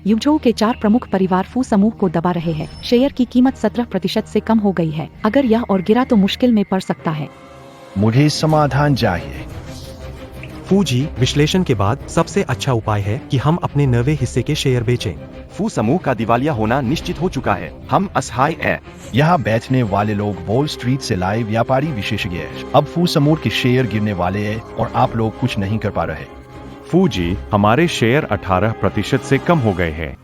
युजों के 4 प्रमुख परिवार फू समूह को दबा रहे हैं। शेयर की कीमत 17% से कम हो गई है। अगर यह और गिरा तो मुश्किल में पड़ सकता है। मुझे समाधान चाहिए। फू जी, विश्लेषण के बाद सबसे अच्छा उपाय है कि हम अपने 90 हिस्से के शेयर बेचें। फू समूह का दिवालिया होना निश्चित हो चुका है। हम असहाय हैं। यहाँ बैठने वाले लोग वॉल स्ट्रीट से लाए व्यापारी विशेषज्ञ हैं। अब फू समूह के शेयर गिरने वाले हैं और आप लोग कुछ नहीं कर पा रहे। फू जी, हमारे शेयर 18% से कम हो गए हैं।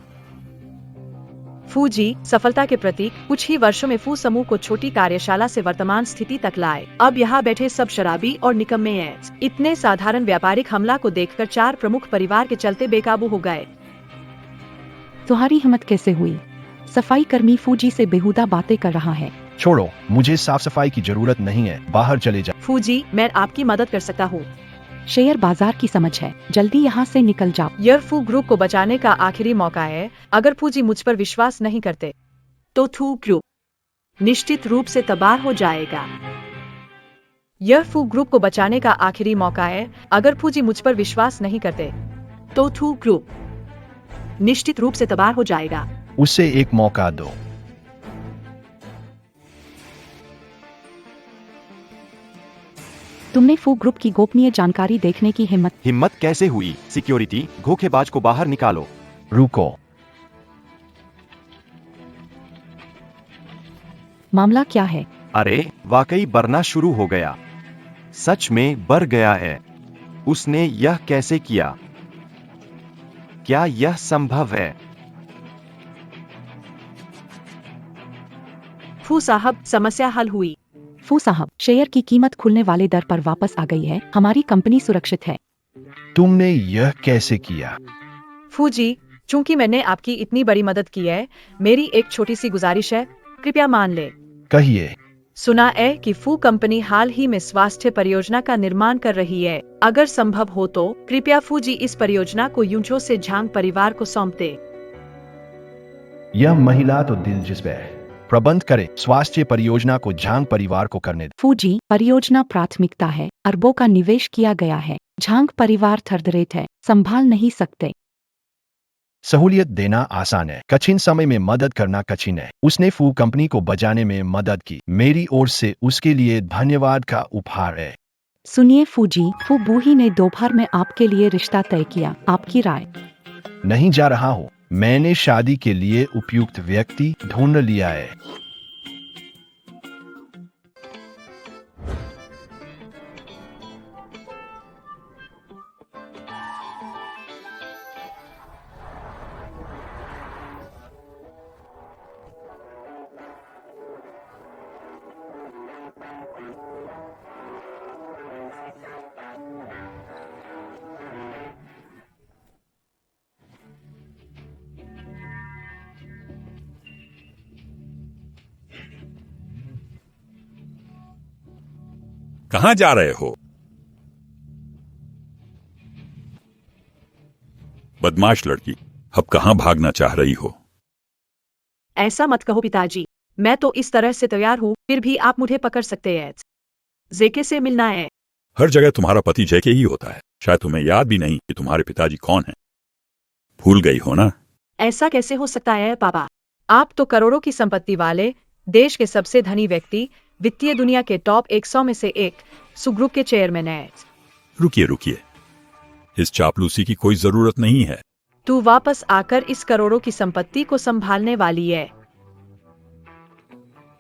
फू जी, सफलता के प्रतीक कुछ ही वर्षों में फू समूह को छोटी कार्यशाला से वर्तमान स्थिति तक लाए। अब यहाँ बैठे सब शराबी और निकम्मे हैं। इतने साधारण व्यापारिक हमला को देखकर 4 प्रमुख परिवार के चलते बेकाबू हो गए। तुम्हारी हिम्मत कैसे हुई? सफाई कर्मी फू जी से बेहुदा बातें कर रहा है। छोड़ो, मुझे साफ सफाई की जरूरत नहीं है। बाहर चले जाओ। फू जी, मैं आपकी मदद कर सकता हूँ। शेयर बाजार की समझ है, जल्दी यहाँ से निकल जाओ। यह फू ग्रुप को बचाने का आखिरी मौका है। अगर फू जी मुझ पर विश्वास नहीं करते तो फू ग्रुप निश्चित रूप से तबाह हो जाएगा। यह फू ग्रुप को बचाने का आखिरी मौका है। अगर फू जी मुझ पर विश्वास नहीं करते तो फू ग्रुप निश्चित रूप से तबाह हो जाएगा। उसे एक मौका दो। तुमने फू ग्रुप की गोपनीय जानकारी देखने की हिम्मत कैसे हुई? सिक्योरिटी, धोखेबाज को बाहर निकालो। रुको, मामला क्या है? अरे, वाकई बढ़ना शुरू हो गया। सच में बढ़ गया है। उसने यह कैसे किया? क्या यह संभव है? फू साहब, समस्या हल हुई। फू साहब, शेयर की कीमत खुलने वाले दर पर वापस आ गई है। हमारी कंपनी सुरक्षित है। तुमने यह कैसे किया? फू जी, चूंकि मैंने आपकी इतनी बड़ी मदद की है, मेरी एक छोटी सी गुजारिश है, कृपया मान ले। कहिए। सुना है कि फू कंपनी हाल ही में स्वास्थ्य परियोजना का निर्माण कर रही है। अगर संभव हो तो कृपया फू जी इस परियोजना को यूजो से झांग परिवार को सौंप दे। यह महिला तो दिलचस्प है। प्रबंध करे। स्वास्थ्य परियोजना को झांग परिवार को करने दे। फू जी, परियोजना प्राथमिकता है। अरबों का निवेश किया गया है। झांग परिवार थर्डरेट है, संभाल नहीं सकते। सहूलियत देना आसान है, कठिन समय में मदद करना कठिन है। उसने फू कंपनी को बचाने में मदद की। मेरी ओर से उसके लिए धन्यवाद का उपहार है। सुनिए फू जी, फू बूही ने दोपहर में आपके लिए रिश्ता तय किया। आपकी राय? नहीं जा रहा हूँ। मैंने शादी के लिए उपयुक्त व्यक्ति ढूंढ लिया है। कहां जा रहे हो? बदमाश लड़की, अब कहां भागना चाह रही हो? ऐसा मत कहो पिताजी, मैं तो इस तरह से तैयार हूँ, फिर भी आप मुझे पकड़ सकते हैं। जेके से मिलना है। हर जगह तुम्हारा पति जेके ही होता है। शायद तुम्हें याद भी नहीं कि तुम्हारे पिताजी कौन हैं। भूल गई हो ना? ऐसा कैसे हो सकता है पापा? आप तो करोड़ों की संपत्ति वाले, देश के सबसे धनी व्यक्ति, वित्तीय दुनिया के टॉप 100 में से एक, सुग्रुप के चेयरमैन है। रुकिए, इस चापलूसी की कोई जरूरत नहीं है। तू वापस आकर इस करोड़ों की संपत्ति को संभालने वाली है।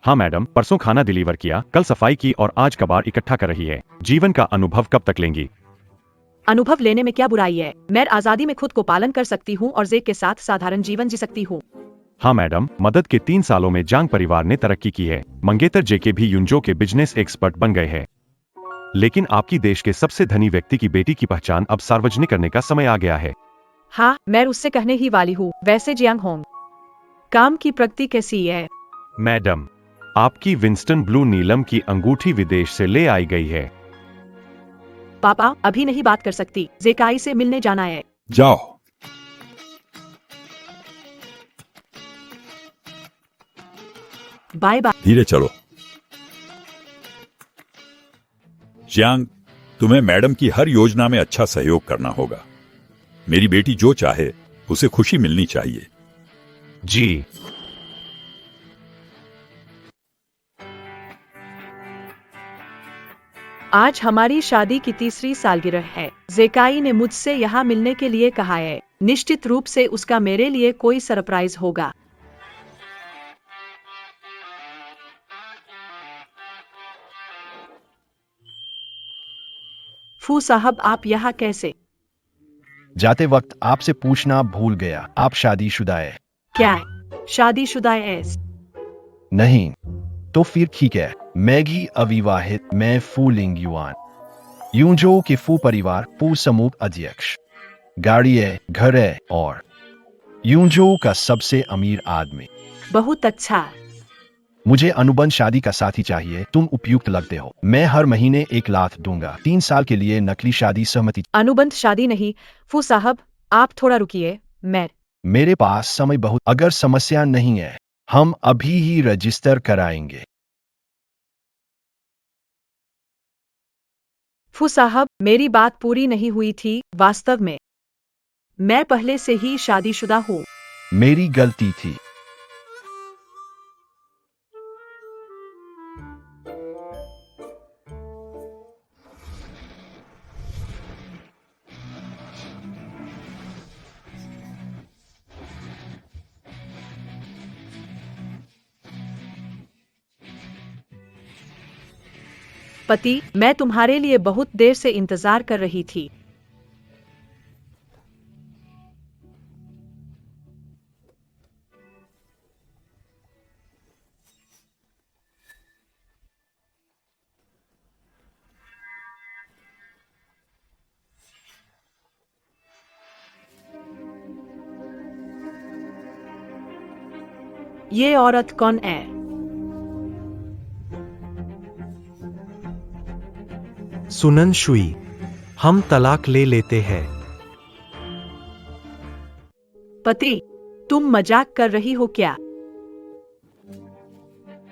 हाँ मैडम, परसों खाना डिलीवर किया, कल सफाई की और आज कबाड़ इकट्ठा कर रही है। जीवन का अनुभव कब तक लेंगी? अनुभव लेने में क्या बुराई है? मैं आजादी में खुद को पालन कर सकती हूँ और जेक के साथ साधारण जीवन जी सकती हूँ। हाँ मैडम, मदद के 3 सालों में जांग परिवार ने तरक्की की है। मंगेतर जेके भी युंजो के बिजनेस एक्सपर्ट बन गए हैं। लेकिन आपकी देश के सबसे धनी व्यक्ति की बेटी की पहचान अब सार्वजनिक करने का समय आ गया है। हाँ, मैं उससे कहने ही वाली हूँ। वैसे जियांग होंग, काम की प्रगति कैसी है? मैडम, आपकी विंस्टन ब्लू नीलम की अंगूठी विदेश से ले आई गई है। पापा, अभी नहीं बात कर सकती, जेकाई से मिलने जाना है। जाओ। Bye bye. धीरे चलो। जियांग, तुम्हें मैडम की हर योजना में अच्छा सहयोग करना होगा। मेरी बेटी जो चाहे उसे खुशी मिलनी चाहिए। जी। आज हमारी शादी की तीसरी सालगिरह है। जेकाई ने मुझसे यहाँ मिलने के लिए कहा है। निश्चित रूप से उसका मेरे लिए कोई सरप्राइज होगा। फू साहब, आप यहाँ कैसे? जाते वक्त आपसे पूछना भूल गया, आप शादीशुदा है? क्या शादीशुदा है? नहीं। तो फिर ठीक है। मैगी अविवाहित, मैं फू लिंग युआन, यूंजो के फू परिवार फू समूह अध्यक्ष। गाड़ी है, घर है और यूंजो का सबसे अमीर आदमी। बहुत अच्छा। मुझे अनुबंध शादी का साथी चाहिए। तुम उपयुक्त लगते हो। मैं हर महीने 1 लाख दूंगा। 3 साल के लिए नकली शादी सहमति। अनुबंध शादी नहीं फू साहब, आप थोड़ा रुकिए। मेरे पास समय बहुत। अगर समस्या नहीं है, हम अभी ही रजिस्टर कराएंगे। फू साहब, मेरी बात पूरी नहीं हुई थी। वास्तव में मैं पहले से ही शादीशुदा हूँ। मेरी गलती थी। पति, मैं तुम्हारे लिए बहुत देर से इंतजार कर रही थी। ये औरत कौन है? सुनन शुई, हम तलाक ले लेते हैं। पति, तुम मजाक कर रही हो क्या?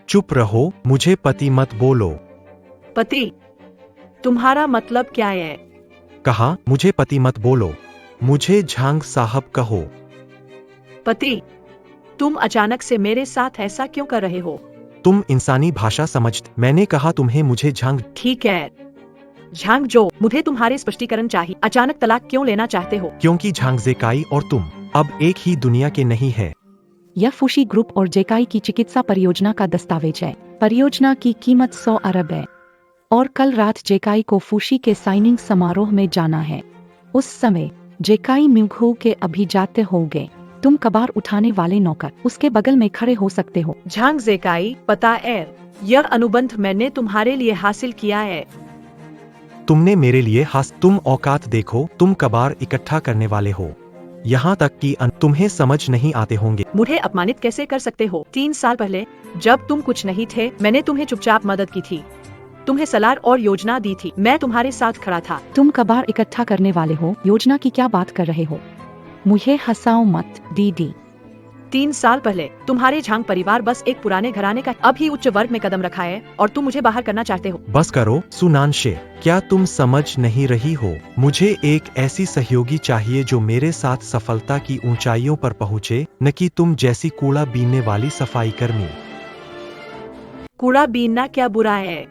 चुप रहो, मुझे पति मत बोलो। पति, तुम्हारा मतलब क्या है? कहा, मुझे पति मत बोलो, मुझे झांग साहब कहो। पति, तुम अचानक से मेरे साथ ऐसा क्यों कर रहे हो? तुम इंसानी भाषा समझते। मैंने कहा तुम्हें मुझे झांग। ठीक है झांग जो, मुझे तुम्हारे स्पष्टीकरण चाहिए। अचानक तलाक क्यों लेना चाहते हो? क्योंकि झांग जेकाई और तुम अब एक ही दुनिया के नहीं है। यह फूशी ग्रुप और जेकाई की चिकित्सा परियोजना का दस्तावेज है। परियोजना की कीमत 100 अरब है और कल रात जेकाई को फूशी के साइनिंग समारोह में जाना है। उस समय जेकाई म्यूघू के अभिजात्य होंगे। तुम कबार उठाने वाले नौकर उसके बगल में खड़े हो सकते हो। झांग जेकाई, पता है, यह अनुबंध मैंने तुम्हारे लिए हासिल किया है। तुमने मेरे लिए तुम औकात देखो, तुम कबार इकट्ठा करने वाले हो। यहाँ तक कि तुम्हें समझ नहीं आते होंगे। मुझे अपमानित कैसे कर सकते हो? 3 साल पहले जब तुम कुछ नहीं थे, मैंने तुम्हें चुपचाप मदद की थी, तुम्हें सलाह और योजना दी थी। मैं तुम्हारे साथ खड़ा था। तुम कबार इकट्ठा करने वाले हो, योजना की क्या बात कर रहे हो? मुझे हंसाओ मत दीदी। 3 साल पहले तुम्हारे झांग परिवार बस एक पुराने घराने का अब ही उच्च वर्ग में कदम रखा है और तुम मुझे बाहर करना चाहते हो। बस करो सुनानशे, क्या तुम समझ नहीं रही हो? मुझे एक ऐसी सहयोगी चाहिए जो मेरे साथ सफलता की ऊंचाइयों पर पहुंचे, न कि तुम जैसी कूड़ा बीनने वाली सफाई कर्मी। कूड़ा बीनना क्या बुरा है?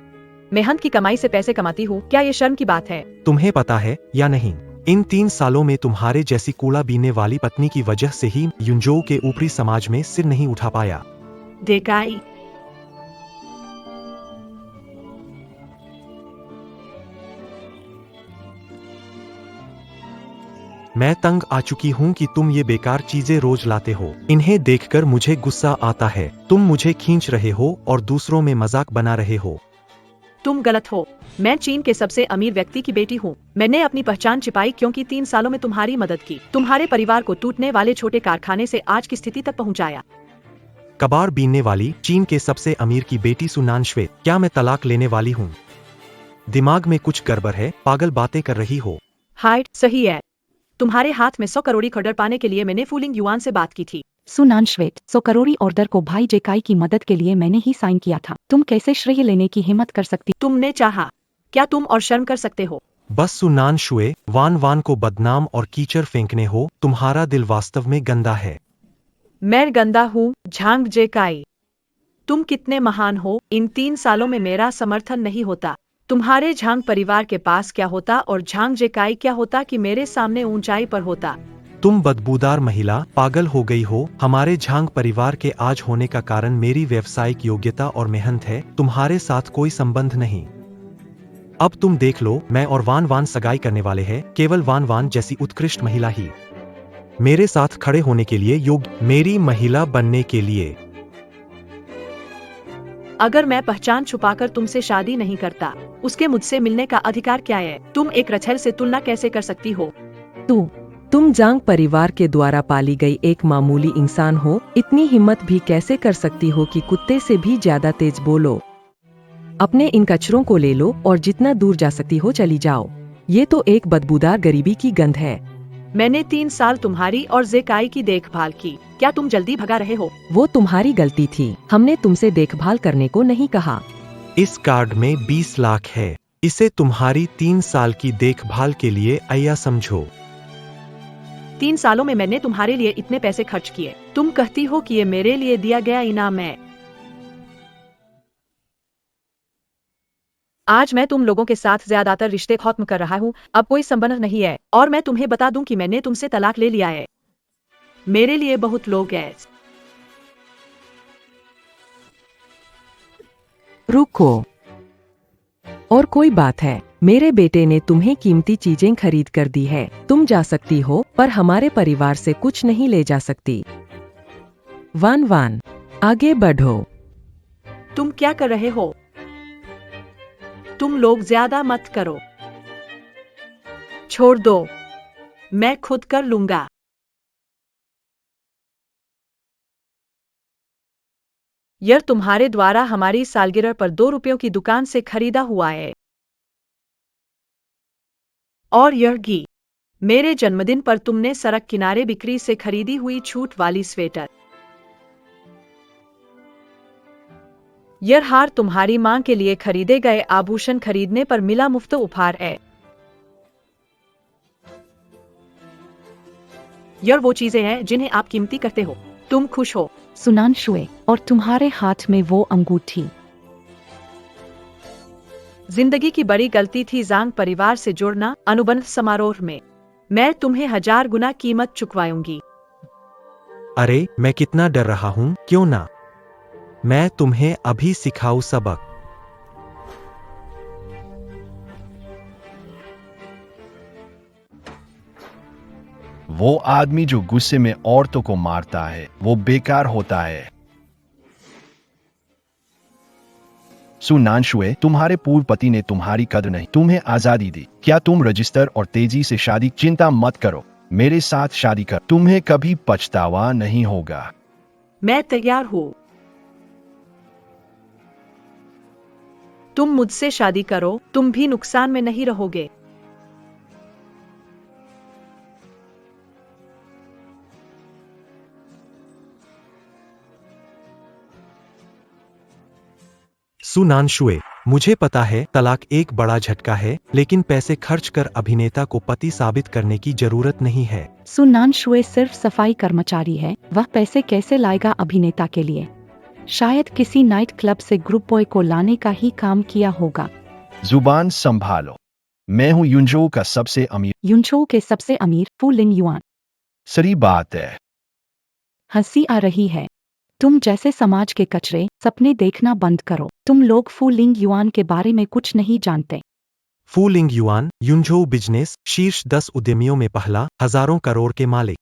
मेहनत की कमाई से पैसे कमाती हूँ, क्या ये शर्म की बात है? तुम्हें पता है या नहीं, इन 3 सालों में तुम्हारे जैसी कूड़ा बीनने वाली पत्नी की वजह से ही युंजो के ऊपरी समाज में सिर नहीं उठा पाया। जेकाई, मैं तंग आ चुकी हूँ कि तुम ये बेकार चीजें रोज लाते हो। इन्हें देखकर मुझे गुस्सा आता है। तुम मुझे खींच रहे हो और दूसरों में मजाक बना रहे हो। तुम गलत हो। मैं चीन के सबसे अमीर व्यक्ति की बेटी हूँ। मैंने अपनी पहचान छिपाई क्योंकि 3 सालों में तुम्हारी मदद की, तुम्हारे परिवार को टूटने वाले छोटे कारखाने से आज की स्थिति तक पहुँचाया। कबार बीनने वाली चीन के सबसे अमीर की बेटी सुनान श्वेत, क्या मैं तलाक लेने वाली हूँ? दिमाग में कुछ गड़बड़ है, पागल बातें कर रही हो। हाइट सही है। तुम्हारे हाथ में 100 करोड़ खड़र पाने के लिए मैंने फूलिंग युआन से बात की थी। सुनान श्वेत, 100 करोड़ ऑर्डर को भाई जेकाई की मदद के लिए मैंने ही साइन किया था। तुम कैसे श्रेय लेने की हिम्मत कर सकती? तुमने चाहा, क्या तुम और शर्म कर सकते हो? बस सुनान शुए, वान वान को बदनाम और कीचड़ फेंकने हो, तुम्हारा दिल वास्तव में गंदा है। मैं गंदा हूँ, झांग जेकाई। तुम कितने महान हो, इन 3 सालों में मेरा समर्थन नहीं होता। तुम्हारे झांग परिवार के पास क्या होता और झांग जेकाई क्या होता कि मेरे सामने ऊंचाई पर होता। तुम बदबूदार महिला पागल हो गई हो। हमारे झांग परिवार के आज होने का कारण मेरी व्यावसायिक योग्यता और मेहनत है, तुम्हारे साथ कोई संबंध नहीं। अब तुम देख लो, मैं और वान वान सगाई करने वाले हैं, केवल वान वान जैसी उत्कृष्ट महिला ही मेरे साथ खड़े होने के लिए योग्य, मेरी महिला बनने के लिए। अगर मैं पहचान छुपाकर तुमसे शादी नहीं करता, उसके मुझसे मिलने का अधिकार क्या है? तुम एक रछल से तुलना कैसे कर सकती हो? तुम जांग परिवार के द्वारा पाली गई एक मामूली इंसान हो। इतनी हिम्मत भी कैसे कर सकती हो कि कुत्ते से भी ज्यादा तेज बोलो? अपने इन कचरों को ले लो और जितना दूर जा सकती हो चली जाओ। ये तो एक बदबूदार गरीबी की गंध है। मैंने 3 साल तुम्हारी और जेकाई की देखभाल की, क्या तुम जल्दी भगा रहे हो? वो तुम्हारी गलती थी, हमने तुमसे देखभाल करने को नहीं कहा। इस कार्ड में 20 लाख है, इसे तुम्हारी 3 साल की देखभाल के लिए आया समझो। 3 सालों में मैंने तुम्हारे लिए इतने पैसे खर्च किए, तुम कहती हो कि ये मेरे लिए दिया गया इनाम है। आज मैं तुम लोगों के साथ ज्यादातर रिश्ते खत्म कर रहा हूँ, अब कोई संबंध नहीं है, और मैं तुम्हें बता दूं कि मैंने तुमसे तलाक ले लिया है। मेरे लिए बहुत लोग हैं। रुको, और कोई बात है, मेरे बेटे ने तुम्हें कीमती चीजें खरीद कर दी है। तुम जा सकती हो, पर हमारे परिवार से कुछ नहीं ले जा सकती। वान वान, आगे बढ़ो। तुम क्या कर रहे हो? तुम लोग ज्यादा मत करो। छोड़ दो, मैं खुद कर लूंगा। यह तुम्हारे द्वारा हमारी सालगिरह पर 2 रुपयों की दुकान से खरीदा हुआ है। और यह घी, मेरे जन्मदिन पर तुमने सड़क किनारे बिक्री से खरीदी हुई छूट वाली स्वेटर। यह हार तुम्हारी मां के लिए खरीदे गए आभूषण खरीदने पर मिला मुफ्त उपहार है। यह वो चीजें हैं जिन्हें आप कीमती करते हो। तुम खुश हो? सुनान शुए, और तुम्हारे हाथ में वो अंगूठी। जिंदगी की बड़ी गलती थी जांग परिवार से जुड़ना। अनुबंध समारोह में मैं तुम्हें 1000 गुना कीमत चुकवाऊंगी। अरे, मैं कितना डर रहा हूँ, क्यों ना मैं तुम्हें अभी सिखाऊं सबक। वो आदमी जो गुस्से में औरतों को मारता है, वो बेकार होता है। सुनानशुए, तुम्हारे पूर्व पति ने तुम्हारी कदर नहीं, तुम्हें आजादी दी। क्या तुम रजिस्टर और तेजी से शादी? चिंता मत करो, मेरे साथ शादी कर, तुम्हें कभी पछतावा नहीं होगा। मैं तैयार हूँ। तुम मुझसे शादी करो, तुम भी नुकसान में नहीं रहोगे। सुनानशुए, मुझे पता है तलाक एक बड़ा झटका है, लेकिन पैसे खर्च कर अभिनेता को पति साबित करने की जरूरत नहीं है। सुनान शुए सिर्फ सफाई कर्मचारी है, वह पैसे कैसे लाएगा अभिनेता के लिए? शायद किसी नाइट क्लब से ग्रुप बॉय को लाने का ही काम किया होगा। जुबान संभालो, मैं हूं युनजो का सबसे अमीर। युनचो के सबसे अमीर फू लिंग युआन। सही बात है। हंसी आ रही है। तुम जैसे समाज के कचरे सपने देखना बंद करो। तुम लोग फू लिंग युआन के बारे में कुछ नहीं जानते। फू लिंग युआन, युनझो बिजनेस शीर्ष 10 उद्यमियों में पहला, हजारों करोड़ के मालिक।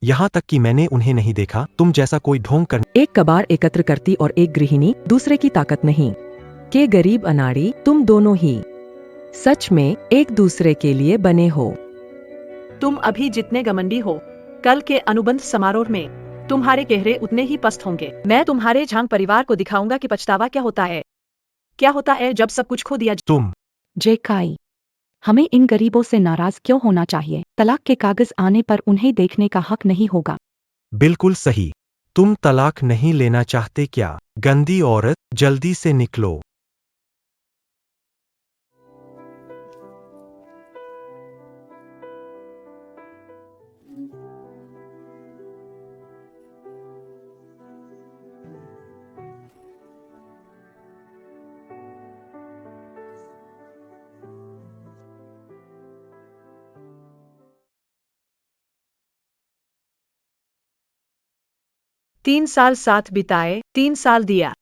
यहाँ तक कि मैंने उन्हें नहीं देखा। तुम जैसा कोई ढोंग कर एक कबाड़ एकत्र करती और एक गृहिणी दूसरे की ताकत नहीं। के गरीब अनाड़ी तुम दोनों ही सच में एक दूसरे के लिए बने हो। तुम अभी जितने घमंडी हो, कल के अनुबंध समारोह में तुम्हारे चेहरे उतने ही पस्त होंगे। मैं तुम्हारे झांग परिवार को दिखाऊंगा कि पछतावा क्या होता है। क्या होता है जब सब कुछ खो दिया। तुम जेकाई, हमें इन गरीबों से नाराज क्यों होना चाहिए? तलाक के कागज आने पर उन्हें देखने का हक नहीं होगा। बिल्कुल सही। तुम तलाक नहीं लेना चाहते क्या? गंदी औरत, जल्दी से निकलो। 3 साल साथ बिताए, 3 साल दिया।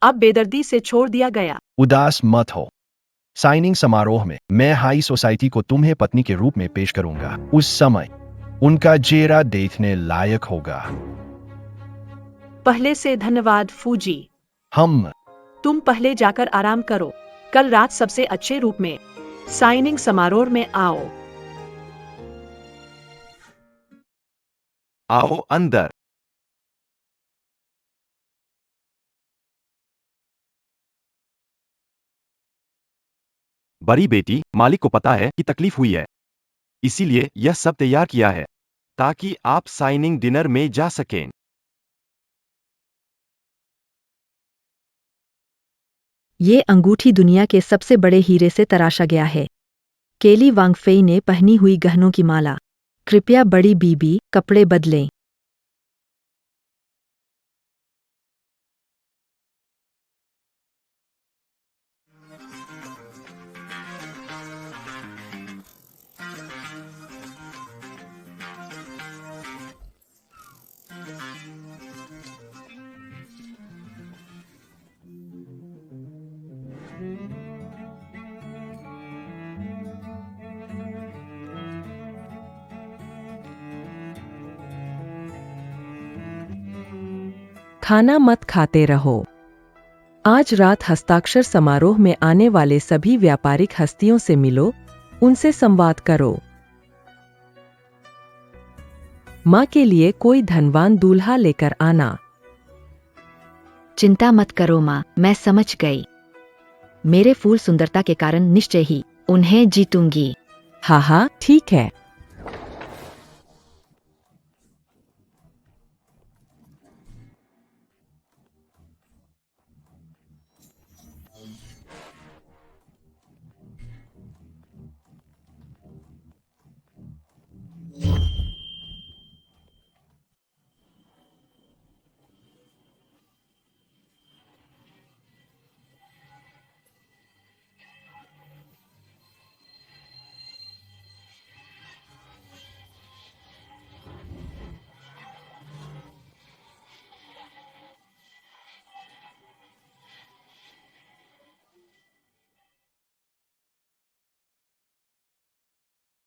अब बेदर्दी से छोड़ दिया गया। उदास मत हो। साइनिंग समारोह में मैं हाई सोसाइटी को तुम्हें पत्नी के रूप में पेश करूंगा। उस समय उनका चेहरा देखने लायक होगा। पहले से धन्यवाद फूजी। हम तुम पहले जाकर आराम करो। कल रात सबसे अच्छे रूप में साइनिंग समारोह में आओ। आओ अंदर। बड़ी बेटी, मालिक को पता है कि तकलीफ हुई है, इसीलिए यह सब तैयार किया है ताकि आप साइनिंग डिनर में जा सकें। ये अंगूठी दुनिया के सबसे बड़े हीरे से तराशा गया है। केली वांगफेई ने पहनी हुई गहनों की माला। कृपया बड़ी बीबी कपड़े बदलें। खाना मत खाते रहो। आज रात हस्ताक्षर समारोह में आने वाले सभी व्यापारिक हस्तियों से मिलो, उनसे संवाद करो। माँ के लिए कोई धनवान दूल्हा लेकर आना। चिंता मत करो माँ, मैं समझ गई। मेरे फूल सुंदरता के कारण निश्चय ही उन्हें जीतूंगी। हाँ हाँ, ठीक है।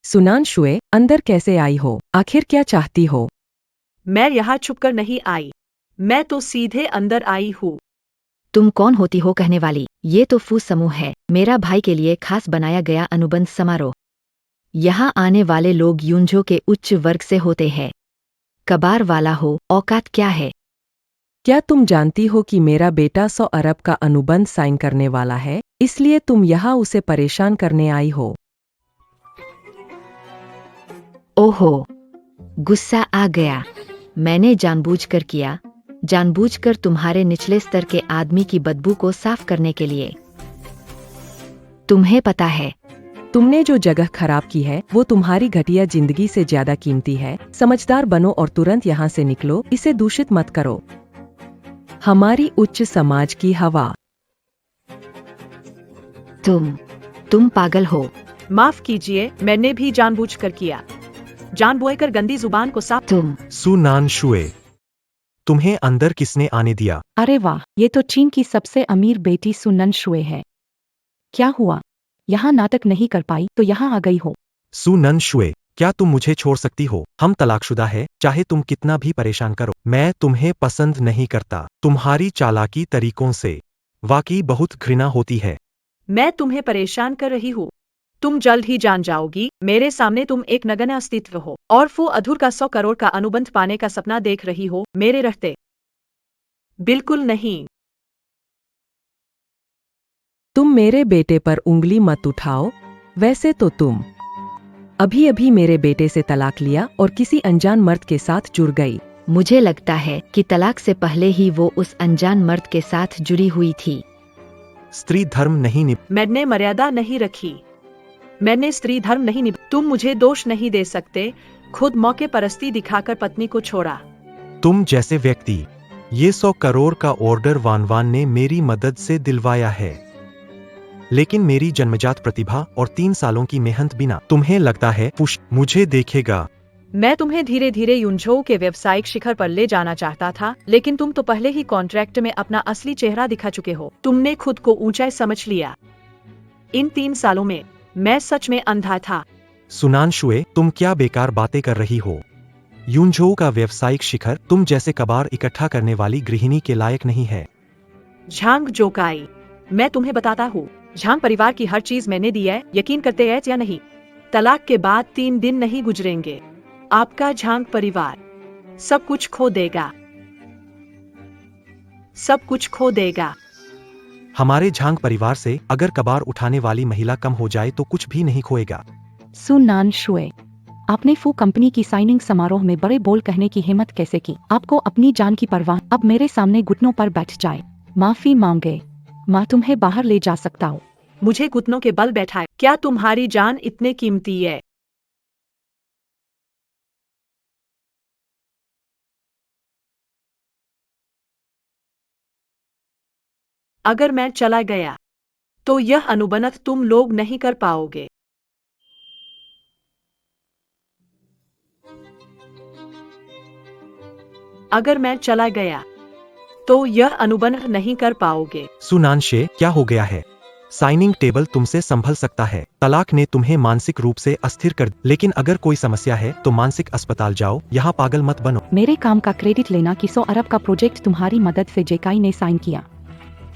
सुनांशुए, अंदर कैसे आई हो? आखिर क्या चाहती हो? मैं यहाँ छुपकर नहीं आई, मैं तो सीधे अंदर आई हूँ। तुम कौन होती हो कहने वाली? ये तो फू समूह है, मेरा भाई के लिए खास बनाया गया अनुबंध समारोह। यहाँ आने वाले लोग यूंझो के उच्च वर्ग से होते हैं। कबार वाला हो, औकात क्या है? क्या तुम जानती हो कि मेरा बेटा 100 अरब का अनुबंध साइन करने वाला है, इसलिए तुम यहाँ उसे परेशान करने आई हो? ओहो, गुस्सा आ गया। मैंने जानबूझकर किया, जानबूझकर तुम्हारे निचले स्तर के आदमी की बदबू को साफ करने के लिए। तुम्हें पता है, तुमने जो जगह खराब की है वो तुम्हारी घटिया जिंदगी से ज्यादा कीमती है। समझदार बनो और तुरंत यहाँ से निकलो, इसे दूषित मत करो। हमारी उच्च समाज की हवा। तुम पागल हो। माफ कीजिए, मैंने भी जानबूझकर किया। जानबूझकर गंदी जुबान को साफ। सुनांशुए, तुम्हें अंदर किसने आने दिया? अरे वाह, ये तो चीन की सबसे अमीर बेटी सुननशुए है। क्या हुआ? यहाँ नाटक नहीं कर पाई तो यहाँ आ गई हो। सुनांशुए, क्या तुम मुझे छोड़ सकती हो? हम तलाकशुदा है, चाहे तुम कितना भी परेशान करो। मैं तुम्हें पसंद नहीं करता। तुम्हारी चालाकी तरीकों से वाकई बहुत घृणा होती है। मैं तुम्हें परेशान कर रही हूँ। तुम जल्द ही जान जाओगी। मेरे सामने तुम एक नगण्य अस्तित्व हो और फू अधूर का 100 करोड़ का अनुबंध पाने का सपना देख रही हो मेरे रहते। बिल्कुल नहीं। तुम मेरे बेटे पर उंगली मत उठाओ। वैसे तो तुम अभी अभी मेरे बेटे से तलाक लिया और किसी अनजान मर्द के साथ जुड़ गई। मुझे लगता है कि तलाक से पहले ही वो उस अनजान मर्द के साथ जुड़ी हुई थी। स्त्री धर्म नहीं मैंने मर्यादा नहीं रखी। मैंने स्त्री धर्म नहीं निभ। तुम मुझे दोष नहीं दे सकते। खुद मौके परस्ती दिखाकर पत्नी को छोड़ा। तुम जैसे व्यक्ति। ये 100 करोड़ का ऑर्डर वानवान ने मेरी मदद से दिलवाया है, लेकिन मेरी जन्मजात प्रतिभा और 3 सालों की मेहनत बिना। तुम्हें लगता है पुश मुझे देखेगा? मैं तुम्हें धीरे धीरे युनझो के व्यावसायिक शिखर पर ले जाना चाहता था, लेकिन तुम तो पहले ही कॉन्ट्रैक्ट में अपना असली चेहरा दिखा चुके हो। तुमने खुद को ऊंचाई समझ लिया। इन 3 सालों में मैं सच में अंधा था। सुनान शुए, तुम क्या बेकार बातें कर रही हो? युनझो का व्यावसायिक शिखर तुम जैसे कबाड़ इकट्ठा करने वाली गृहिणी के लायक नहीं है। झांग जोकाई, मैं तुम्हें बताता हूँ, झांग परिवार की हर चीज मैंने दी है, यकीन करते हैं या नहीं? तलाक के बाद 3 दिन नहीं गुजरेंगे, आपका झांग परिवार सब कुछ खो देगा, सब कुछ खो देगा। हमारे झांग परिवार से अगर कबाड़ उठाने वाली महिला कम हो जाए तो कुछ भी नहीं खोएगा। सुनान शुए, आपने फू कंपनी की साइनिंग समारोह में बड़े बोल कहने की हिम्मत कैसे की? आपको अपनी जान की परवाह? अब मेरे सामने घुटनों पर बैठ जाए, माफी मांगे, मैं तुम्हें बाहर ले जा सकता हूँ। मुझे घुटनों के बल बैठाए? क्या तुम्हारी जान इतने कीमती है? अगर मैं चला गया तो यह अनुबंध तुम लोग नहीं कर पाओगे। अगर मैं चला गया तो यह अनुबंध नहीं कर पाओगे। सुनान शे, क्या हो गया है? साइनिंग टेबल तुमसे संभल सकता है, तलाक ने तुम्हें मानसिक रूप से अस्थिर कर, लेकिन अगर कोई समस्या है तो मानसिक अस्पताल जाओ, यहाँ पागल मत बनो। मेरे काम का क्रेडिट लेना कि 100 अरब का प्रोजेक्ट तुम्हारी मदद से जेकाई ने साइन किया,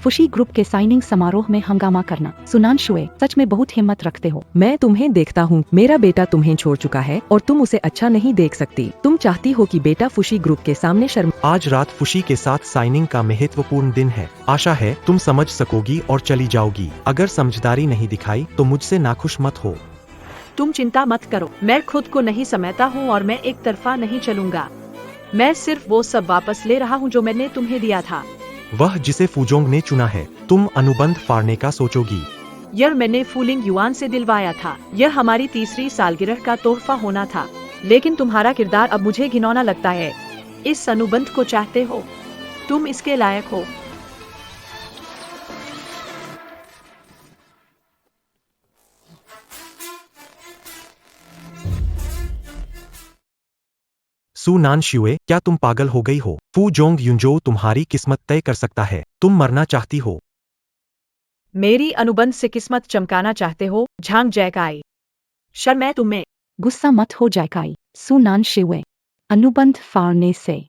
फुशी ग्रुप के साइनिंग समारोह में हंगामा करना। सुनान शुए, सच में बहुत हिम्मत रखते हो। मैं तुम्हें देखता हूँ, मेरा बेटा तुम्हें छोड़ चुका है और तुम उसे अच्छा नहीं देख सकती। तुम चाहती हो कि बेटा फुशी ग्रुप के सामने शर्म। आज रात फुशी के साथ साइनिंग का महत्वपूर्ण दिन है। आशा है तुम समझ सकोगी और चली जाओगी। अगर समझदारी नहीं दिखाई तो मुझसे नाखुश मत हो। तुम चिंता मत करो, मैं खुद को नहीं समझता हूँ और मैं एक तरफा नहीं चलूंगा। मैं सिर्फ वो सब वापस ले रहा हूँ जो मैंने तुम्हें दिया था। वह जिसे फूजोंग ने चुना है, तुम अनुबंध फाड़ने का सोचोगी। यह मैंने फूलिंग युआन से दिलवाया था। यह हमारी 3री सालगिरह का तोहफा होना था, लेकिन तुम्हारा किरदार अब मुझे घिनौना लगता है। इस अनुबंध को चाहते हो, तुम इसके लायक हो। सुनान शुए, क्या तुम पागल हो गई हो? फूजोंग युनझो तुम्हारी किस्मत तय कर सकता है। तुम मरना चाहती हो? मेरी अनुबंध से किस्मत चमकाना चाहते हो? झांग जैकाई, शर्म है तुम्हें? गुस्सा मत हो जैकाई। सुनान शुए, अनुबंध फाड़ने से,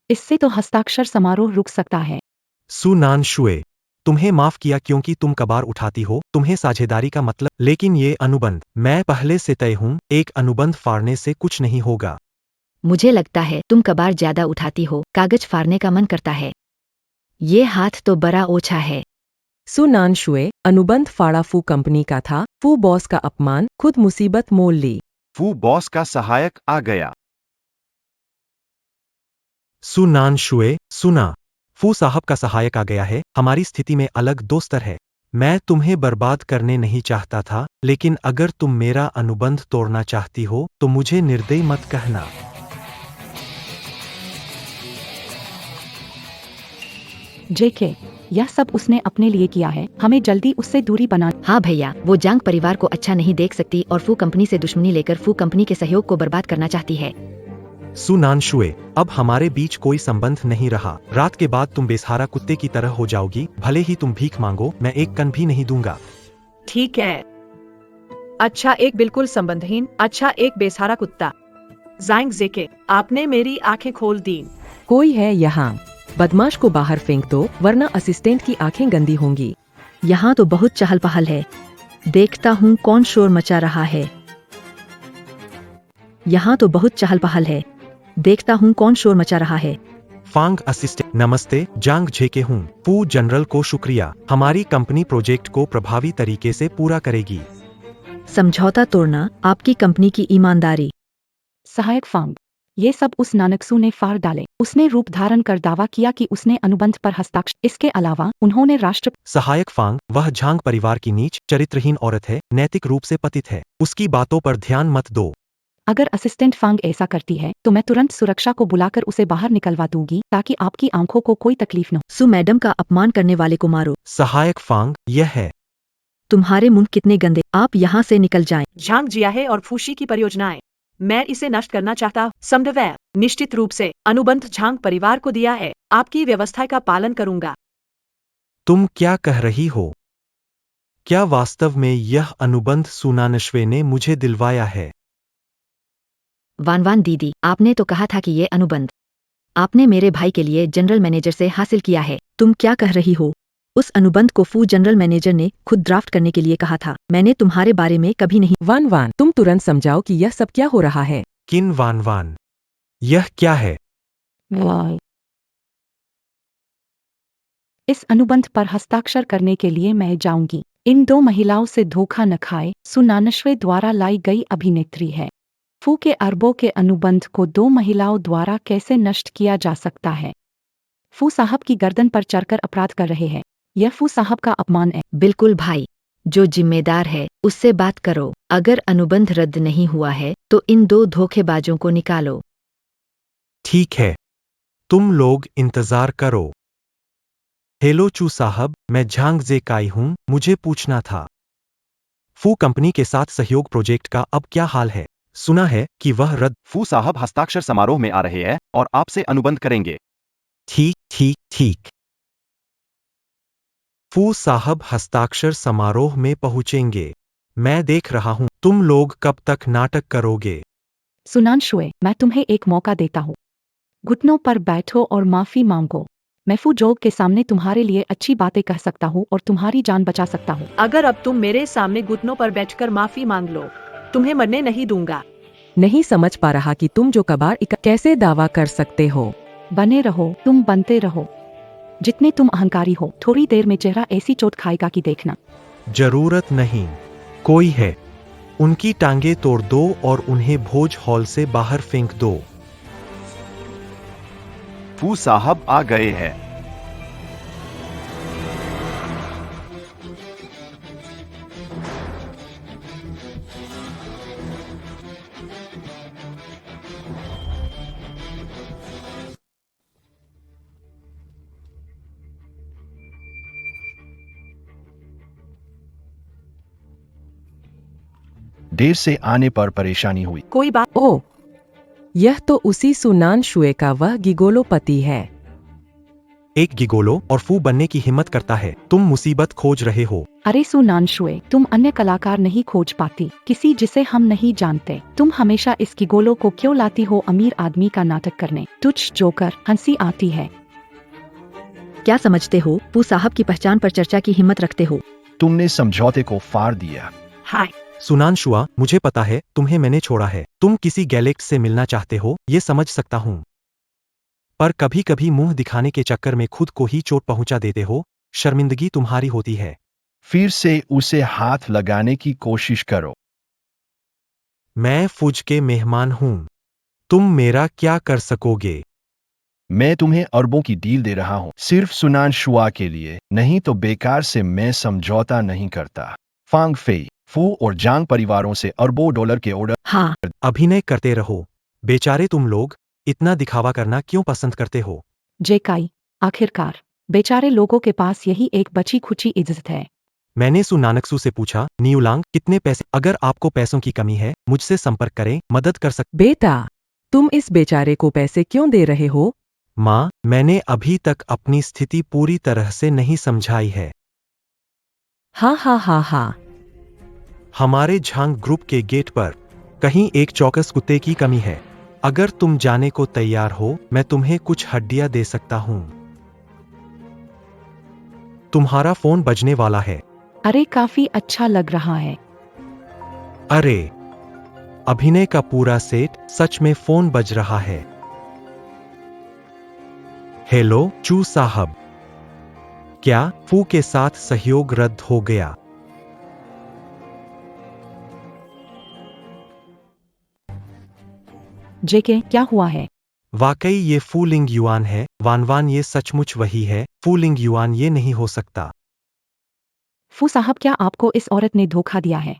इससे तो हस्ताक्षर समारोह रुक सकता है। सुनान शुए, तुम्हें माफ किया क्योंकि तुम कबाड़ उठाती हो, तुम्हें साझेदारी का मतलब, लेकिन ये अनुबंध, मैं पहले से तय हूँ, एक अनुबंध फाड़ने से कुछ नहीं होगा। मुझे लगता है तुम कबाड़ ज्यादा उठाती हो, कागज फाड़ने का मन करता है। ये हाथ तो बड़ा ओछा है। सुनान शुए, अनुबंध फाड़ा फू कंपनी का था। फू बॉस का अपमान, खुद मुसीबत मोल ली। फू बॉस का सहायक आ गया। सुनान शुए, सुना, फू साहब का सहायक आ गया है। हमारी स्थिति में अलग 2 स्तर है। मैं तुम्हें बर्बाद करने नहीं चाहता था, लेकिन अगर तुम मेरा अनुबंध तोड़ना चाहती हो तो मुझे निर्दयी मत कहना। जेके, यह सब उसने अपने लिए किया है, हमें जल्दी उससे दूरी बना। हाँ भैया, वो जांग परिवार को अच्छा नहीं देख सकती और फू कंपनी से दुश्मनी लेकर फू कंपनी के सहयोग को बर्बाद करना चाहती है। सुनान शुए, अब हमारे बीच कोई संबंध नहीं रहा। रात के बाद तुम बेसहारा कुत्ते की तरह हो जाओगी। भले ही तुम भीख मांगो, मैं एक कन भी नहीं दूंगा। ठीक है। अच्छा, एक बिल्कुल संबंधहीन, अच्छा एक बेसहारा कुत्ता। जांग जेके, आपने मेरी आंखें खोल दी। कोई है यहाँ? बदमाश को बाहर फेंक दो, वरना असिस्टेंट की आंखें गंदी होंगी। यहाँ तो बहुत चहल पहल है। देखता हूँ कौन शोर मचा रहा है। यहाँ तो बहुत चहल पहल है। देखता हूँ कौन शोर मचा रहा है। फांग असिस्टेंट, नमस्ते, जांग झेके हूँ। फू जनरल को शुक्रिया, हमारी कंपनी प्रोजेक्ट को प्रभावी तरीके से पूरा करेगी। समझौता तोड़ना आपकी कंपनी की ईमानदारी। सहायक फांग, ये सब उस नानकसू ने फाड़ डाले। उसने रूप धारण कर दावा किया कि उसने अनुबंध पर हस्ताक्षर। इसके अलावा उन्होंने राष्ट्र। सहायक फांग, वह झांग परिवार की नीच चरित्रहीन औरत है, नैतिक रूप से पतित है। उसकी बातों पर ध्यान मत दो। अगर असिस्टेंट फांग ऐसा करती है तो मैं तुरंत सुरक्षा को बुलाकर उसे बाहर निकलवा दूंगी, ताकि आपकी आंखों को कोई तकलीफ न हो। सु मैडम का अपमान करने वाले को मारो। सहायक फांग, यह है। तुम्हारे मुंह कितने गंदे, आप यहाँ से निकल जाएं। झांग जिया है और फूशी की परियोजनाएं मैं इसे नष्ट करना चाहता हूँ। समन्वय निश्चित रूप से अनुबंध झांग परिवार को दिया है। आपकी व्यवस्था का पालन करूंगा। तुम क्या कह रही हो? क्या वास्तव में यह अनुबंध सुनानश्वे ने मुझे दिलवाया है? वानवान दीदी, आपने तो कहा था कि ये अनुबंध आपने मेरे भाई के लिए जनरल मैनेजर से हासिल किया है। तुम क्या कह रही हो? उस अनुबंध को फू जनरल मैनेजर ने खुद ड्राफ्ट करने के लिए कहा था। मैंने तुम्हारे बारे में कभी नहीं। वान वान, तुम तुरंत समझाओ कि यह सब क्या हो रहा है। किन वान वान? यह क्या है? वाह। इस अनुबंध पर हस्ताक्षर करने के लिए मैं जाऊंगी। इन दो महिलाओं से धोखा न खाए। सुनानश्वे द्वारा लाई गई अभिनेत्री है। फू के अरबों के अनुबंध को दो महिलाओं द्वारा कैसे नष्ट किया जा सकता है? फू साहब की गर्दन पर चढ़कर अपराध कर रहे हैं। यह फू साहब का अपमान है। बिल्कुल भाई, जो जिम्मेदार है उससे बात करो। अगर अनुबंध रद्द नहीं हुआ है तो इन दो धोखेबाजों को निकालो। ठीक है, तुम लोग इंतजार करो। हेलो चू साहब, मैं झांग जेकाई हूं। मुझे पूछना था, फू कंपनी के साथ सहयोग प्रोजेक्ट का अब क्या हाल है? सुना है कि वह रद्द। फू साहब हस्ताक्षर समारोह में आ रहे हैं और आपसे अनुबंध करेंगे। ठीक ठीक ठीक। फू साहब हस्ताक्षर समारोह में पहुंचेंगे। मैं देख रहा हूं। तुम लोग कब तक नाटक करोगे? सुनानश्वे, मैं तुम्हें एक मौका देता हूँ। घुटनों पर बैठो और माफी मांगो। मैं फू जोग के सामने तुम्हारे लिए अच्छी बातें कह सकता हूँ और तुम्हारी जान बचा सकता हूँ। अगर अब तुम मेरे सामने घुटनों पर बैठकर माफी मांग लो, तुम्हें मरने नहीं दूंगा। नहीं समझ पा रहा कि तुम जो कबाड़ कैसे दावा कर सकते हो। बने रहो, तुम बनते रहो। जितने तुम अहंकारी हो, थोड़ी देर में चेहरा ऐसी चोट खाएगा कि देखना। जरूरत नहीं। कोई है, उनकी टांगे तोड़ दो और उन्हें भोज हॉल से बाहर फेंक दो। फू साहब आ गए हैं। देर से आने पर परेशानी हुई। कोई बात। ओह, यह तो उसी सुनानश्वे का वह गिगोलो पति है। एक गिगोलो और फू बनने की हिम्मत करता है। तुम मुसीबत खोज रहे हो। अरे सुनानश्वे, तुम अन्य कलाकार नहीं खोज पाती, किसी जिसे हम नहीं जानते। तुम हमेशा इस गिगोलो को क्यों लाती हो अमीर आदमी का नाटक करने? तुझ जोकर, हंसी आती है। क्या समझते हो? फू साहब की पहचान पर चर्चा की हिम्मत रखते हो? तुमने समझौते को फाड़ दिया। हाय, सुनानशुआ, मुझे पता है तुम्हें मैंने छोड़ा है। तुम किसी गैलेक्ट से मिलना चाहते हो, ये समझ सकता हूँ। पर कभी कभी मुंह दिखाने के चक्कर में खुद को ही चोट पहुंचा देते हो। शर्मिंदगी तुम्हारी होती है। फिर से उसे हाथ लगाने की कोशिश करो। मैं फुज के मेहमान हूं। तुम मेरा क्या कर सकोगे? मैं तुम्हें अरबों की डील दे रहा हूं, सिर्फ सुनानशुआ के लिए। नहीं तो बेकार से मैं समझौता नहीं करता। फांग फेई, फू और जांग परिवारों से अरबों डॉलर के ऑर्डर। हाँ, अभिनय करते रहो। बेचारे तुम लोग इतना दिखावा करना क्यों पसंद करते हो? जेकाई, आखिरकार बेचारे लोगों के पास यही एक बची खुची इज्जत है। मैंने सुनानक्सु से पूछा, न्यूलांग कितने पैसे? अगर आपको पैसों की कमी है, मुझसे संपर्क करें, मदद कर सकते। बेटा, तुम इस बेचारे को पैसे क्यों दे रहे हो? माँ, मैंने अभी तक अपनी स्थिति पूरी तरह से नहीं समझाई है। हाँ हाँ हाँ हाँ। हमारे झांग ग्रुप के गेट पर कहीं एक चौकस कुत्ते की कमी है। अगर तुम जाने को तैयार हो, मैं तुम्हें कुछ हड्डियां दे सकता हूं। तुम्हारा फोन बजने वाला है। अरे काफी अच्छा लग रहा है। अरे, अभिनय का पूरा सेट, सच में फोन बज रहा है। हेलो चू साहब, क्या फू के साथ सहयोग रद्द हो गया? जेके, क्या हुआ है? वाकई ये फूलिंग युआन है। वानवान, ये सचमुच वही है। फूलिंग युआन, ये नहीं हो सकता। फू साहब, क्या आपको इस औरत ने धोखा दिया है?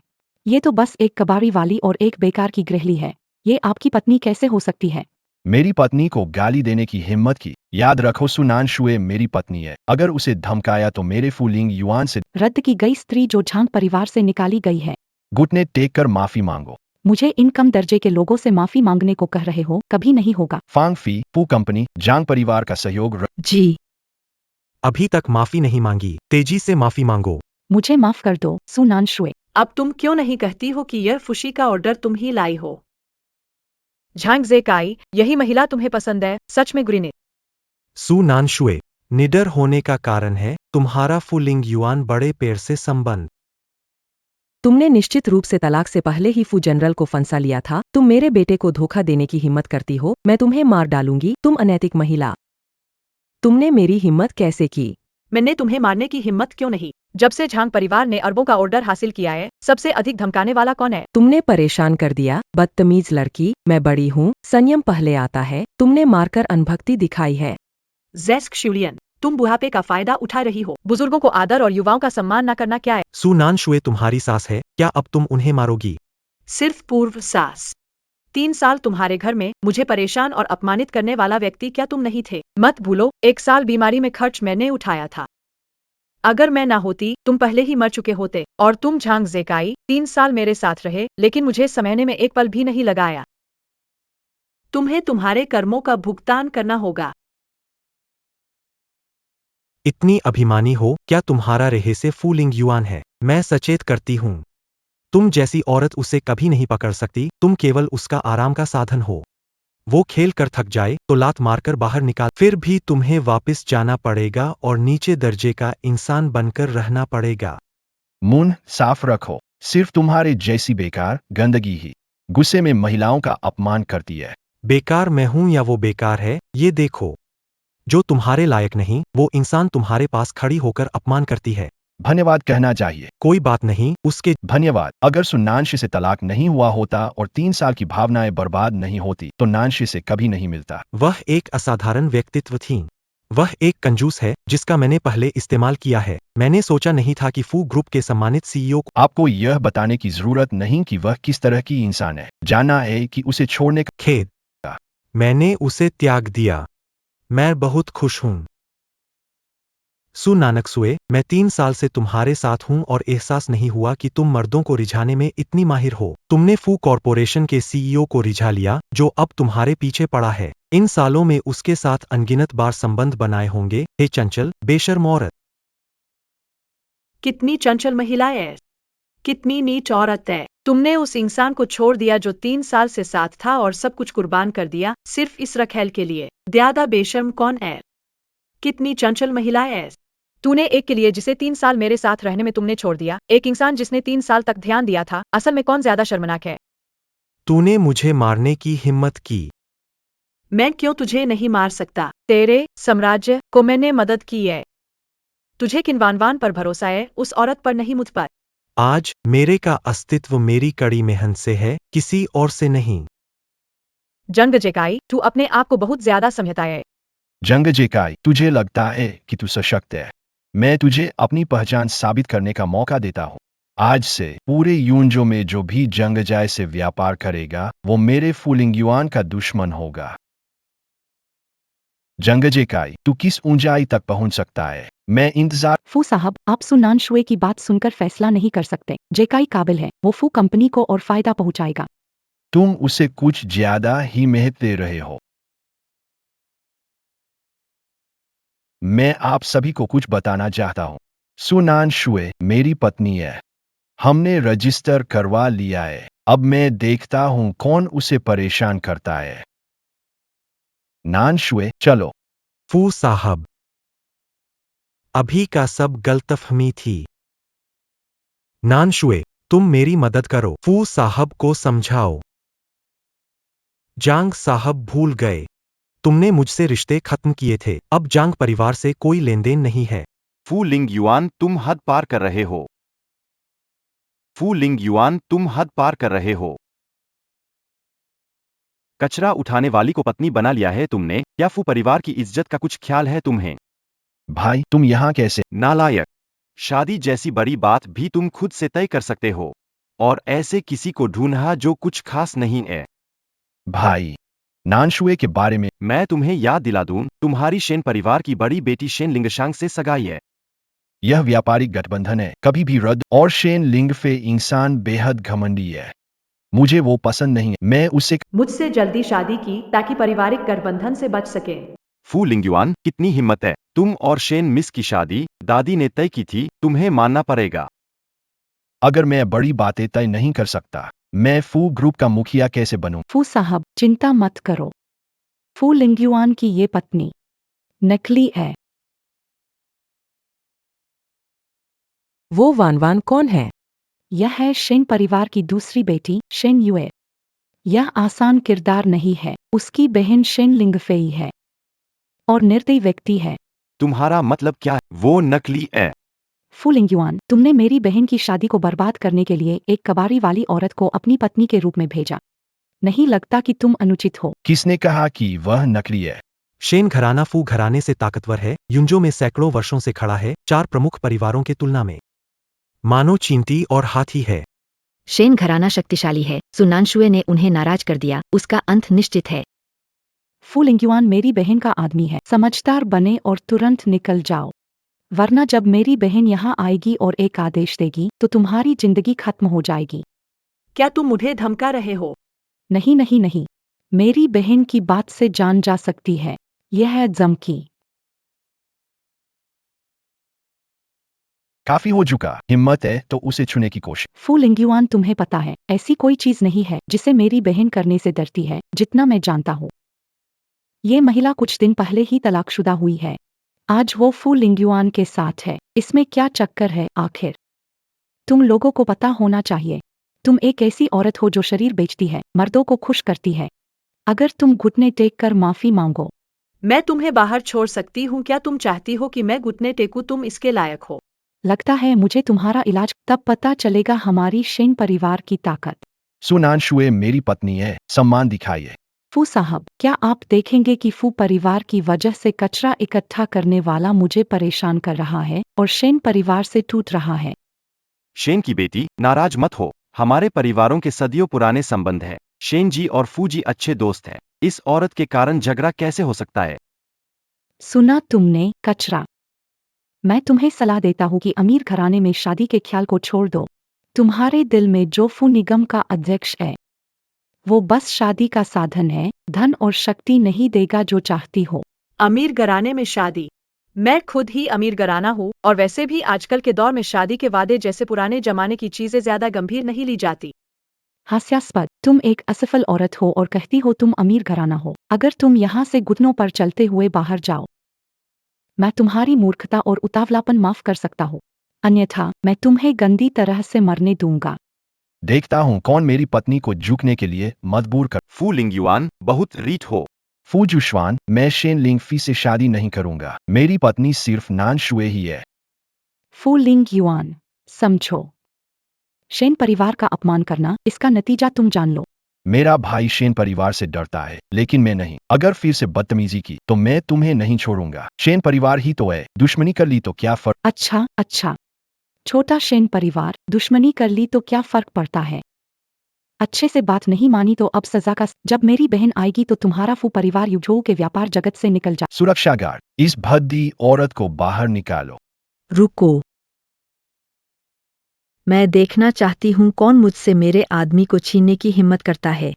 ये तो बस एक कबाड़ी वाली और एक बेकार की गृहली है। ये आपकी पत्नी कैसे हो सकती है? मेरी पत्नी को गाली देने की हिम्मत की। याद रखो, सुनानशुए मेरी पत्नी है। अगर उसे धमकाया तो मेरे फूलिंग युआन से रद्द की गई स्त्री जो झांग परिवार से निकाली गई है। घुटने टेक कर माफी मांगो। मुझे इन कम दर्जे के लोगों से माफी मांगने को कह रहे हो, कभी नहीं होगा। फांग फी पू कंपनी जांग परिवार का सहयोग जी, अभी तक माफी नहीं मांगी, तेजी से माफी मांगो। मुझे माफ कर दो, सु नान शुए। अब तुम क्यों नहीं कहती हो कि यह फुशी का ऑर्डर तुम ही लाई हो? झांग जेकाई, यही महिला तुम्हें पसंद है, सच में ग्रीने? सु नान शुए, निडर होने का कारण है तुम्हारा फुलिंग युआन बड़े पेड़ से संबंध। तुमने निश्चित रूप से तलाक से पहले ही फू जनरल को फंसा लिया था। तुम मेरे बेटे को धोखा देने की हिम्मत करती हो, मैं तुम्हें मार डालूंगी, तुम अनैतिक महिला। तुमने मेरी हिम्मत कैसे की? मैंने तुम्हें मारने की हिम्मत क्यों नहीं? जब से झांग परिवार ने अरबों का ऑर्डर हासिल किया है, सबसे अधिक धमकाने वाला कौन है? तुमने परेशान कर दिया, बदतमीज लड़की, मैं बड़ी हूँ, संयम पहले आता है, तुमने मारकर अनभक्ति दिखाई है। जेस्क शुलियन, तुम बुढ़ापे का फायदा उठा रही हो। बुजुर्गों को आदर और युवाओं का सम्मान न करना क्या है? सु नान शुए तुम्हारी सास है, क्या अब तुम उन्हें मारोगी? सिर्फ पूर्व सास। 3 साल तुम्हारे घर में मुझे परेशान और अपमानित करने वाला व्यक्ति क्या तुम नहीं थे? मत भूलो, 1 साल बीमारी में खर्च मैंने उठाया था। अगर मैं ना होती, तुम पहले ही मर चुके होते। और तुम झांग जेकाई 3 साल मेरे साथ रहे, लेकिन मुझे समझने में एक पल भी नहीं लगाया। तुम्हें तुम्हारे कर्मों का भुगतान करना होगा। इतनी अभिमानी हो, क्या तुम्हारा रेहे से फूलिंग युआन है? मैं सचेत करती हूँ, तुम जैसी औरत उसे कभी नहीं पकड़ सकती, तुम केवल उसका आराम का साधन हो। वो खेल कर थक जाए तो लात मारकर बाहर निकाल, फिर भी तुम्हें वापस जाना पड़ेगा और नीचे दर्जे का इंसान बनकर रहना पड़ेगा। मुंह साफ रखो, सिर्फ तुम्हारे जैसी बेकार गंदगी ही गुस्से में महिलाओं का अपमान करती है। बेकार मैं हूं या वो बेकार है, ये देखो। जो तुम्हारे लायक नहीं, वो इंसान तुम्हारे पास खड़ी होकर अपमान करती है। धन्यवाद कहना चाहिए। कोई बात नहीं, उसके धन्यवाद। अगर सुनानशी से तलाक नहीं हुआ होता और 3 साल की भावनाएं बर्बाद नहीं होती तो नानशी से कभी नहीं मिलता। वह एक असाधारण व्यक्तित्व थी। वह एक कंजूस है जिसका मैंने पहले इस्तेमाल किया है। मैंने सोचा नहीं था कि फू ग्रुप के सम्मानित सीईओ को आपको यह बताने की जरूरत नहीं कि वह किस तरह की इंसान है। जानना है कि उसे छोड़ने का खेद। मैंने उसे त्याग दिया। मैं बहुत खुश हूं। सु नानक सुए, मैं 3 साल से तुम्हारे साथ हूं और एहसास नहीं हुआ कि तुम मर्दों को रिझाने में इतनी माहिर हो। तुमने फू कॉरपोरेशन के सीईओ को रिझा लिया, जो अब तुम्हारे पीछे पड़ा है। इन सालों में उसके साथ अनगिनत बार संबंध बनाए होंगे। हे चंचल, बेशर्म औरत। कितनी चंचल महिला है, कितनी नीच औरत है। तुमने उस इंसान को छोड़ दिया जो 3 साल से साथ था और सब कुछ कुर्बान कर दिया, सिर्फ इस रखेल के लिए। ज्यादा बेशर्म कौन है? कितनी चंचल महिला है। तूने एक के लिए जिसे 3 साल मेरे साथ रहने में तुमने छोड़ दिया, एक इंसान जिसने 3 साल तक ध्यान दिया था। असल में कौन ज्यादा शर्मनाक है? तूने मुझे मारने की हिम्मत की। मैं क्यों तुझे नहीं मार सकता? तेरे साम्राज्य को मैंने मदद की है। तुझे किन्वानवान पर भरोसा है, उस औरत पर नहीं, मुझ पर। आज मेरे का अस्तित्व मेरी कड़ी मेहनत से है, किसी और से नहीं। जंग जेकाई, तू अपने आप को बहुत ज्यादा समझता है। जंग जेकाई, तुझे लगता है कि तू सशक्त है। मैं तुझे अपनी पहचान साबित करने का मौका देता हूँ। आज से पूरे यूनजो में जो भी जंग जाय से व्यापार करेगा वो मेरे फूलिंग युआन का दुश्मन होगा। जंग जेकाई, तू किस ऊंचाई तक पहुंच सकता है? मैं इंतजार। फू साहब, आप सुनान शुए की बात सुनकर फैसला नहीं कर सकते। जेकाई काबिल है, वो फू कंपनी को और फायदा पहुंचाएगा। तुम उसे कुछ ज्यादा ही महत्व दे रहे हो। मैं आप सभी को कुछ बताना चाहता हूं। सुनान शुए मेरी पत्नी है। हमने रजिस्टर करवा लिया है। अब मैं देखता हूं कौन उसे परेशान करता है। नान शुए, चलो। फू साहब, अभी का सब गलतफहमी थी। नान शुए, तुम मेरी मदद करो। फू साहब को समझाओ। जांग साहब भूल गए, तुमने मुझसे रिश्ते खत्म किए थे। अब जांग परिवार से कोई लेन देन नहीं है। फू लिंग युआन, तुम हद पार कर रहे हो। फू लिंग युआन, तुम हद पार कर रहे हो। कचरा उठाने वाली को पत्नी बना लिया है तुमने। क्या फू परिवार की इज्जत का कुछ ख्याल है तुम्हें? भाई, तुम यहाँ कैसे? नालायक। शादी जैसी बड़ी बात भी तुम खुद से तय कर सकते हो, और ऐसे किसी को ढूंढा जो कुछ खास नहीं है। भाई, नानशुए के बारे में मैं तुम्हें याद दिला दूं, तुम्हारी शेन परिवार की बड़ी बेटी शेन लिंगशांग से सगाई है। यह व्यापारिक गठबंधन है, कभी भी रद्द। और शेन लिंगफे इंसान बेहद घमंडी है। मुझे वो पसंद नहीं है। मैं उससे मुझसे जल्दी शादी की ताकि पारिवारिक गठबंधन से बच सके। फू लिंगयुआन, कितनी हिम्मत है। तुम और शेन मिस की शादी दादी ने तय की थी, तुम्हें मानना पड़ेगा। अगर मैं बड़ी बातें तय नहीं कर सकता, मैं फू ग्रुप का मुखिया कैसे बनूं? फू साहब चिंता मत करो। फू लिंग्युआन की ये पत्नी नकली है। वो वानवान कौन है? यह है शेन परिवार की दूसरी बेटी शेन युए। यह आसान किरदार नहीं है। उसकी बहन शेन लिंगफेई है और निर्दयी व्यक्ति है। तुम्हारा मतलब क्या है? वो नकली है। फू लिंग्युआन, तुमने मेरी बहन की शादी को बर्बाद करने के लिए एक कबाड़ी वाली औरत को अपनी पत्नी के रूप में भेजा। नहीं लगता कि तुम अनुचित हो। किसने कहा कि वह नकली है? शेन घराना फू घराने से ताकतवर है, युंजो में सैकड़ों वर्षों से खड़ा है, 4 प्रमुख परिवारों के तुलना में। मानो चींटी और हाथी है। शेन घराना शक्तिशाली है। सुनानशुए ने उन्हें नाराज कर दिया, उसका अंत निश्चित है। फू लिंग्युआन मेरी बहन का आदमी है। समझदार बने और तुरंत निकल जाओ, वरना जब मेरी बहन यहाँ आएगी और एक आदेश देगी तो तुम्हारी जिंदगी खत्म हो जाएगी। क्या तुम मुझे धमका रहे हो? नहीं नहीं नहीं, मेरी बहन की बात से जान जा सकती है। यह है धमकी। काफी हो चुका। हिम्मत है तो उसे छूने की कोशिश। फू लिंग्युआन, तुम्हें पता है ऐसी कोई चीज नहीं है जिसे मेरी बहन करने से डरती है, जितना मैं जानता हूँ। ये महिला कुछ दिन पहले ही तलाकशुदा हुई है। आज वो फू लिंग्युआन के साथ है। इसमें क्या चक्कर है आखिर? तुम लोगों को पता होना चाहिए। तुम एक ऐसी औरत हो जो शरीर बेचती है, मर्दों को खुश करती है। अगर तुम घुटने टेक कर माफी मांगो। मैं तुम्हें बाहर छोड़ सकती हूँ। क्या तुम चाहती हो कि मैं घुटने टेकूं? तुम इसके लायक हो। लगता है मुझे तुम्हारा इलाज तब पता चलेगा हमारी शेन परिवार की ताकत। सुनानशुए मेरी पत्नी है, सम्मान दिखाइए। फू साहब, क्या आप देखेंगे कि फू परिवार की वजह से कचरा इकट्ठा करने वाला मुझे परेशान कर रहा है और शेन परिवार से टूट रहा है। शेन की बेटी, नाराज मत हो। हमारे परिवारों के सदियों पुराने संबंध है। शेन जी और फू जी अच्छे दोस्त हैं। इस औरत के कारण झगड़ा कैसे हो सकता है? सुना तुमने, कचरा। मैं तुम्हें सलाह देता हूँ कि अमीर घराने में शादी के ख्याल को छोड़ दो। तुम्हारे दिल में जो फू निगम का अध्यक्ष है वो बस शादी का साधन है, धन और शक्ति नहीं देगा जो चाहती हो। अमीर घराने में शादी? मैं खुद ही अमीर घराना हूँ और वैसे भी आजकल के दौर में शादी के वादे जैसे पुराने जमाने की चीजें ज्यादा गंभीर नहीं ली जाती। हास्यास्पद, तुम एक असफल औरत हो और कहती हो तुम अमीर घराना हो। अगर तुम यहाँ से घुटनों पर चलते हुए बाहर जाओ, मैं तुम्हारी मूर्खता और उतावलापन माफ कर सकता हूँ, अन्यथा मैं तुम्हें गंदी तरह से मरने दूंगा। देखता हूँ कौन मेरी पत्नी को झुकने के लिए मजबूर कर। फू लिंगयुआन, बहुत रीठ हो। फू जुश्वान, मैं शेन लिंगफी से शादी नहीं करूंगा। मेरी पत्नी सिर्फ नानशुए ही है। फू लिंग्युआन, समझो, शेन परिवार का अपमान करना, इसका नतीजा तुम जान लो। मेरा भाई शेन परिवार से डरता है, लेकिन मैं नहीं। अगर फिर से बदतमीजी की तो मैं तुम्हें नहीं छोड़ूंगा। शेन परिवार ही तो है, दुश्मनी कर ली तो क्या फर्क? अच्छा अच्छा, छोटा शेन परिवार, दुश्मनी कर ली तो क्या फर्क पड़ता है? अच्छे से बात नहीं मानी तो अब सजा का। जब मेरी बहन आएगी तो तुम्हारा फू परिवार युजो के व्यापार जगत से निकल जा। सुरक्षा गार्ड, इस भद्दी औरत को बाहर निकालो। रुको, मैं देखना चाहती हूँ कौन मुझसे मेरे आदमी को छीनने की हिम्मत करता है।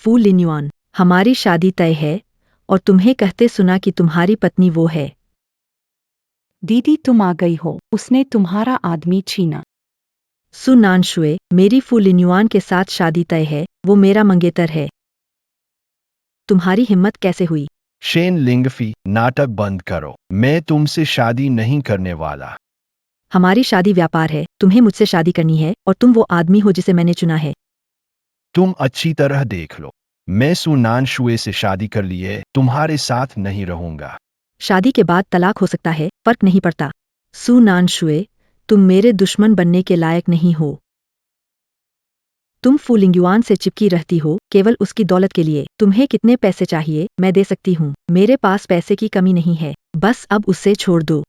फू लिन्युआन, हमारी शादी तय है और तुम्हें कहते सुना कि तुम्हारी पत्नी वो है। दीदी तुम आ गई हो, उसने तुम्हारा आदमी छीना। सुनानशुए, मेरी फू लिन्युआन के साथ शादी तय है, वो मेरा मंगेतर है। तुम्हारी हिम्मत कैसे हुई? शेन लिंगफी, नाटक बंद करो। मैं तुमसे शादी नहीं करने वाला। हमारी शादी व्यापार है, तुम्हें मुझसे शादी करनी है और तुम वो आदमी हो जिसे मैंने चुना है। तुम अच्छी तरह देख लो, मैं सुनानशुए से शादी कर लिए, तुम्हारे साथ नहीं रहूंगा। शादी के बाद तलाक हो सकता है, फर्क नहीं पड़ता। सुनानशुए, तुम मेरे दुश्मन बनने के लायक नहीं हो। तुम फू लिंग्युआन से चिपकी रहती हो केवल उसकी दौलत के लिए। तुम्हें कितने पैसे चाहिए, मैं दे सकती हूँ। मेरे पास पैसे की कमी नहीं है, बस अब उसे छोड़ दो।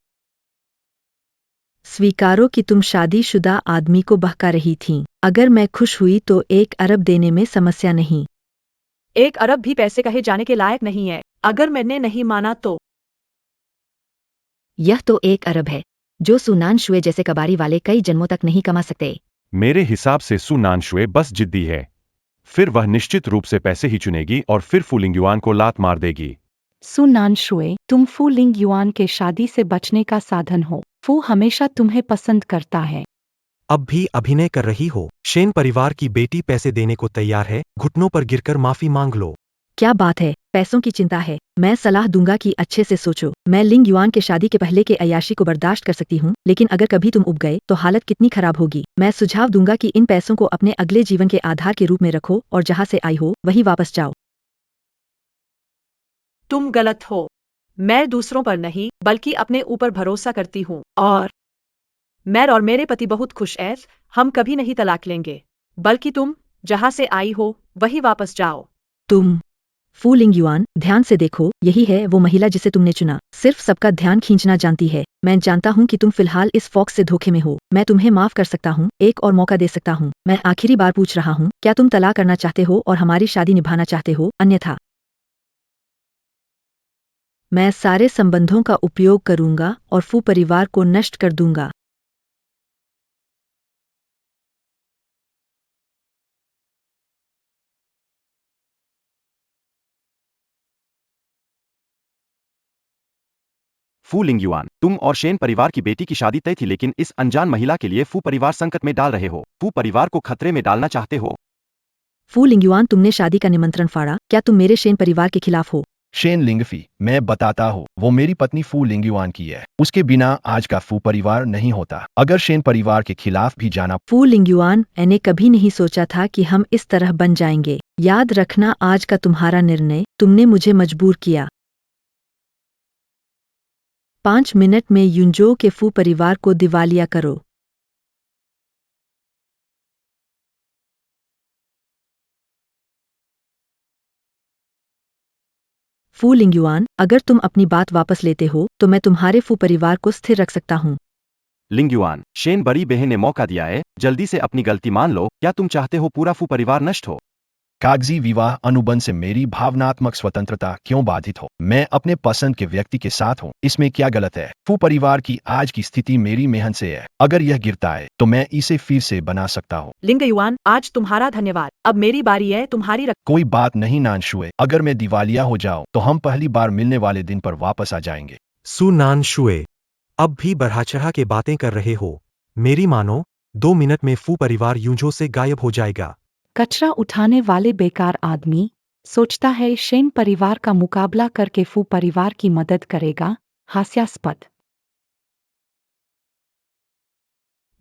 स्वीकारो कि तुम शादीशुदा आदमी को बहका रही थीं। अगर मैं खुश हुई तो 1 अरब देने में समस्या नहीं। 1 अरब भी पैसे कहे जाने के लायक नहीं है। अगर मैंने नहीं माना तो? यह तो 1 अरब है, जो सुनानशुए जैसे कबाड़ी वाले कई जन्मों तक नहीं कमा सकते। मेरे हिसाब से सु नानशुए बस जिद्दी है। फिर वह निश्चित रूप से पैसे ही चुनेगी और फिर फूलिंग युआन को लात मार देगी। सु नानशुए, तुम फू लिंग युआन के शादी से बचने का साधन हो। फू हमेशा तुम्हें पसंद करता है। अब भी अभिनय कर रही हो। शेन परिवार की बेटी पैसे देने को तैयार है, घुटनों पर गिरकर माफी मांग लो। क्या बात है, पैसों की चिंता है। मैं सलाह दूंगा कि अच्छे से सोचो। मैं लिंग युआन के शादी के पहले के अय्याशी को बर्दाश्त कर सकती हूँ, लेकिन अगर कभी तुम उब गए तो हालत कितनी खराब होगी। मैं सुझाव दूंगा कि इन पैसों को अपने अगले जीवन के आधार के रूप में रखो और जहाँ से आई हो वहीं वापस जाओ। तुम गलत हो। मैं दूसरों पर नहीं बल्कि अपने ऊपर भरोसा करती हूँ और मैं और मेरे पति बहुत खुश हैं। हम कभी नहीं तलाक लेंगे, बल्कि तुम जहाँ से आई हो वहीं वापस जाओ। तुम फू लिंग युआन, ध्यान से देखो, यही है वो महिला जिसे तुमने चुना। सिर्फ सबका ध्यान खींचना जानती है। मैं जानता हूँ कि तुम फिलहाल इस फॉक्स से धोखे में हो। मैं तुम्हें माफ कर सकता हूँ, एक और मौका दे सकता हूँ। मैं आखिरी बार पूछ रहा हूँ, क्या तुम तलाक करना चाहते हो और हमारी शादी निभाना चाहते हो? अन्यथा मैं सारे संबंधों का उपयोग करूंगा और फू परिवार को नष्ट कर दूंगा। फू लिंग युआन, तुम और शेन परिवार की बेटी की शादी तय थी, लेकिन इस अनजान महिला के लिए फू परिवार संकट में डाल रहे हो। फू परिवार को खतरे में डालना चाहते हो। फू लिंग युआन, तुमने शादी का निमंत्रण फाड़ा। क्या तुम मेरे शेन परिवार के खिलाफ हो? शेन लिंगफी, मैं बताता हूँ, वो मेरी पत्नी फू लिंगयुआन की है। उसके बिना आज का फू परिवार नहीं होता। अगर शेन परिवार के खिलाफ भी जाना। फू लिंग युआन, मैंने कभी नहीं सोचा था कि हम इस तरह बन जाएंगे। याद रखना, आज का तुम्हारा निर्णय, तुमने मुझे मजबूर किया। 5 मिनट में युंजो के फू परिवार को दिवालिया करो। फू लिंग युआन, अगर तुम अपनी बात वापस लेते हो तो मैं तुम्हारे फू परिवार को स्थिर रख सकता हूँ। लिंग युआन, शेन बड़ी बहन ने मौका दिया है, जल्दी से अपनी गलती मान लो। क्या तुम चाहते हो पूरा फू परिवार नष्ट हो? कागजी विवाह अनुबंध से मेरी भावनात्मक स्वतंत्रता क्यों बाधित हो? मैं अपने पसंद के व्यक्ति के साथ हूँ, इसमें क्या गलत है? फू परिवार की आज की स्थिति मेरी मेहनत से है। अगर यह गिरता है तो मैं इसे फिर से बना सकता हूँ। लिंग युआन, आज तुम्हारा धन्यवाद। अब मेरी बारी है, तुम्हारी कोई बात नहीं नानशुए, अगर मैं दिवालिया हो जाऊं तो हम पहली बार मिलने वाले दिन पर वापस आ जाएंगे। सु नानशुए, अब भी बढ़ा चढ़ा के बातें कर रहे हो। मेरी मानो, 2 मिनट में फू परिवार यूंजो से गायब हो जाएगा। कचरा उठाने वाले बेकार आदमी सोचता है शेन परिवार का मुकाबला करके फू परिवार की मदद करेगा। हास्यास्पद।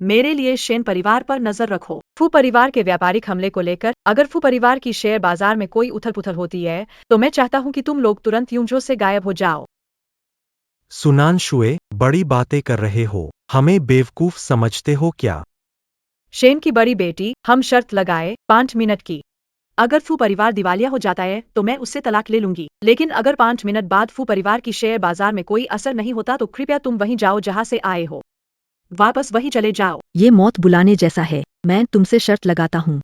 मेरे लिए शेन परिवार पर नजर रखो। फू परिवार के व्यापारिक हमले को लेकर अगर फू परिवार की शेयर बाजार में कोई उथल पुथल होती है तो मैं चाहता हूँ कि तुम लोग तुरंत यूंजो से गायब हो जाओ। सुनानशुए, बड़ी बातें कर रहे हो। हमें बेवकूफ समझते हो क्या? शेन की बड़ी बेटी, हम शर्त लगाए 5 मिनट की। अगर फू परिवार दिवालिया हो जाता है तो मैं उससे तलाक ले लूंगी, लेकिन अगर 5 मिनट बाद फू परिवार की शेयर बाजार में कोई असर नहीं होता तो कृपया तुम वहीं जाओ जहां से आए हो। वापस वहीं चले जाओ। ये मौत बुलाने जैसा है। मैं तुमसे शर्त लगाता हूँ।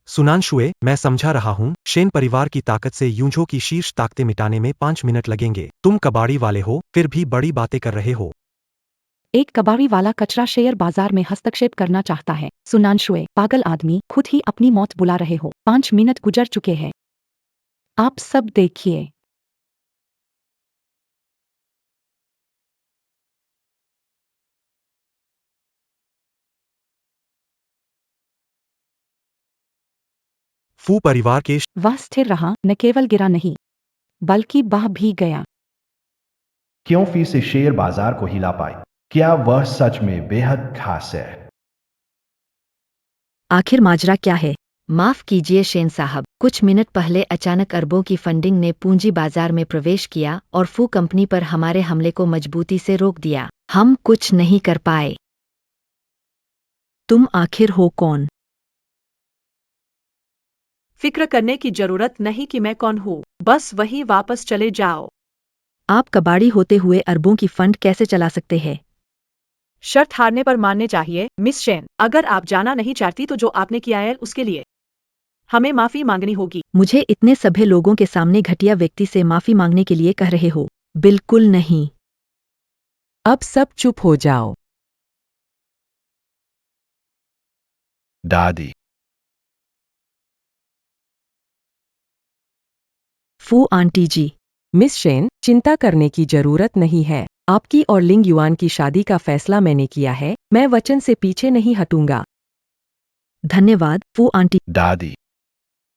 सुनानशुए, मैं समझा रहा हूँ, शेन परिवार की ताकत से यूंजो की शीर्ष ताकतें मिटाने में 5 मिनट लगेंगे। तुम कबाड़ी वाले हो, फिर भी बड़ी बातें कर रहे हो। एक कबाड़ी वाला कचरा शेयर बाजार में हस्तक्षेप करना चाहता है। सुनानशुए, पागल आदमी, खुद ही अपनी मौत बुला रहे हो। 5 मिनट गुजर चुके हैं। आप सब देखिए। फू परिवार के वह स्थिर रहा, न केवल गिरा नहीं बल्कि बह भी गया। क्यों फिर से शेयर बाजार को हिला पाए? क्या वह सच में बेहद खास है? आखिर माजरा क्या है? माफ कीजिए शेन साहब, कुछ मिनट पहले अचानक अरबों की फंडिंग ने पूंजी बाजार में प्रवेश किया और फू कंपनी पर हमारे हमले को मजबूती से रोक दिया। हम कुछ नहीं कर पाए। तुम आखिर हो कौन? फिक्र करने की जरूरत नहीं कि मैं कौन हूँ, बस वही वापस चले जाओ। आप कबाड़ी होते हुए अरबों की फंड कैसे चला सकते हैं? शर्त हारने पर मानने चाहिए मिस शेन। अगर आप जाना नहीं चाहती तो जो आपने किया है उसके लिए हमें माफी मांगनी होगी। मुझे इतने सभ्य लोगों के सामने घटिया व्यक्ति से माफी मांगने के लिए कह रहे हो? बिल्कुल नहीं। अब सब चुप हो जाओ। दादी। फू आंटी जी। मिस शेन, चिंता करने की जरूरत नहीं है। आपकी और लिंग युआन की शादी का फैसला मैंने किया है। मैं वचन से पीछे नहीं हटूंगा। धन्यवाद फू आंटी। दादी,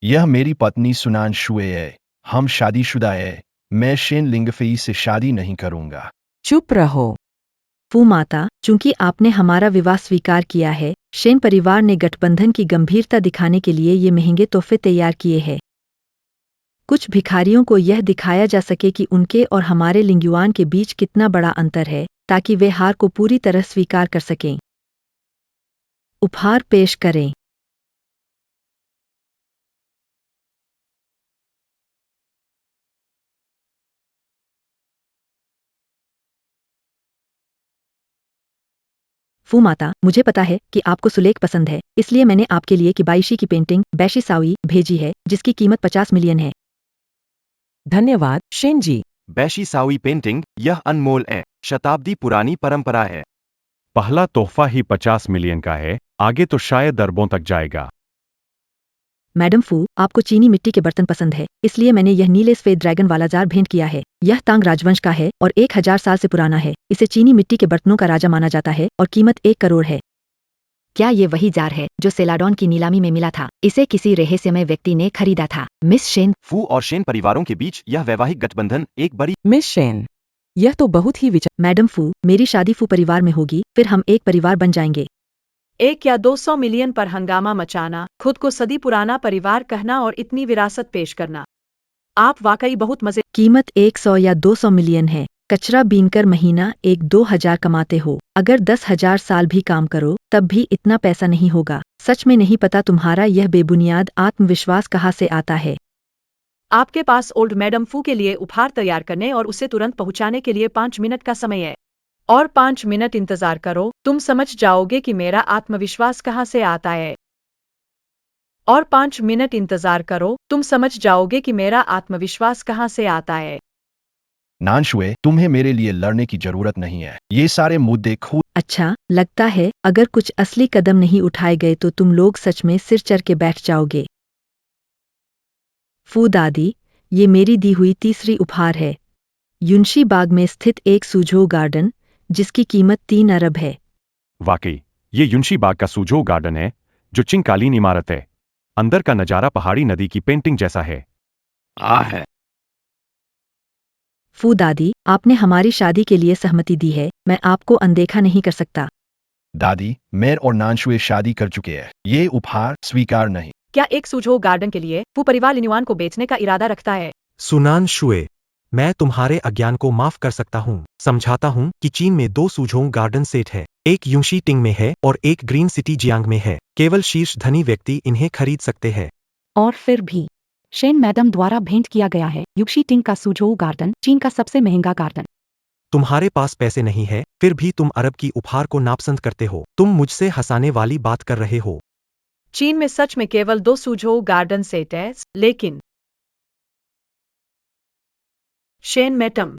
यह मेरी पत्नी सुनान शुए है। हम शादीशुदा है। मैं शेन लिंगफेई से शादी नहीं करूंगा। चुप रहो। फू माता, चूंकि आपने हमारा विवाह स्वीकार किया है, शेन परिवार ने गठबंधन की गंभीरता दिखाने के लिए ये महंगे तोहफे तैयार किए हैं। कुछ भिखारियों को यह दिखाया जा सके कि उनके और हमारे लिंगयुआन के बीच कितना बड़ा अंतर है, ताकि वे हार को पूरी तरह स्वीकार कर सकें। उपहार पेश करें। फू माता, मुझे पता है कि आपको सुलेख पसंद है, इसलिए मैंने आपके लिए किबाइशी की पेंटिंग बैशी सावी भेजी है, जिसकी कीमत 50 मिलियन है। धन्यवाद शेन जी। बैशी सावी पेंटिंग, यह अनमोल है, शताब्दी पुरानी परंपरा है। पहला तोहफा ही 50 मिलियन का है, आगे तो शायद अरबों तक जाएगा। मैडम फू, आपको चीनी मिट्टी के बर्तन पसंद है, इसलिए मैंने यह नीले सफेद ड्रैगन वाला जार भेंट किया है। यह तांग राजवंश का है और 1000 साल से पुराना है। इसे चीनी मिट्टी के बर्तनों का राजा माना जाता है और कीमत 1 करोड़ है। क्या ये वही जार है जो सेलाडॉन की नीलामी में मिला था? इसे किसी रहस्यमय व्यक्ति ने खरीदा था। Miss Shen. फू और शेन परिवारों के बीच यह वैवाहिक गठबंधन एक बड़ी मिस शेन, यह तो बहुत ही विचार। मैडम फू, मेरी शादी फू परिवार में होगी, फिर हम एक परिवार बन जाएंगे। 1 या 200 मिलियन पर हंगामा मचाना, खुद को सदी पुराना परिवार कहना और इतनी विरासत पेश करना। आप वाकई बहुत मजे। कीमत 100 या 200 मिलियन है। कचरा बीनकर महीना 1-2 हजार कमाते हो। अगर 10,000 साल भी काम करो, तब भी इतना पैसा नहीं होगा। सच में नहीं पता तुम्हारा यह बेबुनियाद आत्मविश्वास कहाँ से आता है। आपके पास ओल्ड मैडम फू के लिए उपहार तैयार करने और उसे तुरंत पहुंचाने के लिए 5 मिनट का समय है। और 5 मिनट इंतजार करो, तुम समझ जाओगे कि मेरा आत्मविश्वास कहाँ से आता है। और 5 मिनट इंतजार करो, तुम समझ जाओगे कि मेरा आत्मविश्वास कहाँ से आता है। नानशुए, तुम्हें मेरे लिए लड़ने की जरूरत नहीं है। ये सारे मुद्दे खुद। अच्छा, लगता है अगर कुछ असली कदम नहीं उठाए गए तो तुम लोग सच में सिर चढ़ के बैठ जाओगे। फू दादी, ये मेरी दी हुई तीसरी उपहार है। युनशी बाग में स्थित एक सुझो गार्डन, जिसकी कीमत 3 अरब है। वाकई, ये युनशी बाग का सुजो गार्डन है, जो चिंकालीन इमारत है। अंदर का नजारा पहाड़ी नदी की पेंटिंग जैसा है। है। फू दादी, आपने हमारी शादी के लिए सहमति दी है, मैं आपको अनदेखा नहीं कर सकता। दादी, मैं और नानशुए शादी कर चुके हैं। ये उपहार स्वीकार नहीं। क्या एक सुझो गार्डन के लिए फू परिवार लिन्युआन को बेचने का इरादा रखता है? सुनान शुए, मैं तुम्हारे अज्ञान को माफ कर सकता हूँ। समझाता हूँ कि चीन में 2 सुझोंग गार्डन सेट है, एक यूशी टिंग में है और एक ग्रीन सिटी जियांग में है। केवल शीर्ष धनी व्यक्ति इन्हें खरीद सकते हैं। और फिर भी शेन मैडम द्वारा भेंट किया गया है युक्शी टिंग का सुझो गार्डन, चीन का सबसे महंगा गार्डन। तुम्हारे पास पैसे नहीं है, फिर भी तुम अरब की उपहार को नापसंद करते हो। तुम मुझसे हंसाने वाली बात कर रहे हो। चीन में सच में केवल 2 सुझो गार्डन सेट है, लेकिन शेन मैडम,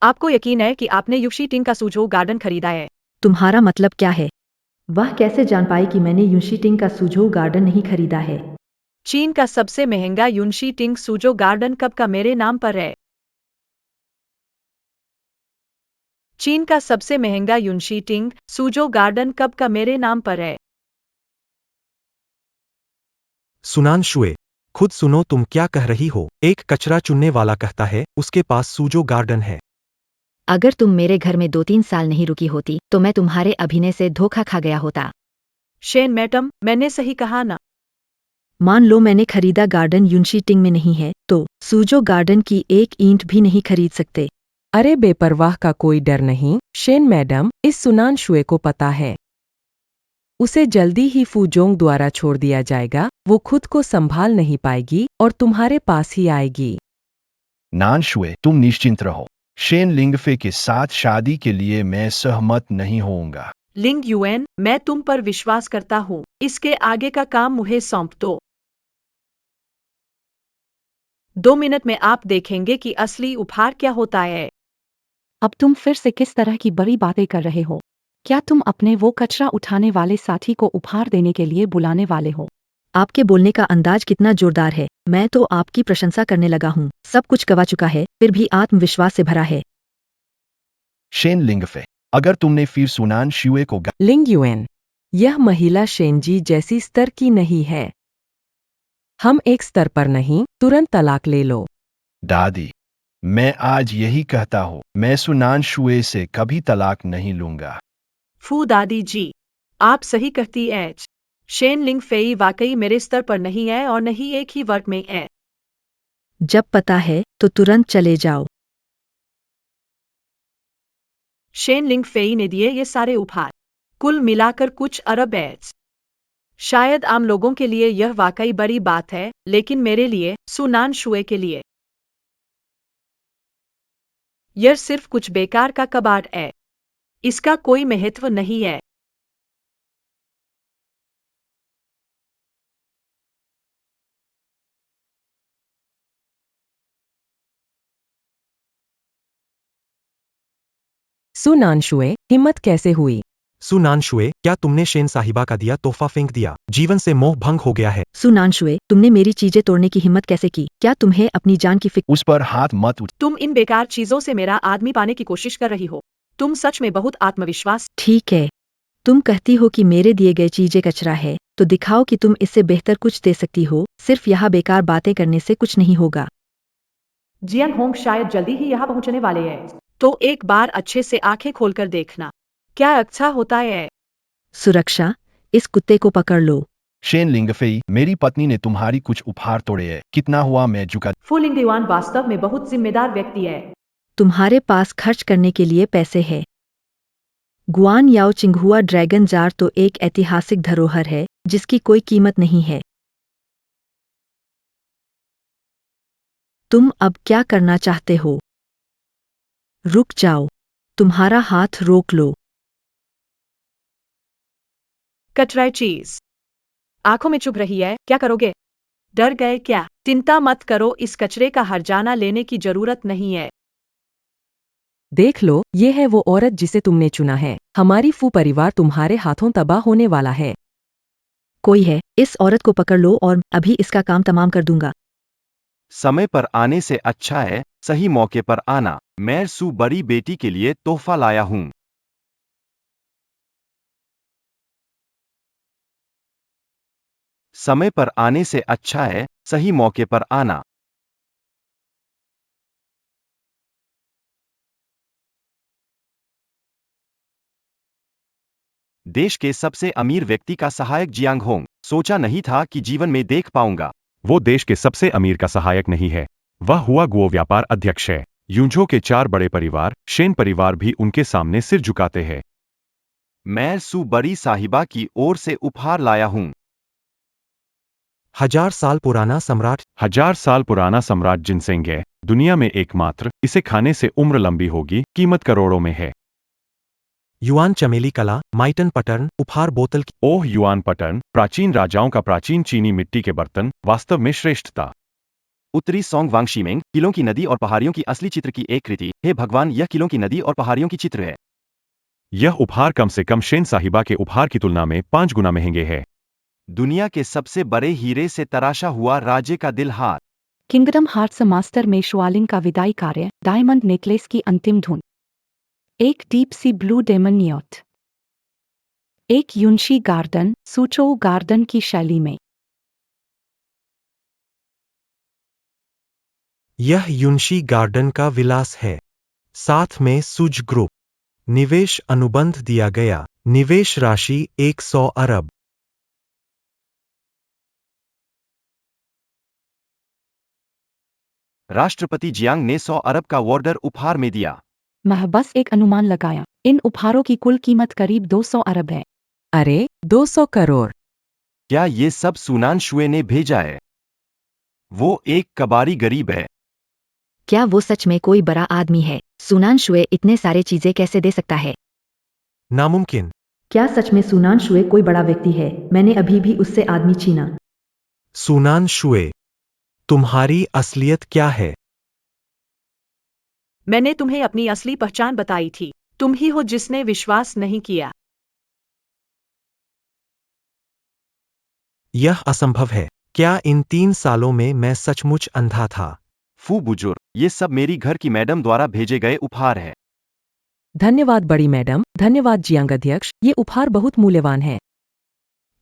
आपको यकीन है कि आपने युक्शी टिंग का सुझो गार्डन खरीदा है? तुम्हारा मतलब क्या है? वह कैसे जान पाई कि मैंने युनशी टिंग का सुझो गार्डन नहीं खरीदा है? चीन का सबसे महंगा युनशी टिंग सुजो गार्डन कब का मेरे नाम पर है। चीन का सबसे महंगा युनशी टिंग सुजो गार्डन कब का मेरे नाम पर है। सुनान शुए, खुद सुनो तुम क्या कह रही हो। एक कचरा चुनने वाला कहता है उसके पास सुजो गार्डन है। अगर तुम मेरे घर में 2-3 साल नहीं रुकी होती, तो मैं तुम्हारे अभिनय से धोखा खा गया होता। शेन मैडम, मैंने सही कहा ना? मान लो मैंने खरीदा गार्डन युनशी टिंग में नहीं है, तो सुजो गार्डन की एक ईंट भी नहीं खरीद सकते। अरे बेपरवाह का कोई डर नहीं शेन मैडम, इस सुनान शुए को पता है उसे जल्दी ही फूजोंग द्वारा छोड़ दिया जाएगा। वो खुद को संभाल नहीं पाएगी और तुम्हारे पास ही आएगी। नानशुए, तुम निश्चिंत रहो। शेन लिंगफे के साथ शादी के लिए मैं सहमत नहीं होऊंगा। लिंग युएन, मैं तुम पर विश्वास करता हूँ। इसके आगे का काम मुझे सौंप दो। 2 मिनट में आप देखेंगे कि असली उपहार क्या होता है। अब तुम फिर से किस तरह की बड़ी बातें कर रहे हो? क्या तुम अपने वो कचरा उठाने वाले साथी को उपहार देने के लिए बुलाने वाले हो? आपके बोलने का अंदाज कितना जोरदार है। मैं तो आपकी प्रशंसा करने लगा हूँ। सब कुछ गवा चुका है, फिर भी आत्मविश्वास से भरा है। शेन लिंगफे, अगर तुमने फिर सुनान शुए को लिंग यूएन, यह महिला शेनजी जैसी स्तर की नहीं है। हम एक स्तर पर नहीं, तुरंत तलाक ले लो। दादी, मैं आज यही कहता हूँ, मैं सुनान शुए से कभी तलाक नहीं लूंगा। फू दादी जी, आप सही कहती हैं। शेन लिंग फेई वाकई मेरे स्तर पर नहीं है और नहीं एक ही वर्ग में है। जब पता है तो तुरंत चले जाओ। शेन लिंग फेई ने दिए ये सारे उपहार, कुल मिलाकर कुछ अरब है। शायद आम लोगों के लिए यह वाकई बड़ी बात है, लेकिन मेरे लिए, सुनान शुए के लिए, यह सिर्फ कुछ बेकार का कबाड़ है। इसका कोई महत्व नहीं है। सुनानशुए, हिम्मत कैसे हुई? सुनानशुए, क्या तुमने शेन साहिबा का दिया तोहफा फेंक दिया? जीवन से मोह भंग हो गया है। सुनानशुए, तुमने मेरी चीजें तोड़ने की हिम्मत कैसे की? क्या तुम्हें अपनी जान की फिक्र? उस पर हाथ मत उठ। तुम इन बेकार चीजों से मेरा आदमी पाने की कोशिश कर रही हो। तुम सच में बहुत आत्मविश्वास। ठीक है, तुम कहती हो कि मेरे दिए गए चीजें कचरा है, तो दिखाओ कि तुम इससे बेहतर कुछ दे सकती हो। सिर्फ यहाँ बेकार बातें करने से कुछ नहीं होगा। जियांग होंग शायद जल्दी ही यहाँ पहुंचने वाले हैं, तो एक बार अच्छे से आंखें खोलकर देखना। क्या अच्छा होता है? सुरक्षा, इस कुत्ते को पकड़ लो। शेन लिंगफे, मेरी पत्नी ने तुम्हारी कुछ उपहार तोड़े हैं, कितना हुआ मैं चुका। फुलिंग दीवान वास्तव में बहुत जिम्मेदार व्यक्ति है। तुम्हारे पास खर्च करने के लिए पैसे है। गुआन याओ चिंगहुआ ड्रैगन जार तो एक ऐतिहासिक धरोहर है, जिसकी कोई कीमत नहीं है। तुम अब क्या करना चाहते हो? रुक जाओ, तुम्हारा हाथ रोक लो। कचरा चीज आंखों में चुभ रही है, क्या करोगे? डर गए क्या? चिंता मत करो, इस कचरे का हर्जाना लेने की जरूरत नहीं है। देख लो, ये है वो औरत जिसे तुमने चुना है। हमारी फू परिवार तुम्हारे हाथों तबाह होने वाला है। कोई है, इस औरत को पकड़ लो और अभी इसका काम तमाम कर दूंगा। समय पर आने से अच्छा है सही मौके पर आना। मैं सू बड़ी बेटी के लिए तोहफा लाया हूँ। समय पर आने से अच्छा है सही मौके पर आना। देश के सबसे अमीर व्यक्ति का सहायक जियांग होंग। सोचा नहीं था कि जीवन में देख पाऊंगा। वो देश के सबसे अमीर का सहायक नहीं है, वह हुआ गुओ व्यापार अध्यक्ष है। यूंझो के 4 बड़े परिवार, शेन परिवार भी उनके सामने सिर झुकाते हैं। मैं सू बड़ी साहिबा की ओर से उपहार लाया हूँ। 1000 साल पुराना सम्राट। 1000 साल पुराना सम्राट जिनसेंग है, दुनिया में एकमात्र। इसे खाने से उम्र लंबी होगी, कीमत करोड़ों में है। युआन चमेली कला, माइटन पटर्न, उपहार बोतल की। ओह युआन पटर्न, प्राचीन राजाओं का प्राचीन चीनी मिट्टी के बर्तन, वास्तव में श्रेष्ठता। उत्तरी सोंग वांगशीमेंग, किलों की नदी और पहाड़ियों की असली चित्र की एक कृति। हे भगवान, यह किलों की नदी और पहाड़ियों की चित्र है। यह उपहार कम से कम शेन साहिबा के उपहार की तुलना में 5 गुना महंगे हैं। दुनिया के सबसे बड़े हीरे से तराशा हुआ राज्य का दिल हार। किंगडम हार्ट्स मास्टर में शुआलिंग का विदाई कार्य, डायमंड नेकलेस की अंतिम धुन। एक deep sea blue demon yacht. एक यूनशी गार्डन, सूचो गार्डन की शैली में। यह युनशी गार्डन का विलास है। साथ में सुज ग्रुप। निवेश अनुबंध दिया गया। निवेश राशि 100 अरब। राष्ट्रपति जियांग ने 100 अरब का वॉर्डर उपहार में दिया। मैं बस एक अनुमान लगाया, इन उपहारों की कुल कीमत करीब 200 अरब है। अरे, 200 करोड़। क्या ये सब सुनान शुए ने भेजा है? वो एक कबाड़ी गरीब है। क्या वो सच में कोई बड़ा आदमी है? सुनान शुए इतने सारे चीजें कैसे दे सकता है? नामुमकिन। क्या सच में सुनान शुए कोई बड़ा व्यक्ति है? मैंने अभी भी उससे आदमी छीना। सुनान शुए, तुम्हारी असलियत क्या है? मैंने तुम्हें अपनी असली पहचान बताई थी। तुम ही हो जिसने विश्वास नहीं किया। यह असंभव है। क्या इन 3 सालों में मैं सचमुच अंधा था? फू बुजुर्ग, ये सब मेरी घर की मैडम द्वारा भेजे गए उपहार है। धन्यवाद बड़ी मैडम, धन्यवाद जियांग अध्यक्ष, ये उपहार बहुत मूल्यवान है।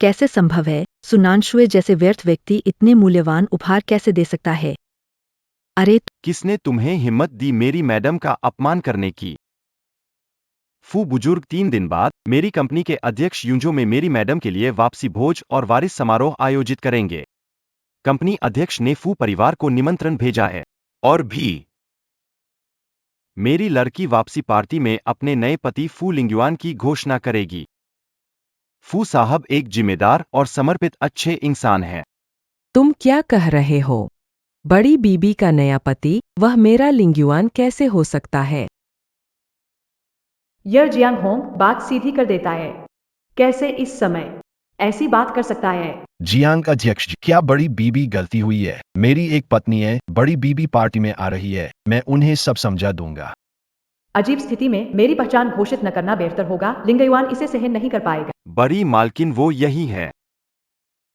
कैसे संभव है? सुनानशुए जैसे व्यर्थ व्यक्ति इतने मूल्यवान उपहार कैसे दे सकता है? अरे किसने तुम्हें हिम्मत दी मेरी मैडम का अपमान करने की? फू बुजुर्ग, 3 दिन बाद मेरी कंपनी के अध्यक्ष यूंजो में मेरी मैडम के लिए वापसी भोज और वारिस समारोह आयोजित करेंगे। कंपनी अध्यक्ष ने फू परिवार को निमंत्रण भेजा है। और भी मेरी लड़की वापसी पार्टी में अपने नए पति फू लिंगयुआन की घोषणा करेगी। फू साहब एक जिम्मेदार और समर्पित अच्छे इंसान हैं। तुम क्या कह रहे हो? बड़ी बीबी का नया पति, वह मेरा लिंगयुआन कैसे हो सकता है? यह जियांग होंग बात सीधी कर देता है। कैसे इस समय ऐसी बात कर सकता है? जियांग अध्यक्ष जी, क्या बड़ी बीबी गलती हुई है? मेरी एक पत्नी है, बड़ी बीबी पार्टी में आ रही है, मैं उन्हें सब समझा दूंगा। अजीब स्थिति में मेरी पहचान घोषित न करना बेहतर होगा। लिंगयुआन इसे सहन नहीं कर पाएगा। बड़ी मालकिन वो यही है।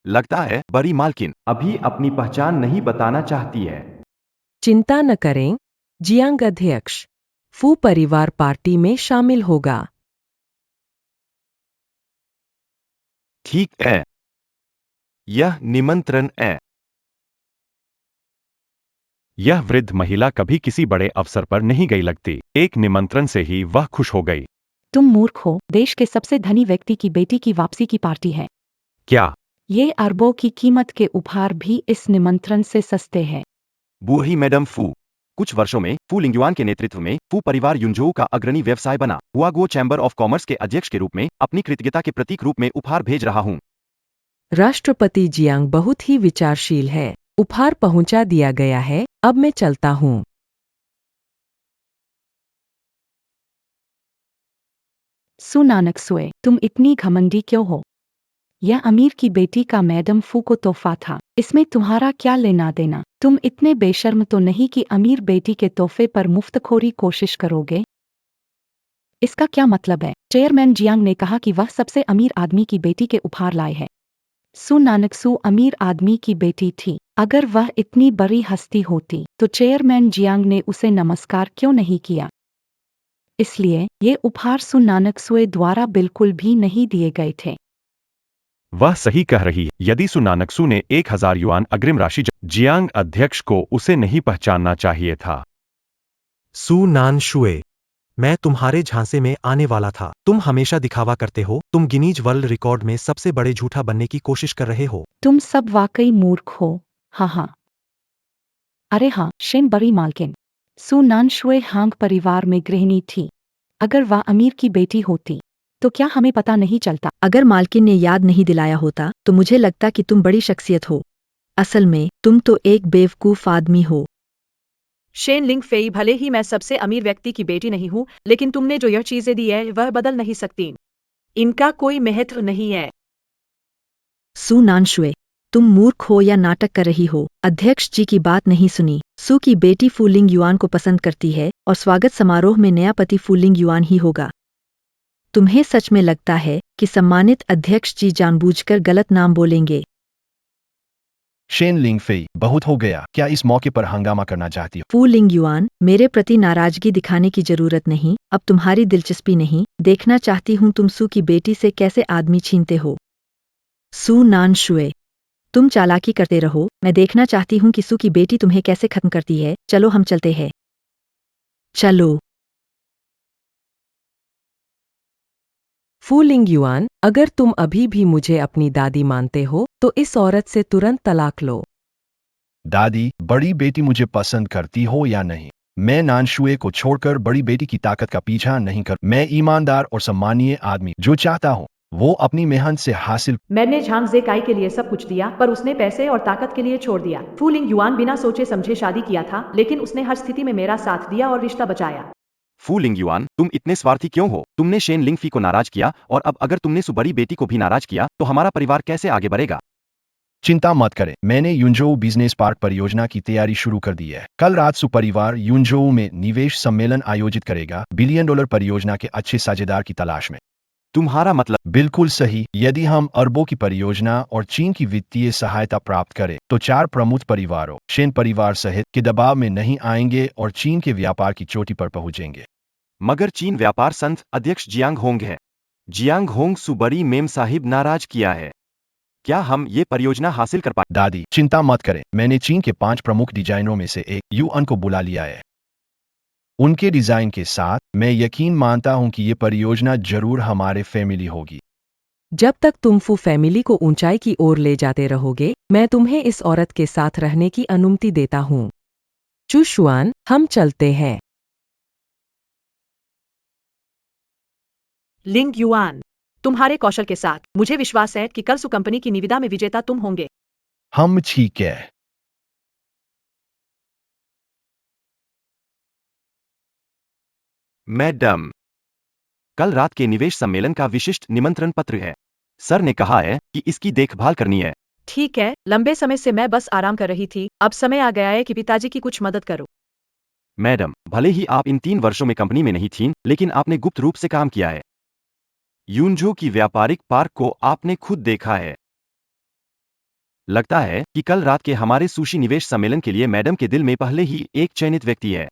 लगता है बड़ी मालकिन अभी अपनी पहचान नहीं बताना चाहती है। चिंता न करें, जियांग अध्यक्ष, फू परिवार पार्टी में शामिल होगा। ठीक है, यह निमंत्रण है। यह वृद्ध महिला कभी किसी बड़े अवसर पर नहीं गई लगती। एक निमंत्रण से ही वह खुश हो गई। तुम मूर्ख हो, देश के सबसे धनी व्यक्ति की बेटी की वापसी की पार्टी है। क्या? ये अरबों की कीमत के उपहार भी इस निमंत्रण से सस्ते हैं। बूढ़ी मैडम फू, कुछ वर्षों में फू लिंगयुआन के नेतृत्व में फू परिवार यूंजो का अग्रणी व्यवसाय बना। हुआगो चैम्बर ऑफ कॉमर्स के अध्यक्ष के रूप में अपनी कृतज्ञता के प्रतीक रूप में उपहार भेज रहा हूं। राष्ट्रपति जियांग बहुत ही विचारशील है। उपहार पहुंचा दिया गया है, अब मैं चलता हूं। सुनानकसुए, तुम इतनी घमंडी क्यों हो? यह अमीर की बेटी का मैडम फू को तोहफा था, इसमें तुम्हारा क्या लेना देना? तुम इतने बेशर्म तो नहीं कि अमीर बेटी के तोहफे पर मुफ्तखोरी कोशिश करोगे? इसका क्या मतलब है? चेयरमैन जियांग ने कहा कि वह सबसे अमीर आदमी की बेटी के उपहार लाए हैं। सुनानकसु अमीर आदमी की बेटी थी। अगर वह इतनी बड़ी हस्ती होती तो चेयरमैन जियांग ने उसे नमस्कार क्यों नहीं किया? इसलिए ये उपहार सुनानकसुए द्वारा बिल्कुल भी नहीं दिए गए थे। वह सही कह रही है। यदि सुनानकसु ने 1000 युआन अग्रिम राशि जियांग अध्यक्ष को उसे नहीं पहचानना चाहिए था। सू नान शुए, मैं तुम्हारे झांसे में आने वाला था। तुम हमेशा दिखावा करते हो। तुम गिनीज वर्ल्ड रिकॉर्ड में सबसे बड़े झूठा बनने की कोशिश कर रहे हो। तुम सब वाकई मूर्ख हो। हाँ हाँ। अरे हाँ, शेन बड़ी मालकिन। सुनानशुए हांग परिवार में गृहिणी थी। अगर वह अमीर की बेटी होती तो क्या हमें पता नहीं चलता? अगर मालकिन ने याद नहीं दिलाया होता तो मुझे लगता कि तुम बड़ी शख्सियत हो। असल में तुम तो एक बेवकूफ आदमी हो। शेन लिंग फेई, भले ही मैं सबसे अमीर व्यक्ति की बेटी नहीं हूं, लेकिन तुमने जो यह चीजें दी है वह बदल नहीं सकती। इनका कोई महत्व नहीं है। सू नानशुए, तुम मूर्ख हो या नाटक कर रही हो? अध्यक्ष जी की बात नहीं सुनी। सू की बेटी फू लिंगयुआन को पसंद करती है और स्वागत समारोह में नया पति फू लिंगयुआन ही होगा। तुम्हें सच में लगता है कि सम्मानित अध्यक्ष जी जानबूझकर गलत नाम बोलेंगे? शेन लिंगफेई, बहुत हो गया। क्या इस मौके पर हंगामा करना चाहती हो? फू लिंगयुआन, मेरे प्रति नाराजगी दिखाने की जरूरत नहीं। अब तुम्हारी दिलचस्पी नहीं। देखना चाहती हूं तुम सू की बेटी से कैसे आदमी छीनते हो। सू नानशुए, तुम चालाकी करते रहो। मैं देखना चाहती हूं कि सू की बेटी तुम्हें कैसे खत्म करती है। चलो हम चलते हैं। चलो। फू लिंगयुआन, अगर तुम अभी भी मुझे अपनी दादी मानते हो तो इस औरत से तुरंत तलाक लो। दादी, बड़ी बेटी मुझे पसंद करती हो या नहीं, मैं नानशुए को छोड़कर बड़ी बेटी की ताकत का पीछा नहीं कर। मैं ईमानदार और सम्मानीय आदमी जो चाहता हूँ वो अपनी मेहनत से हासिल। मैंने झांग जेकाई के लिए सब कुछ दिया, पर उसने पैसे और ताकत के लिए छोड़ दिया। फू लिंगयुआन बिना सोचे समझे शादी किया था, लेकिन उसने हर स्थिति में मेरा साथ दिया और रिश्ता बचाया। फू लिंगयुआन, तुम इतने स्वार्थी क्यों हो? तुमने शेन लिंगफी को नाराज किया और अब अगर तुमने सु बड़ी बेटी को भी नाराज किया तो हमारा परिवार कैसे आगे बढ़ेगा? चिंता मत करें, मैंने यूंजो बिजनेस पार्क परियोजना की तैयारी शुरू कर दी है। कल रात सुपरिवार यूंजो में निवेश सम्मेलन आयोजित करेगा, बिलियन डॉलर परियोजना के अच्छे साझेदार की तलाश में। तुम्हारा मतलब? बिल्कुल सही। यदि हम अरबों की परियोजना और चीन की वित्तीय सहायता प्राप्त करें तो 4 प्रमुख परिवारों शेन परिवार सहित के दबाव में नहीं आएंगे और चीन के व्यापार की चोटी पर पहुंचेंगे। मगर चीन व्यापार संघ अध्यक्ष जियांग होंग है। जियांग होंग सुबरी मेम साहिब नाराज किया है। क्या हम ये परियोजना हासिल कर पाए? दादी, चिंता मत करें, मैंने चीन के 5 प्रमुख डिजाइनरों में से एक युआन को बुला लिया है। उनके डिजाइन के साथ मैं यकीन मानता हूं कि ये परियोजना जरूर हमारे फैमिली होगी। जब तक तुम फू फैमिली को ऊंचाई की ओर ले जाते रहोगे, मैं तुम्हें इस औरत के साथ रहने की अनुमति देता हूँ। चुशुआन, हम चलते हैं। लिंग युआन, तुम्हारे कौशल के साथ मुझे विश्वास है कि कल सु कंपनी की निविदा में विजेता तुम होंगे। हम ठीक है। मैडम, कल रात के निवेश सम्मेलन का विशिष्ट निमंत्रण पत्र है। सर ने कहा है कि इसकी देखभाल करनी है। ठीक है, लंबे समय से मैं बस आराम कर रही थी, अब समय आ गया है कि पिताजी की कुछ मदद करो। मैडम, भले ही आप इन 3 वर्षों में कंपनी में नहीं थीं, लेकिन आपने गुप्त रूप से काम किया है। यूंजो की व्यापारिक पार्क को आपने खुद देखा है। लगता है कि कल रात के हमारे सुशी निवेश सम्मेलन के लिए मैडम के दिल में पहले ही एक चयनित व्यक्ति है।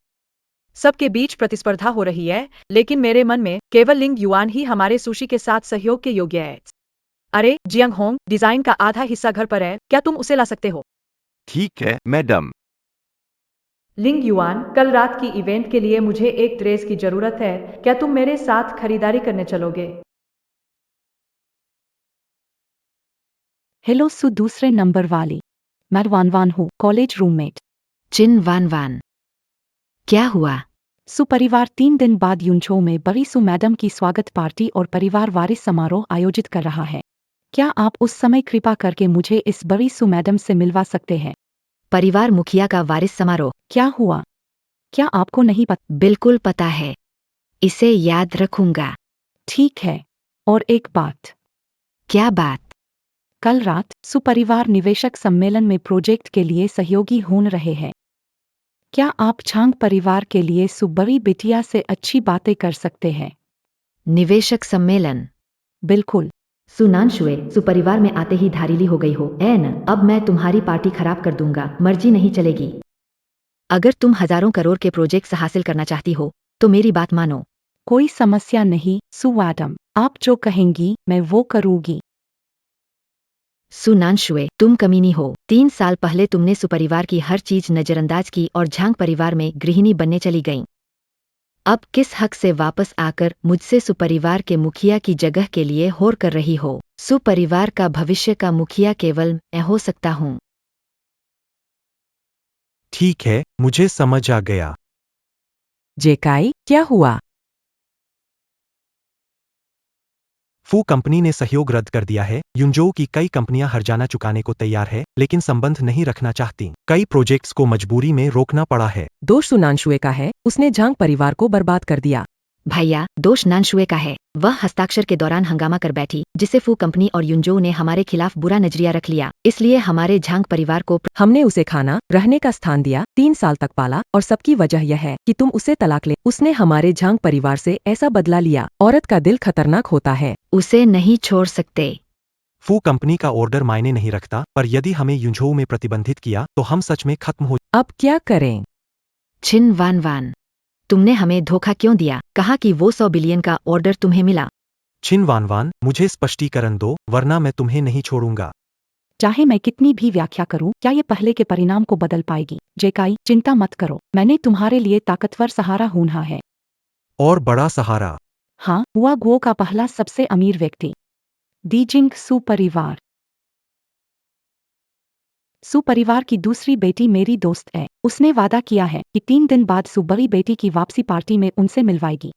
सबके बीच प्रतिस्पर्धा हो रही है, लेकिन मेरे मन में केवल लिंग युआन ही हमारे सुशी के साथ सहयोग के योग्य है। अरे जियांग होंग, डिजाइन का आधा हिस्सा घर पर है, क्या तुम उसे ला सकते हो? ठीक है मैडम। लिंग युआन, कल रात की इवेंट के लिए मुझे एक ड्रेस की जरूरत है, क्या तुम मेरे साथ खरीदारी करने चलोगे? हेलो सु, दूसरे नंबर वाली। मैं वान वान हूँ, कॉलेज रूममेट। चिन वान वान। क्या हुआ? सुपरिवार 3 दिन बाद यूंझो में बड़ी सु मैडम की स्वागत पार्टी और परिवार वारिस समारोह आयोजित कर रहा है। क्या आप उस समय कृपा करके मुझे इस बड़ी सु मैडम से मिलवा सकते हैं? परिवार मुखिया का वारिस समारोह? क्या हुआ? क्या आपको नहीं पता? बिल्कुल पता है। इसे याद रखूंगा। ठीक है। और एक बात। क्या बात? कल रात सुपरिवार निवेशक सम्मेलन में प्रोजेक्ट के लिए सहयोगी होने रहे हैं। क्या आप छांग परिवार के लिए सुबरी बिटिया से अच्छी बातें कर सकते हैं? निवेशक सम्मेलन? बिल्कुल। सुनानशुए, सुपरिवार में आते ही धारिली हो गई हो। एन, अब मैं तुम्हारी पार्टी खराब कर दूंगा, मर्जी नहीं चलेगी। अगर तुम हजारों करोड़ के प्रोजेक्ट्स हासिल करना चाहती हो, तो मेरी बात मानो। कोई समस्या नहीं सु मैडम, आप जो कहेंगी मैं वो करूंगी। सुनानशुए, तुम कमीनी हो। 3 साल पहले तुमने सुपरिवार की हर चीज नजरअंदाज की और झांग परिवार में गृहिणी बनने चली गईं। अब किस हक से वापस आकर मुझसे सुपरिवार के मुखिया की जगह के लिए होर कर रही हो? सुपरिवार का भविष्य का मुखिया केवल मैं हो सकता हूँ। ठीक है, मुझे समझ आ गया। जेकाई, क्या हुआ? फू कंपनी ने सहयोग रद्द कर दिया है। यूंजो की कई कंपनियां हर्जाना चुकाने को तैयार है, लेकिन संबंध नहीं रखना चाहती। कई प्रोजेक्ट्स को मजबूरी में रोकना पड़ा है। दोष सुनानशुए का है, उसने झांग परिवार को बर्बाद कर दिया। भैया, दोष नानशुए का है। वह हस्ताक्षर के दौरान हंगामा कर बैठी, जिससे फू कंपनी और यूंजो ने हमारे खिलाफ बुरा नजरिया रख लिया। इसलिए हमारे झांग परिवार को हमने उसे खाना रहने का स्थान दिया, 3 साल तक पाला, और सबकी वजह यह है कि तुम उसे तलाक ले। उसने हमारे झांग परिवार से ऐसा बदला लिया। औरत का दिल खतरनाक होता है। उसे नहीं छोड़ सकते। फू कंपनी का ऑर्डर मायने नहीं रखता, पर यदि हमें यूंजो में प्रतिबंधित किया तो हम सच में खत्म हो। अब क्या करें? छिन वान वान, तुमने हमें धोखा क्यों दिया? कहा कि वो 100 बिलियन का ऑर्डर तुम्हें मिला। छिन वान वान, मुझे स्पष्टीकरण दो, वरना मैं तुम्हें नहीं छोड़ूंगा। चाहे मैं कितनी भी व्याख्या करूं, क्या ये पहले के परिणाम को बदल पाएगी? जेकाई, चिंता मत करो, मैंने तुम्हारे लिए ताकतवर सहारा ढूंढा है। और बड़ा सहारा? हाँ, हुआ गुओ का पहला सबसे अमीर व्यक्ति, दीजिंग सुपरिवार। सुपरिवार की दूसरी बेटी मेरी दोस्त है। उसने वादा किया है कि 3 दिन बाद सुबरी बेटी की वापसी पार्टी में उनसे मिलवाएगी।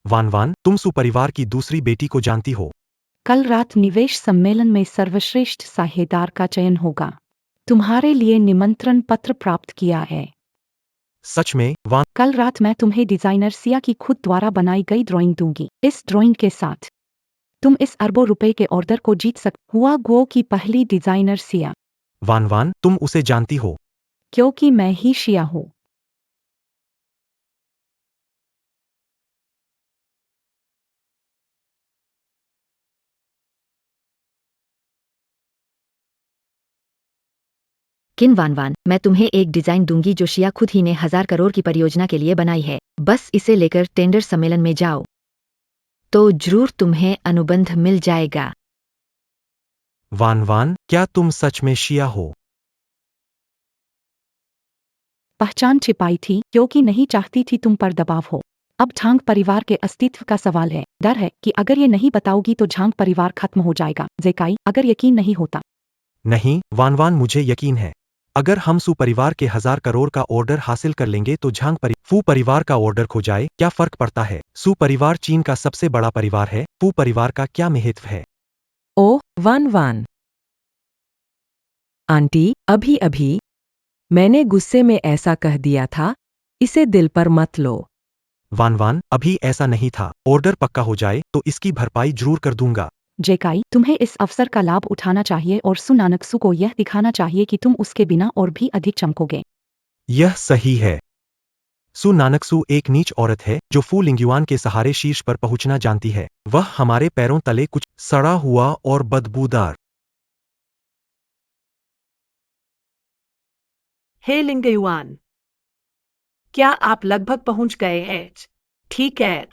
वान वान, तुम सुपरिवार की दूसरी बेटी को जानती हो। कल रात निवेश सम्मेलन में सर्वश्रेष्ठ साझेदार का चयन होगा। तुम्हारे लिए निमंत्रण पत्र प्राप्त किया है। सच में? वान, कल रात मैं तुम्हें डिजाइनर सिया की खुद द्वारा बनाई गई ड्राइंग दूंगी। इस ड्राइंग के साथ तुम इस अरबों रुपए के ऑर्डर को जीत हुआ गो की पहली डिजाइनर सिया, वान वान, तुम उसे जानती हो। क्योंकि मैं ही शिया हूँ। किन वान वान, मैं तुम्हें एक डिजाइन दूंगी जो शिया खुद ही ने 1000 करोड़ की परियोजना के लिए बनाई है। बस इसे लेकर टेंडर सम्मेलन में जाओ, तो जरूर तुम्हें अनुबंध मिल जाएगा। वान वान, क्या तुम सच में शिया हो? पहचान छिपाई थी क्योंकि नहीं चाहती थी तुम पर दबाव हो। अब झांग परिवार के अस्तित्व का सवाल है। डर है कि अगर ये नहीं बताओगी तो झांग परिवार खत्म हो जाएगा। जेकाई, अगर यकीन नहीं होता। नहीं, वान वान, मुझे यकीन है। अगर हम सू परिवार के 1000 करोड़ का ऑर्डर हासिल कर लेंगे तो फू परिवार का ऑर्डर खो जाए, क्या फर्क पड़ता है? सू परिवार चीन का सबसे बड़ा परिवार है, फू परिवार का क्या महत्व है? ओह वान वान, आंटी, अभी अभी मैंने गुस्से में ऐसा कह दिया था, इसे दिल पर मत लो। वान वान, अभी ऐसा नहीं था। ऑर्डर पक्का हो जाए तो इसकी भरपाई जरूर कर दूंगा। जेकाई, तुम्हें इस अवसर का लाभ उठाना चाहिए और सु नानकसु को यह दिखाना चाहिए कि तुम उसके बिना और भी अधिक चमकोगे। यह सही है। सु नानकसु एक नीच औरत है जो फू लिंग्युआन के सहारे शीर्ष पर पहुंचना जानती है। वह हमारे पैरों तले कुछ सड़ा हुआ और बदबूदार। हे लिंगयुआन, क्या आप लगभग पहुंच गए हैं? ठीक है।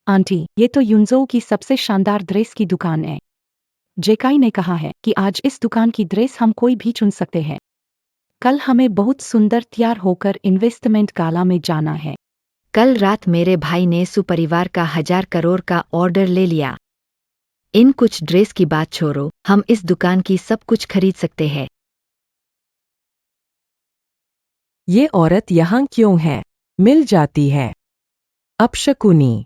आंटी, ये तो युनजो की सबसे शानदार ड्रेस की दुकान है। जेकाई ने कहा है कि आज इस दुकान की ड्रेस हम कोई भी चुन सकते हैं। कल हमें बहुत सुंदर तैयार होकर इन्वेस्टमेंट गाला में जाना है। कल रात मेरे भाई ने सुपरिवार का 1000 करोड़ का ऑर्डर ले लिया। इन कुछ ड्रेस की बात छोड़ो, हम इस दुकान की सब कुछ खरीद सकते हैं। ये औरत यहाँ क्यों है? मिल जाती है। अपशकुनी।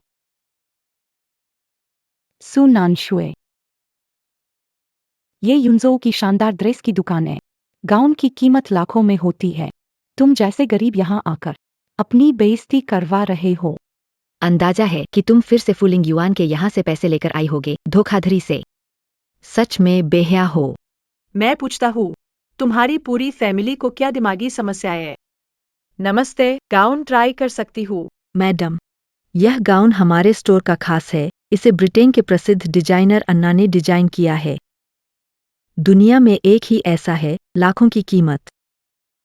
सु नानशुए, ये युनजो की शानदार ड्रेस की दुकान है। गाउन की कीमत लाखों में होती है। तुम जैसे गरीब यहाँ आकर अपनी बेइज्जती करवा रहे हो। अंदाजा है कि तुम फिर से फुलिंग युआन के यहाँ से पैसे लेकर आई होगे, धोखाधड़ी से। सच में बेहया हो। मैं पूछता हूँ, तुम्हारी पूरी फैमिली को क्या दिमागी समस्या है? नमस्ते, गाउन ट्राई कर सकती हूँ? मैडम, यह गाउन हमारे स्टोर का खास है। इसे ब्रिटेन के प्रसिद्ध डिजाइनर अन्ना ने डिजाइन किया है। दुनिया में एक ही ऐसा है, लाखों की कीमत।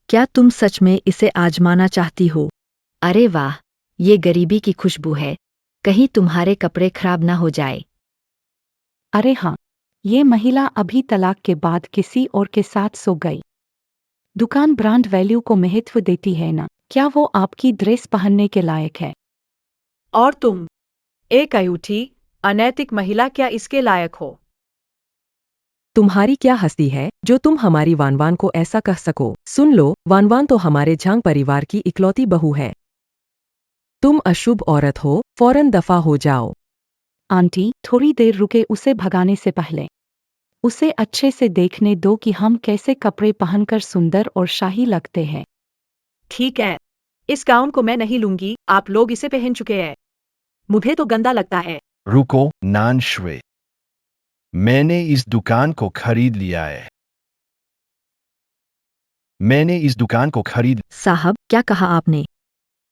क्या तुम सच में इसे आजमाना चाहती हो? अरे वाह, ये गरीबी की खुशबू है। कहीं तुम्हारे कपड़े खराब ना हो जाए। अरे हाँ, ये महिला अभी तलाक के बाद किसी और के साथ सो गई। दुकान ब्रांड वैल्यू को महत्व देती है ना? क्या वो आपकी ड्रेस पहनने के लायक है? और तुम, एक अयूठी, अनैतिक महिला, क्या इसके लायक हो? तुम्हारी क्या हस्ती है जो तुम हमारी वानवान को ऐसा कह सको? सुन लो, वानवान तो हमारे झांग परिवार की इकलौती बहू है। तुम अशुभ औरत हो, फौरन दफा हो जाओ। आंटी, थोड़ी देर रुके उसे भगाने से पहले। उसे अच्छे से देखने दो कि हम कैसे कपड़े पहनकर सुंदर और शाही लगते हैं। ठीक है, इस गाउन को मैं नहीं लूंगी, आप लोग इसे पहन चुके हैं। मुझे तो गंदा लगता है। रुको नानशुए, मैंने इस दुकान को खरीद लिया है। मैंने इस दुकान को खरीद। साहब, क्या कहा आपने?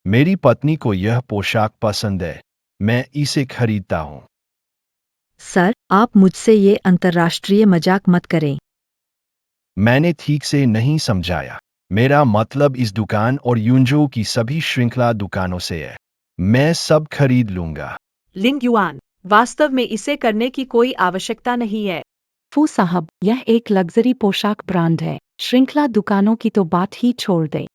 मेरी पत्नी को यह पोशाक पसंद है, मैं इसे खरीदता हूँ। सर, आप मुझसे ये अंतर्राष्ट्रीय मजाक मत करें। मैंने ठीक से नहीं समझाया। मेरा मतलब इस दुकान और युनजो की सभी श्रृंखला दुकानों से है। मैं सब खरीद लूंगा। लिंग युआन, वास्तव में इसे करने की कोई आवश्यकता नहीं है। फू साहब, यह एक लग्जरी पोशाक ब्रांड है। श्रृंखला दुकानों की तो बात ही छोड़ दे।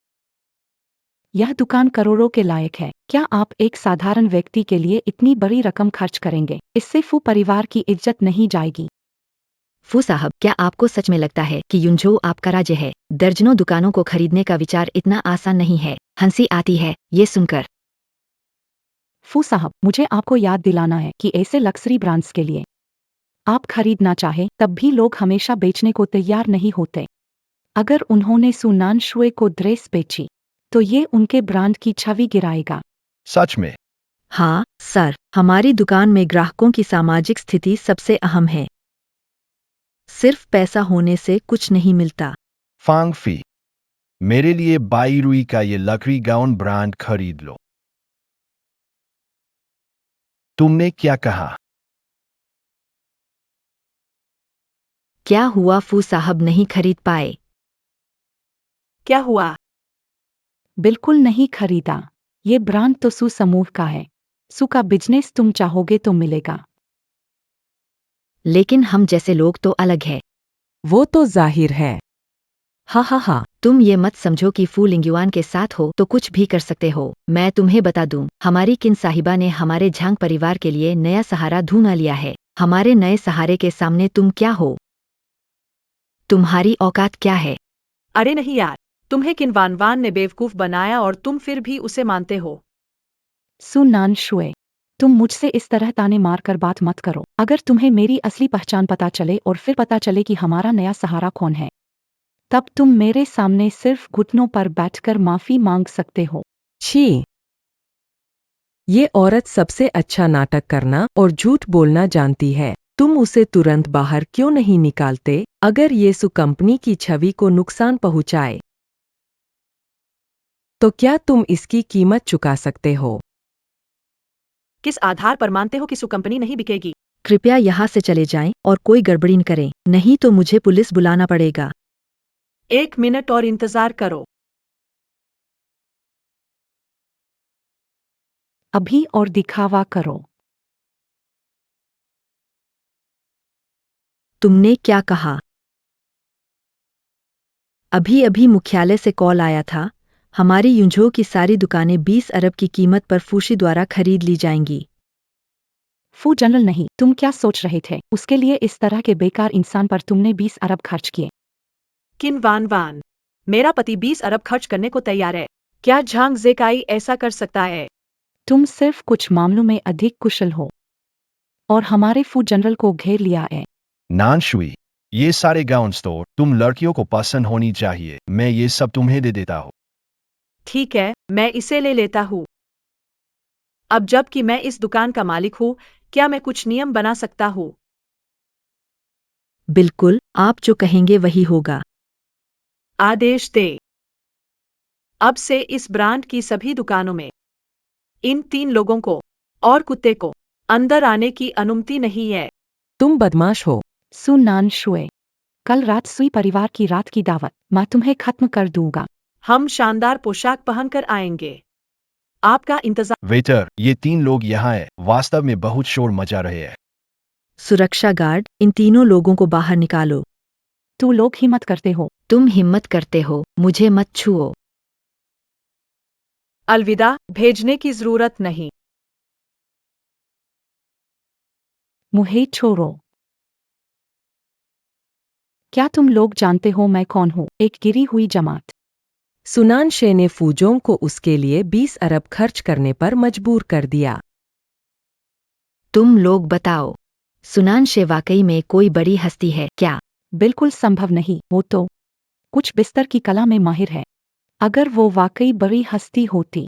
यह दुकान करोड़ों के लायक है। क्या आप एक साधारण व्यक्ति के लिए इतनी बड़ी रकम खर्च करेंगे? इससे फू परिवार की इज्जत नहीं जाएगी। फू साहब, क्या आपको सच में लगता है कि युनझो आपका राज्य है? दर्जनों दुकानों को खरीदने का विचार इतना आसान नहीं है। हंसी आती है ये सुनकर। फू साहब, मुझे आपको याद दिलाना है कि ऐसे लक्सरी ब्रांड्स के लिए आप खरीदना चाहे तब भी लोग हमेशा बेचने को तैयार नहीं होते। अगर उन्होंने सुनान शुए को ड्रेस बेची तो ये उनके ब्रांड की छवि गिराएगा। सच में? हाँ सर, हमारी दुकान में ग्राहकों की सामाजिक स्थिति सबसे अहम है। सिर्फ पैसा होने से कुछ नहीं मिलता। फांग फी, मेरे लिए बाईरुई का ये लकड़ी गाउन ब्रांड खरीद लो। तुमने क्या कहा? क्या हुआ फू साहब, नहीं खरीद पाए? क्या हुआ? बिल्कुल नहीं खरीदा। ये ब्रांड तो सू समूह का है। सू का बिजनेस तुम चाहोगे तो मिलेगा। लेकिन हम जैसे लोग तो अलग है। वो तो जाहिर है। हा हा हा। तुम ये मत समझो कि फू लिंग्युआन के साथ हो तो कुछ भी कर सकते हो। मैं तुम्हें बता दूं, हमारी किन साहिबा ने हमारे झांग परिवार के लिए नया सहारा ढूंढ लिया है। हमारे नए सहारे के सामने तुम क्या हो? तुम्हारी औकात क्या है? अरे नहीं यार, तुम्हें किनवान वान ने बेवकूफ बनाया और तुम फिर भी उसे मानते हो। सू नान शुए, तुम मुझसे इस तरह ताने मार कर बात मत करो। अगर तुम्हें मेरी असली पहचान पता चले और फिर पता चले कि हमारा नया सहारा कौन है, तब तुम मेरे सामने सिर्फ घुटनों पर बैठकर माफी मांग सकते हो। छी। ये औरत सबसे अच्छा नाटक करना और झूठ बोलना जानती है। तुम उसे तुरंत बाहर क्यों नहीं निकालते अगर ये सु कंपनी की छवि को नुकसान पहुंचाए? तो क्या तुम इसकी कीमत चुका सकते हो? किस आधार पर मानते हो कि सु कंपनी नहीं बिकेगी? कृपया यहाँ से चले जाएं और कोई गड़बड़ी न करें, नहीं तो मुझे पुलिस बुलाना पड़ेगा। 1 मिनट और इंतजार करो। अभी और दिखावा करो। तुमने क्या कहा? अभी अभी मुख्यालय से कॉल आया था। हमारी यूंझो की सारी दुकानें 20 अरब की कीमत पर फूशी द्वारा खरीद ली जाएंगी। फू जनरल नहीं, तुम क्या सोच रहे थे? उसके लिए इस तरह के बेकार इंसान पर तुमने 20 अरब खर्च किए। किनवान वान, मेरा पति 20 अरब खर्च करने को तैयार है। क्या झांग जेकाई ऐसा कर सकता है? तुम सिर्फ कुछ मामलों में अधिक कुशल हो और हमारे फू जनरल को घेर लिया है। नान शुई, ये सारे गाउन स्टोर तुम लड़कियों को पसंद होनी चाहिए। मैं ये सब तुम्हें दे देता हूँ। ठीक है, मैं इसे ले लेता हूँ। अब जबकि मैं इस दुकान का मालिक हूँ, क्या मैं कुछ नियम बना सकता हूँ? बिल्कुल, आप जो कहेंगे वही होगा। आदेश दे। अब से इस ब्रांड की सभी दुकानों में इन 3 लोगों को और कुत्ते को अंदर आने की अनुमति नहीं है। तुम बदमाश हो। सू नान शुए, कल रात सुई परिवार की रात की दावत, मैं तुम्हें खत्म कर दूंगा। हम शानदार पोशाक पहनकर आएंगे। आपका इंतजार। वेटर, ये 3 लोग यहाँ है, वास्तव में बहुत शोर मचा रहे हैं। सुरक्षा गार्ड, इन तीनों लोगों को बाहर निकालो। तू लोग हिम्मत करते हो। तुम हिम्मत करते हो, मुझे मत छुओ। अलविदा, भेजने की जरूरत नहीं। मुझे छोड़ो। क्या तुम लोग जानते हो मैं कौन हूँ? एक गिरी हुई जमात। सुनान शे ने फूजोंग को उसके लिए 20 अरब खर्च करने पर मजबूर कर दिया। तुम लोग बताओ, सुनान शे वाकई में कोई बड़ी हस्ती है क्या? बिल्कुल संभव नहीं, वो तो कुछ बिस्तर की कला में माहिर है। अगर वो वाकई बड़ी हस्ती होती,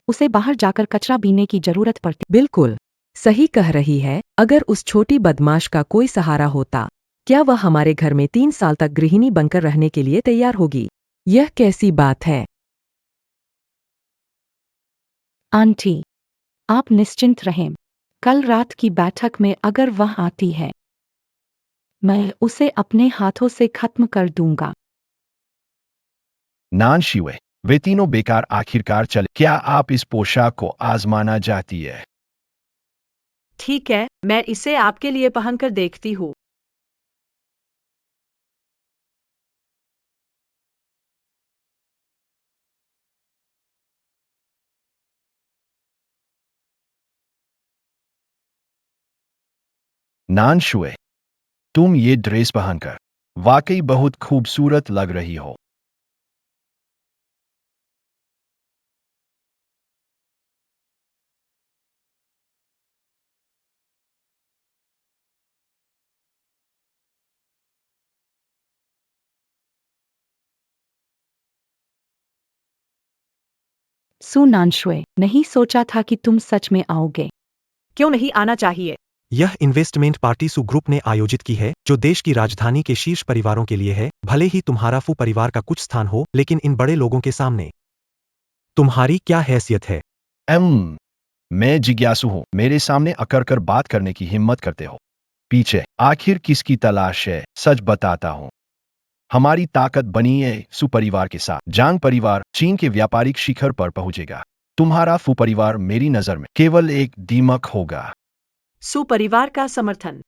उसे बाहर जाकर कचरा बीनने की जरूरत पड़ती। बिल्कुल सही कह रही है। अगर उस छोटी बदमाश का कोई सहारा होता, क्या वह हमारे घर में 3 साल तक गृहिणी बनकर रहने के लिए तैयार होगी? यह कैसी बात है? आंटी, आप निश्चिंत रहें। कल रात की बैठक में अगर वह आती है, मैं उसे अपने हाथों से खत्म कर दूंगा। नान शिवे, वे तीनों बेकार आखिरकार चले। क्या आप इस पोशाक को आजमाना चाहती है? ठीक है, मैं इसे आपके लिए पहनकर देखती हूँ। नान शुए, तुम ये ड्रेस पहनकर वाकई बहुत खूबसूरत लग रही हो। सु नानशुए, नहीं सोचा था कि तुम सच में आओगे। क्यों नहीं आना चाहिए? यह इन्वेस्टमेंट पार्टी सु ग्रुप ने आयोजित की है, जो देश की राजधानी के शीर्ष परिवारों के लिए है। भले ही तुम्हारा फू परिवार का कुछ स्थान हो, लेकिन इन बड़े लोगों के सामने तुम्हारी क्या हैसियत है? मैं जिज्ञासु हूं, मेरे सामने अकर कर बात करने की हिम्मत करते हो। पीछे आखिर किसकी तलाश है? सच बताता हूं, हमारी ताकत बनी है सुपरिवार के साथ। जांग परिवार चीन के व्यापारिक शिखर पर पहुंचेगा। तुम्हारा फू परिवार मेरी नजर में केवल एक दीमक होगा। सुपरिवार का समर्थन।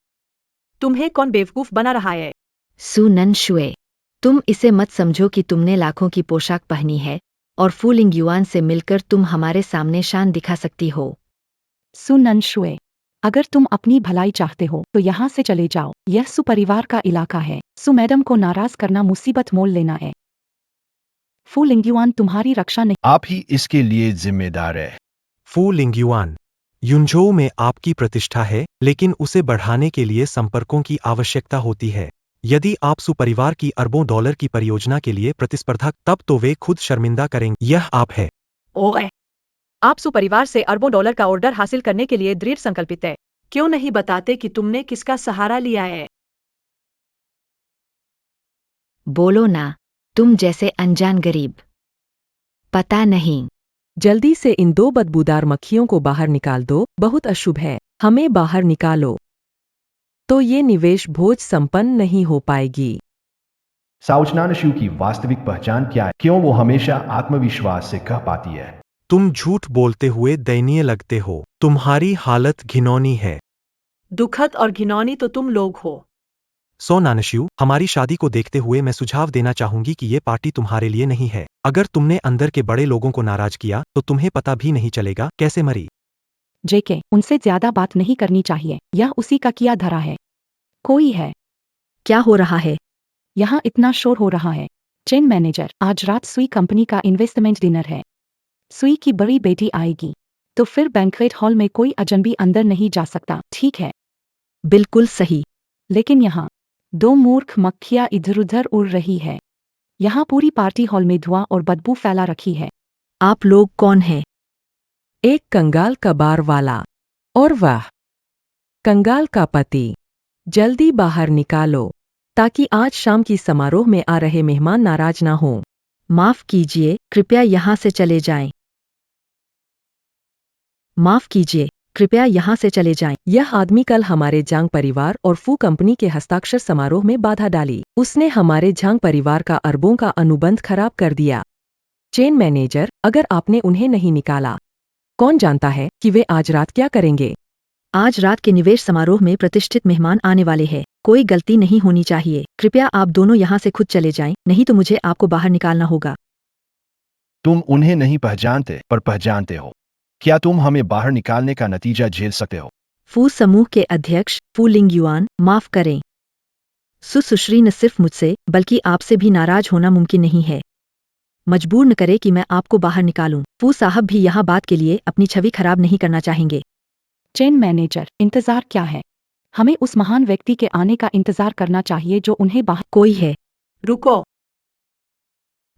तुम्हें कौन बेवकूफ बना रहा है? सु ननशुए, तुम इसे मत समझो कि तुमने लाखों की पोशाक पहनी है और फूलिंग युआन से मिलकर तुम हमारे सामने शान दिखा सकती हो। सु ननशुए, अगर तुम अपनी भलाई चाहते हो तो यहाँ से चले जाओ। यह सुपरिवार का इलाका है। सु मैडम को नाराज करना मुसीबत मोल लेना है। फू लिंग्युआन तुम्हारी रक्षा नहीं। आप ही इसके लिए जिम्मेदार है। फू लिंग्युआन, युनझोउ में आपकी प्रतिष्ठा है, लेकिन उसे बढ़ाने के लिए संपर्कों की आवश्यकता होती है। यदि आप सुपरिवार की अरबों डॉलर की परियोजना के लिए प्रतिस्पर्धा, तब तो वे खुद शर्मिंदा करेंगे। यह आप है। ओए, आप सुपरिवार से अरबों डॉलर का ऑर्डर हासिल करने के लिए दृढ़ संकल्पित है। क्यों नहीं बताते कि तुमने किसका सहारा लिया है? बोलो ना, तुम जैसे अनजान गरीब। पता नहीं। जल्दी से इन 2 बदबूदार मक्खियों को बाहर निकाल दो, बहुत अशुभ है। हमें बाहर निकालो, तो ये निवेश भोज संपन्न नहीं हो पाएगी। साउचनानशु की वास्तविक पहचान क्या है? क्यों वो हमेशा आत्मविश्वास से कह पाती है? तुम झूठ बोलते हुए दयनीय लगते हो। तुम्हारी हालत घिनौनी है। दुखद और घिनौनी तो तुम लोग हो। सो नानश्यू, हमारी शादी को देखते हुए मैं सुझाव देना चाहूंगी कि ये पार्टी तुम्हारे लिए नहीं है। अगर तुमने अंदर के बड़े लोगों को नाराज किया, तो तुम्हें पता भी नहीं चलेगा कैसे मरी। जेके, उनसे ज्यादा बात नहीं करनी चाहिए। यह उसी का किया धरा है। कोई है? क्या हो रहा है? यहाँ इतना शोर हो रहा है। चेन मैनेजर, आज रात सुई कंपनी का इन्वेस्टमेंट डिनर है। सुई की बड़ी बेटी आएगी, तो फिर बैंक्वेट हॉल में कोई अजनबी अंदर नहीं जा सकता, ठीक है? बिल्कुल सही। लेकिन यहाँ 2 मूर्ख मक्खियाँ इधर उधर उड़ रही है। यहाँ पूरी पार्टी हॉल में धुआं और बदबू फैला रखी है। आप लोग कौन हैं? एक कंगाल कबार वाला, और वह कंगाल का पति। जल्दी बाहर निकालो, ताकि आज शाम की समारोह में आ रहे मेहमान नाराज ना हों। माफ कीजिए, कृपया यहाँ से चले जाएं। माफ कीजिए, कृपया यहाँ से चले जाएं। यह आदमी कल हमारे जांग परिवार और फू कंपनी के हस्ताक्षर समारोह में बाधा डाली। उसने हमारे झांग परिवार का अरबों का अनुबंध खराब कर दिया। चेन मैनेजर, अगर आपने उन्हें नहीं निकाला, कौन जानता है कि वे आज रात क्या करेंगे? आज रात के निवेश समारोह में प्रतिष्ठित मेहमान आने वाले हैं। कोई गलती नहीं होनी चाहिए। कृपया आप दोनों यहाँ से खुद चले जाएं, नहीं तो मुझे आपको बाहर निकालना होगा। तुम उन्हें नहीं पहचानते, पर पहचानते हो। क्या तुम हमें बाहर निकालने का नतीजा झेल सकते हो? फू समूह के अध्यक्ष फू लिंग्युआन, माफ करें। सुश्री न सिर्फ मुझसे, बल्कि आपसे भी नाराज होना मुमकिन नहीं है। मजबूर न करे कि मैं आपको बाहर निकालूं। फू साहब भी यहाँ बात के लिए अपनी छवि खराब नहीं करना चाहेंगे। चेन मैनेजर, इंतजार क्या है? हमें उस महान व्यक्ति के आने का इंतजार करना चाहिए जो उन्हें बाहर। कोई है? रुको,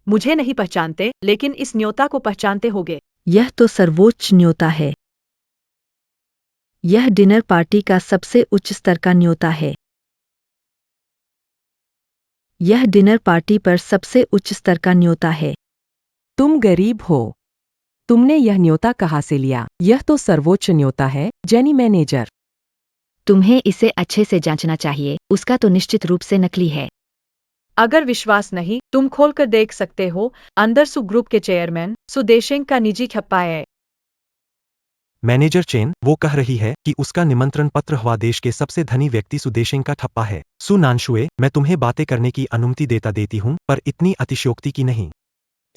मुझे नहीं पहचानते, लेकिन इस न्योता को पहचानते होगे। यह तो सर्वोच्च न्योता है। यह डिनर पार्टी का सबसे उच्च स्तर का न्योता है। यह डिनर पार्टी पर सबसे उच्च स्तर का न्योता है। तुम गरीब हो। तुमने यह न्योता कहाँ से लिया? यह तो सर्वोच्च न्योता है, जेनी मैनेजर। तुम्हें इसे अच्छे से जांचना चाहिए, उसका तो निश्चित रूप से नकली है। अगर विश्वास नहीं, तुम खोलकर देख सकते हो। अंदर सु ग्रुप के चेयरमैन सुदेशेंग का निजी खप्पा है। मैनेजर चेन, वो कह रही है कि उसका निमंत्रण पत्र हवा देश के सबसे धनी व्यक्ति सुदेशेंग का ठप्पा है। सु नानशुए, मैं तुम्हें बातें करने की अनुमति देती हूँ, पर इतनी अतिशयोक्ति की नहीं।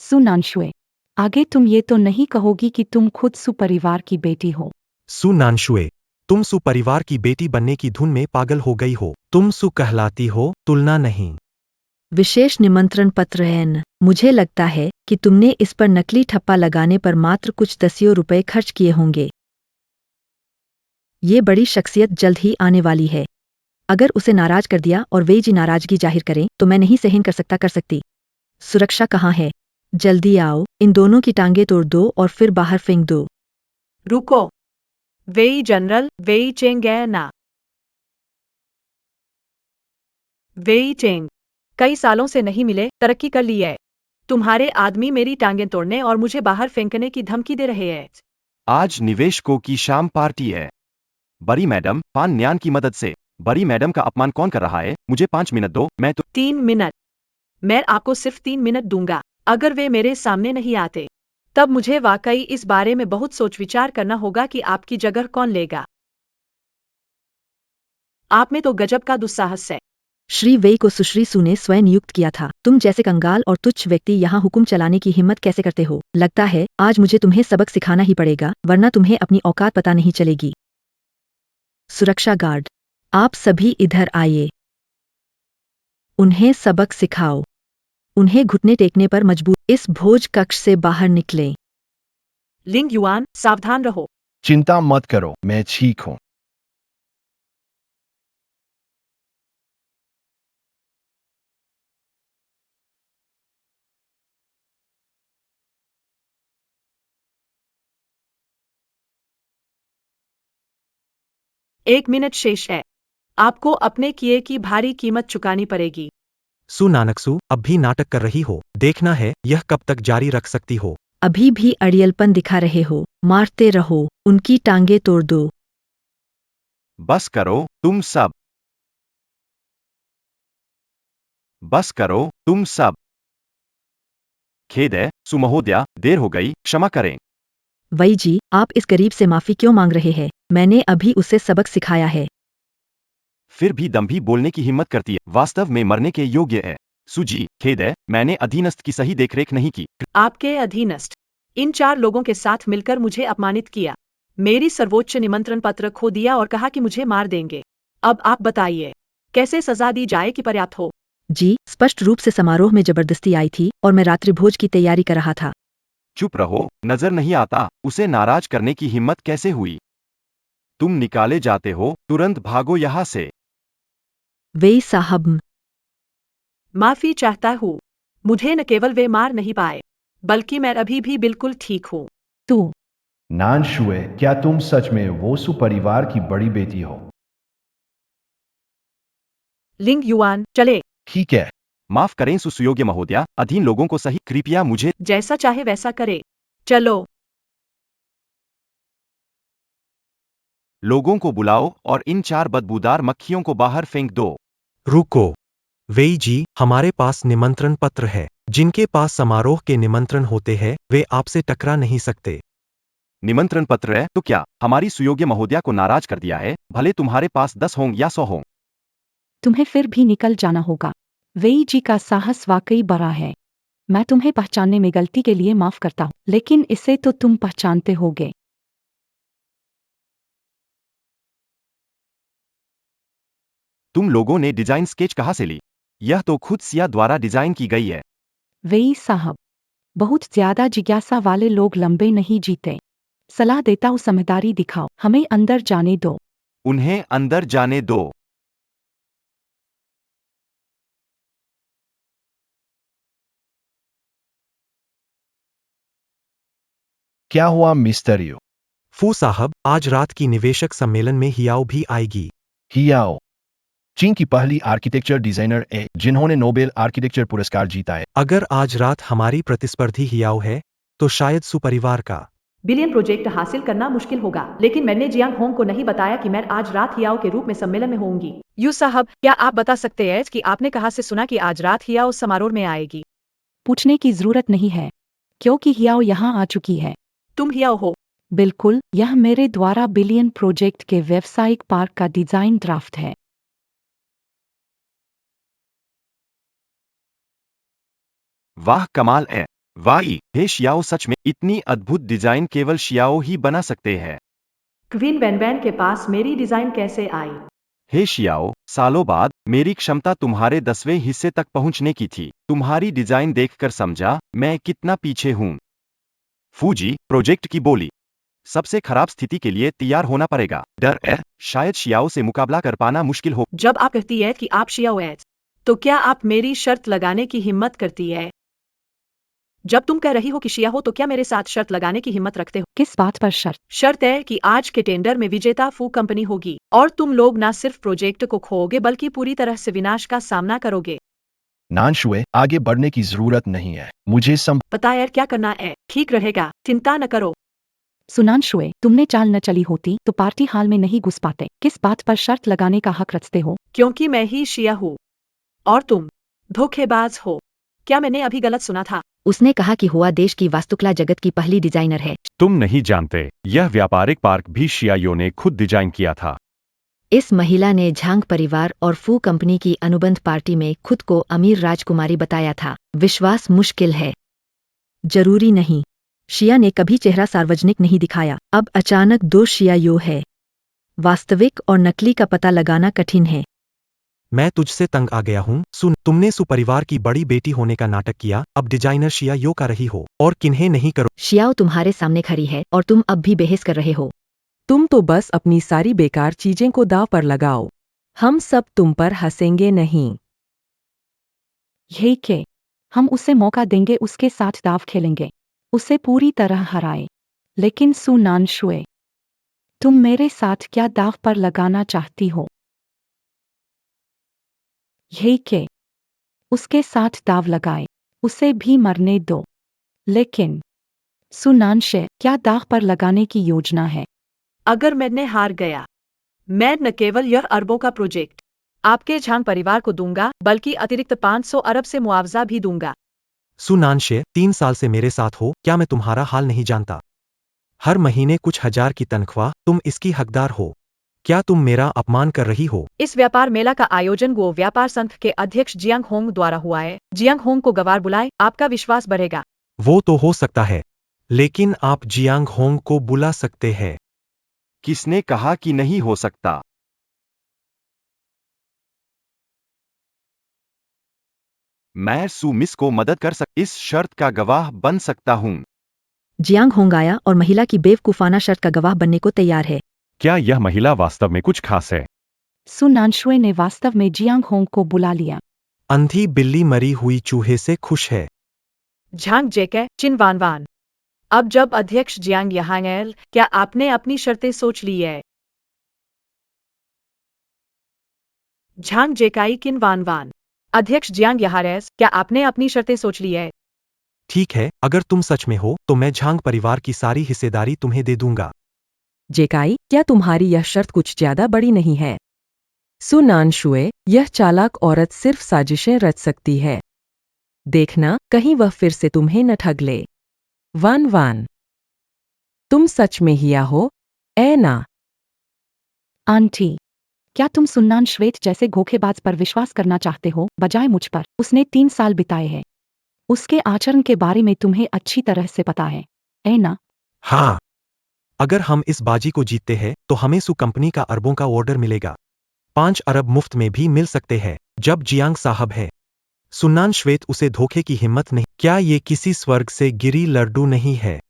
सु नानशुए, आगे तुम ये तो नहीं कहोगी कि तुम खुद सुपरिवार की बेटी हो? सु नानशुए, तुम सु परिवार की बेटी बनने की धुन में पागल हो गई हो। तुम सु कहलाती हो, तुलना नहीं। विशेष निमंत्रण पत्र है न। मुझे लगता है कि तुमने इस पर नकली ठप्पा लगाने पर मात्र कुछ दसियों रुपए खर्च किए होंगे। ये बड़ी शख्सियत जल्द ही आने वाली है। अगर उसे नाराज कर दिया और वे जी नाराजगी जाहिर करें, तो मैं नहीं सहन कर सकती। सुरक्षा कहाँ है? जल्दी आओ, इन दोनों की टांगे तोड़ दो और फिर बाहर फेंक दो। रुको। वेई जनरल, वेई चेंग है ना। वेई चेंग, कई सालों से नहीं मिले, तरक्की कर ली है। तुम्हारे आदमी मेरी टांगें तोड़ने और मुझे बाहर फेंकने की धमकी दे रहे हैं। आज निवेशकों की शाम पार्टी है। बड़ी मैडम, पान न्यान की मदद से। बड़ी मैडम का अपमान कौन कर रहा है? मुझे 5 मिनट दो, मैं तो 3 मिनट। मैं आपको सिर्फ 3 मिनट दूंगा। अगर वे मेरे सामने नहीं आते, तब मुझे वाकई इस बारे में बहुत सोच विचार करना होगा कि आपकी जगह कौन लेगा। आप में तो गजब का दुस्साहस है। श्री वेई को सुश्री सु ने स्वयं नियुक्त किया था। तुम जैसे कंगाल और तुच्छ व्यक्ति यहाँ हुक्म चलाने की हिम्मत कैसे करते हो? लगता है आज मुझे तुम्हें सबक सिखाना ही पड़ेगा, वरना तुम्हें अपनी औकात पता नहीं चलेगी। सुरक्षा गार्ड, आप सभी इधर आइए। उन्हें सबक सिखाओ। उन्हें घुटने टेकने पर मजबूर इस भोज कक्ष से बाहर निकलें। लिंग युआन, सावधान रहो। चिंता मत करो, मैं ठीक हूँ। एक मिनट शेष है। आपको अपने किए की भारी कीमत चुकानी पड़ेगी। सु नानकसु, अब भी नाटक कर रही हो? देखना है यह कब तक जारी रख सकती हो। अभी भी अड़ियलपन दिखा रहे हो? मारते रहो, उनकी टांगे तोड़ दो। बस करो, तुम सब। बस करो, तुम सब। खेद है, सुमहोदया, देर हो गई, क्षमा करें। वही जी, आप इस गरीब से माफी क्यों मांग रहे हैं? मैंने अभी उसे सबक सिखाया है। फिर भी दम भी बोलने की हिम्मत करती है, वास्तव में मरने के योग्य है। सुजी, खेद है, मैंने अधीनस्थ की सही देखरेख नहीं की। आपके अधीनस्थ इन 4 लोगों के साथ मिलकर मुझे अपमानित किया, मेरी सर्वोच्च निमंत्रण पत्र खो दिया और कहा कि मुझे मार देंगे। अब आप बताइए, कैसे सजा दी जाए कि पर्याप्त हो? जी, स्पष्ट रूप से समारोह में जबरदस्ती आई थी और मैं रात्रि भोज की तैयारी कर रहा था। चुप रहो, नजर नहीं आता, उसे नाराज करने की हिम्मत कैसे हुई? तुम निकाले जाते हो, तुरंत भागो यहाँ से। वेई साहब, माफी चाहता हूँ। मुझे न केवल वे मार नहीं पाए, बल्कि मैं अभी भी बिल्कुल ठीक हूँ। तू नानशुए, क्या तुम सच में वो सुपरिवार की बड़ी बेटी हो? लिंग युआन, चले। ठीक है। माफ करें सुसुयोग्य महोदया, अधीन लोगों को सही, कृपया मुझे। जैसा चाहे वैसा करे। चलो। लोगों को बुलाओ और इन 4 बदबूदार मक्खियों को बाहर फेंक दो। रुको। वेई जी, हमारे पास निमंत्रण पत्र है। जिनके पास समारोह के निमंत्रण होते हैं वे आपसे टकरा नहीं सकते। निमंत्रण पत्र है तो क्या हमारी सुयोग्य महोदया को नाराज कर दिया है? भले तुम्हारे पास 10 हों या 100 हों। तुम्हें फिर भी निकल जाना होगा। वेई जी का साहस वाकई बड़ा है। मैं तुम्हें पहचानने में गलती के लिए माफ करता हूँ, लेकिन इसे तो तुम पहचानते होगे। तुम लोगों ने डिजाइन स्केच कहाँ से ली? यह तो खुद सिया द्वारा डिजाइन की गई है। वेई साहब, बहुत ज्यादा जिज्ञासा वाले लोग लंबे नहीं जीते। सलाह देता हूँ, समझदारी दिखाओ, हमें अंदर जाने दो। उन्हें अंदर जाने दो। क्या हुआ मिस्टर यू? फू साहब, आज रात की निवेशक सम्मेलन में हियाओ भी आएगी। हियाओ चीन की पहली आर्किटेक्चर डिजाइनर है जिन्होंने नोबेल आर्किटेक्चर पुरस्कार जीता है। अगर आज रात हमारी प्रतिस्पर्धी हियाओ है तो शायद सुपरिवार का। बिलियन प्रोजेक्ट हासिल करना मुश्किल होगा, लेकिन मैंने जियांग होंग को नहीं बताया कि मैं आज रात हियाओ के रूप में सम्मेलन में होंगी। यू साहब, क्या आप बता सकते हैं कि आपने कहाँ से सुना कि आज रात हियाओ समारोह में आएगी? पूछने की जरूरत नहीं है, क्योंकि हियाओ यहाँ आ चुकी है। तुम हियाओ हो? बिल्कुल, यह मेरे द्वारा बिलियन प्रोजेक्ट के व्यावसायिक पार्क का डिजाइन ड्राफ्ट है। वाह कमाल है। वाई, हे शियाओ, सच में इतनी अद्भुत डिजाइन केवल शियाओ ही बना सकते हैं। क्वीन वैनवैन के पास मेरी डिजाइन कैसे आई? हे शियाओ, सालों बाद मेरी क्षमता तुम्हारे 10वें हिस्से तक पहुंचने की थी। तुम्हारी डिजाइन देखकर समझा मैं कितना पीछे हूं। फूजी, प्रोजेक्ट की बोली। सबसे खराब स्थिति के लिए तैयार होना पड़ेगा। डर है शायद शियाओ से मुकाबला कर पाना मुश्किल हो। जब आप कहती है कि आप शियाओ हैं, तो क्या आप मेरी शर्त लगाने की हिम्मत करती है? जब तुम कह रही हो कि शिया हो तो क्या मेरे साथ शर्त लगाने की हिम्मत रखते हो? किस बात पर शर्त? शर्त है कि आज के टेंडर में विजेता फू कंपनी होगी और तुम लोग न सिर्फ प्रोजेक्ट को खोओगे बल्कि पूरी तरह से विनाश का सामना करोगे। नानशुए, आगे बढ़ने की जरूरत नहीं है, मुझे पता यार क्या करना है, ठीक रहेगा, चिंता न करो। सुनानशुए, तुमने चाल न चली होती तो पार्टी हाल में नहीं घुस पाते। किस बात पर शर्त लगाने का हक रखते हो? क्योंकि मैं ही शिया हूँ और तुम धोखेबाज हो। क्या मैंने अभी गलत सुना था? उसने कहा कि हुआ देश की वास्तुकला जगत की पहली डिजाइनर है। तुम नहीं जानते, यह व्यापारिक पार्क भी शियायो ने खुद डिजाइन किया था। इस महिला ने झांग परिवार और फू कंपनी की अनुबंध पार्टी में खुद को अमीर राजकुमारी बताया था। विश्वास मुश्किल है। जरूरी नहीं। शिया ने कभी चेहरा सार्वजनिक नहीं दिखाया। अब अचानक दो शियायो है। वास्तविक और नकली का पता लगाना कठिन है। मैं तुझसे तंग आ गया हूँ। सुन, तुमने सुपरिवार की बड़ी बेटी होने का नाटक किया, अब डिजाइनर शिया यो का रही हो और किन्हें नहीं करो। शियाओ तुम्हारे सामने खड़ी है और तुम अब भी बहस कर रहे हो। तुम तो बस अपनी सारी बेकार चीजें को दांव पर लगाओ। हम सब तुम पर हंसेंगे नहीं। यही के हम उसे मौका देंगे, उसके साथ दाव खेलेंगे, उसे पूरी तरह हराए। लेकिन सुनानशुए, तुम मेरे साथ क्या दाव पर लगाना चाहती हो? यही के उसके साथ दाव लगाए, उसे भी मरने दो। लेकिन सुनानशे, क्या दाव पर लगाने की योजना है? अगर मैंने हार गया, मैं न केवल यह अरबों का प्रोजेक्ट आपके झांग परिवार को दूंगा बल्कि अतिरिक्त 500 अरब से मुआवजा भी दूंगा। सुनानशे, 3 साल से मेरे साथ हो, क्या मैं तुम्हारा हाल नहीं जानता? हर महीने कुछ हजार की तनख्वाह, तुम इसकी हकदार हो। क्या तुम मेरा अपमान कर रही हो? इस व्यापार मेला का आयोजन गो व्यापार संघ के अध्यक्ष जियांग होंग द्वारा हुआ है। जियांग होंग को गवार बुलाए, आपका विश्वास बढ़ेगा। वो तो हो सकता है, लेकिन आप जियांग होंग को बुला सकते हैं। किसने कहा कि नहीं हो सकता? मैं सू मिस को मदद कर इस शर्त का गवाह बन सकता हूं। जियांग होंग आया और महिला की बेवकूफाना शर्त का गवाह बनने को तैयार है। क्या यह महिला वास्तव में कुछ खास है? सुनानशुए ने वास्तव में जियांग होंग को बुला लिया। अंधी बिल्ली मरी हुई चूहे से खुश है। झांग जेके चिन वान वान। अब जब अध्यक्ष जियांग यहाँ हैं, क्या आपने अपनी शर्तें सोच ली है? झांग जेकाई किन वान वान। अध्यक्ष जियांग यहारेस, क्या आपने अपनी शर्तें सोच ली है? ठीक है, अगर तुम सच में हो तो मैं झांग परिवार की सारी हिस्सेदारी तुम्हें दे दूंगा। जेकाई, क्या तुम्हारी यह शर्त कुछ ज्यादा बड़ी नहीं है? सुनानशुए, यह चालाक औरत सिर्फ साजिशें रच सकती है। देखना, कहीं वह फिर से तुम्हें न ठग ले। वान वान, तुम सच में हिया हो, ए ना? आंटी, क्या तुम सुन्नान श्वेत जैसे धोखेबाज पर विश्वास करना चाहते हो बजाय मुझ पर? उसने 3 साल बिताए हैं। उसके आचरण के बारे में तुम्हें अच्छी तरह से पता है, है ना? हाँ, अगर हम इस बाजी को जीतते हैं तो हमें सू कंपनी का अरबों का ऑर्डर मिलेगा। 5 अरब मुफ्त में भी मिल सकते हैं जब जियांग साहब है। सुन्नान श्वेत, उसे धोखे की हिम्मत नहीं। क्या ये किसी स्वर्ग से गिरी लड्डू नहीं है?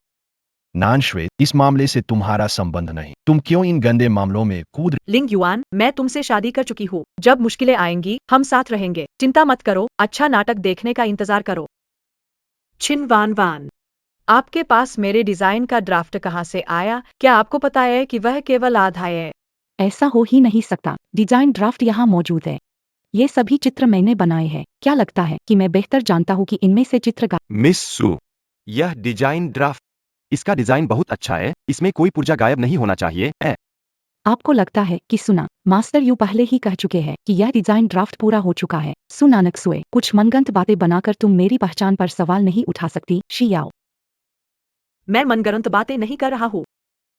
नानशुए, इस मामले से तुम्हारा संबंध नहीं, तुम क्यों इन गंदे मामलों में कूद? लिंग युआन, मैं तुमसे शादी कर चुकी हूँ। जब मुश्किलें आएंगी हम साथ रहेंगे। चिंता मत करो, अच्छा नाटक देखने का इंतजार करो। छिन वान वान, आपके पास मेरे डिजाइन का ड्राफ्ट कहाँ से आया? क्या आपको पता है कि वह केवल आधा है? ऐसा हो ही नहीं सकता। डिजाइन ड्राफ्ट यहाँ मौजूद है। ये सभी चित्र मैंने बनाए हैं। क्या लगता है कि मैं बेहतर जानता हूँ कि इनमें से चित्र मिस सू, यह डिजाइन ड्राफ्ट, इसका डिजाइन बहुत अच्छा है, इसमें कोई पुर्जा गायब नहीं होना चाहिए। आपको लगता है कि सुना मास्टर यू पहले ही कह चुके हैं कि यह डिजाइन ड्राफ्ट पूरा हो चुका है। सुनानकसुए, कुछ मनगंत बातें बनाकर तुम मेरी पहचान पर सवाल नहीं उठा सकती। शियाओ, मैं मनगढ़ंत बातें नहीं कर रहा हूँ,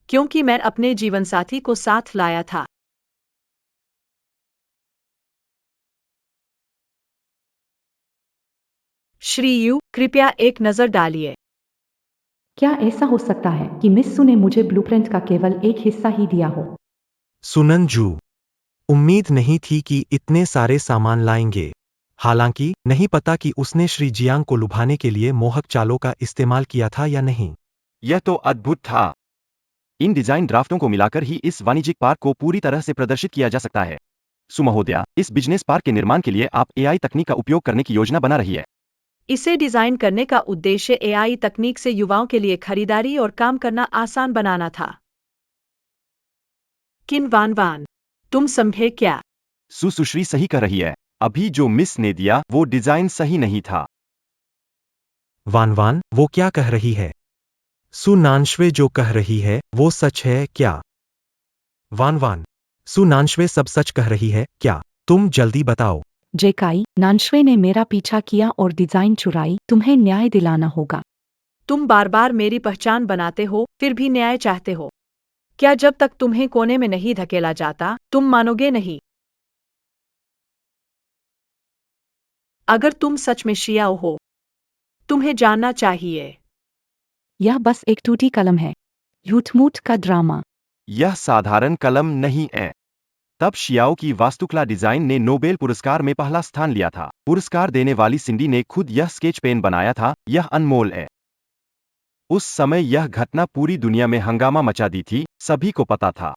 क्योंकि मैं अपने जीवन साथी को साथ लाया था। श्री यू, कृपया एक नजर डालिए। क्या ऐसा हो सकता है कि मिस्सू ने मुझे ब्लूप्रिंट का केवल एक हिस्सा ही दिया हो? सुननजू, उम्मीद नहीं थी कि इतने सारे सामान लाएंगे। हालांकि नहीं पता कि उसने श्री जियांग को लुभाने के लिए मोहक चालों का इस्तेमाल किया था या नहीं। यह तो अद्भुत था। इन डिजाइन ड्राफ्टों को मिलाकर ही इस वाणिज्यिक पार्क को पूरी तरह से प्रदर्शित किया जा सकता है। सुमहोदया, इस बिजनेस पार्क के निर्माण के लिए आप एआई तकनीक का उपयोग करने की योजना बना रही है। इसे डिजाइन करने का उद्देश्य एआई तकनीक से युवाओं के लिए खरीदारी और काम करना आसान बनाना था। किन वान वान, तुम समझे क्या? सुश्री सही कह रही है। अभी जो मिस ने दिया वो डिजाइन सही नहीं था। वान वान, वो क्या कह रही है? सुनांशवे जो कह रही है वो सच है क्या? वान वान, सुनांशवे सब सच कह रही है क्या? तुम जल्दी बताओ। जेकाई, नानशवे ने मेरा पीछा किया और डिजाइन चुराई, तुम्हें न्याय दिलाना होगा। तुम बार बार मेरी पहचान बनाते हो फिर भी न्याय चाहते हो। क्या जब तक तुम्हें कोने में नहीं धकेला जाता तुम मानोगे नहीं? अगर तुम सच में शियाओ हो, तुम्हें जानना चाहिए। यह बस एक टूटी कलम है। झूठ-मूठ का ड्रामा। यह साधारण कलम नहीं है। तब शियाओ की वास्तुकला डिजाइन ने नोबेल पुरस्कार में पहला स्थान लिया था। पुरस्कार देने वाली सिंडी ने खुद यह स्केच पेन बनाया था। यह अनमोल है। उस समय यह घटना पूरी दुनिया में हंगामा मचा दी थी, सभी को पता था।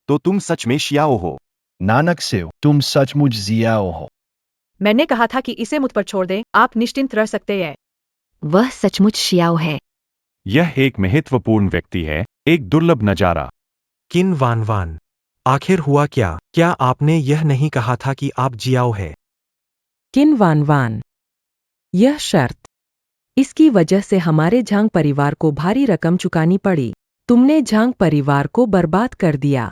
तो तुम सच में शियाओ हो। नानक सेव, तुम सचमुच जियाओ हो। मैंने कहा था कि इसे मुझ पर छोड़ दें, आप निश्चिंत रह सकते हैं। वह सचमुच शियाओ है। यह एक महत्वपूर्ण व्यक्ति है, एक दुर्लभ नजारा। किन वान वान, आखिर हुआ क्या? क्या आपने यह नहीं कहा था कि आप जियाओ है? किन वान वान, यह शर्त, इसकी वजह से हमारे झांग परिवार को भारी रकम चुकानी पड़ी। तुमने झांग परिवार को बर्बाद कर दिया।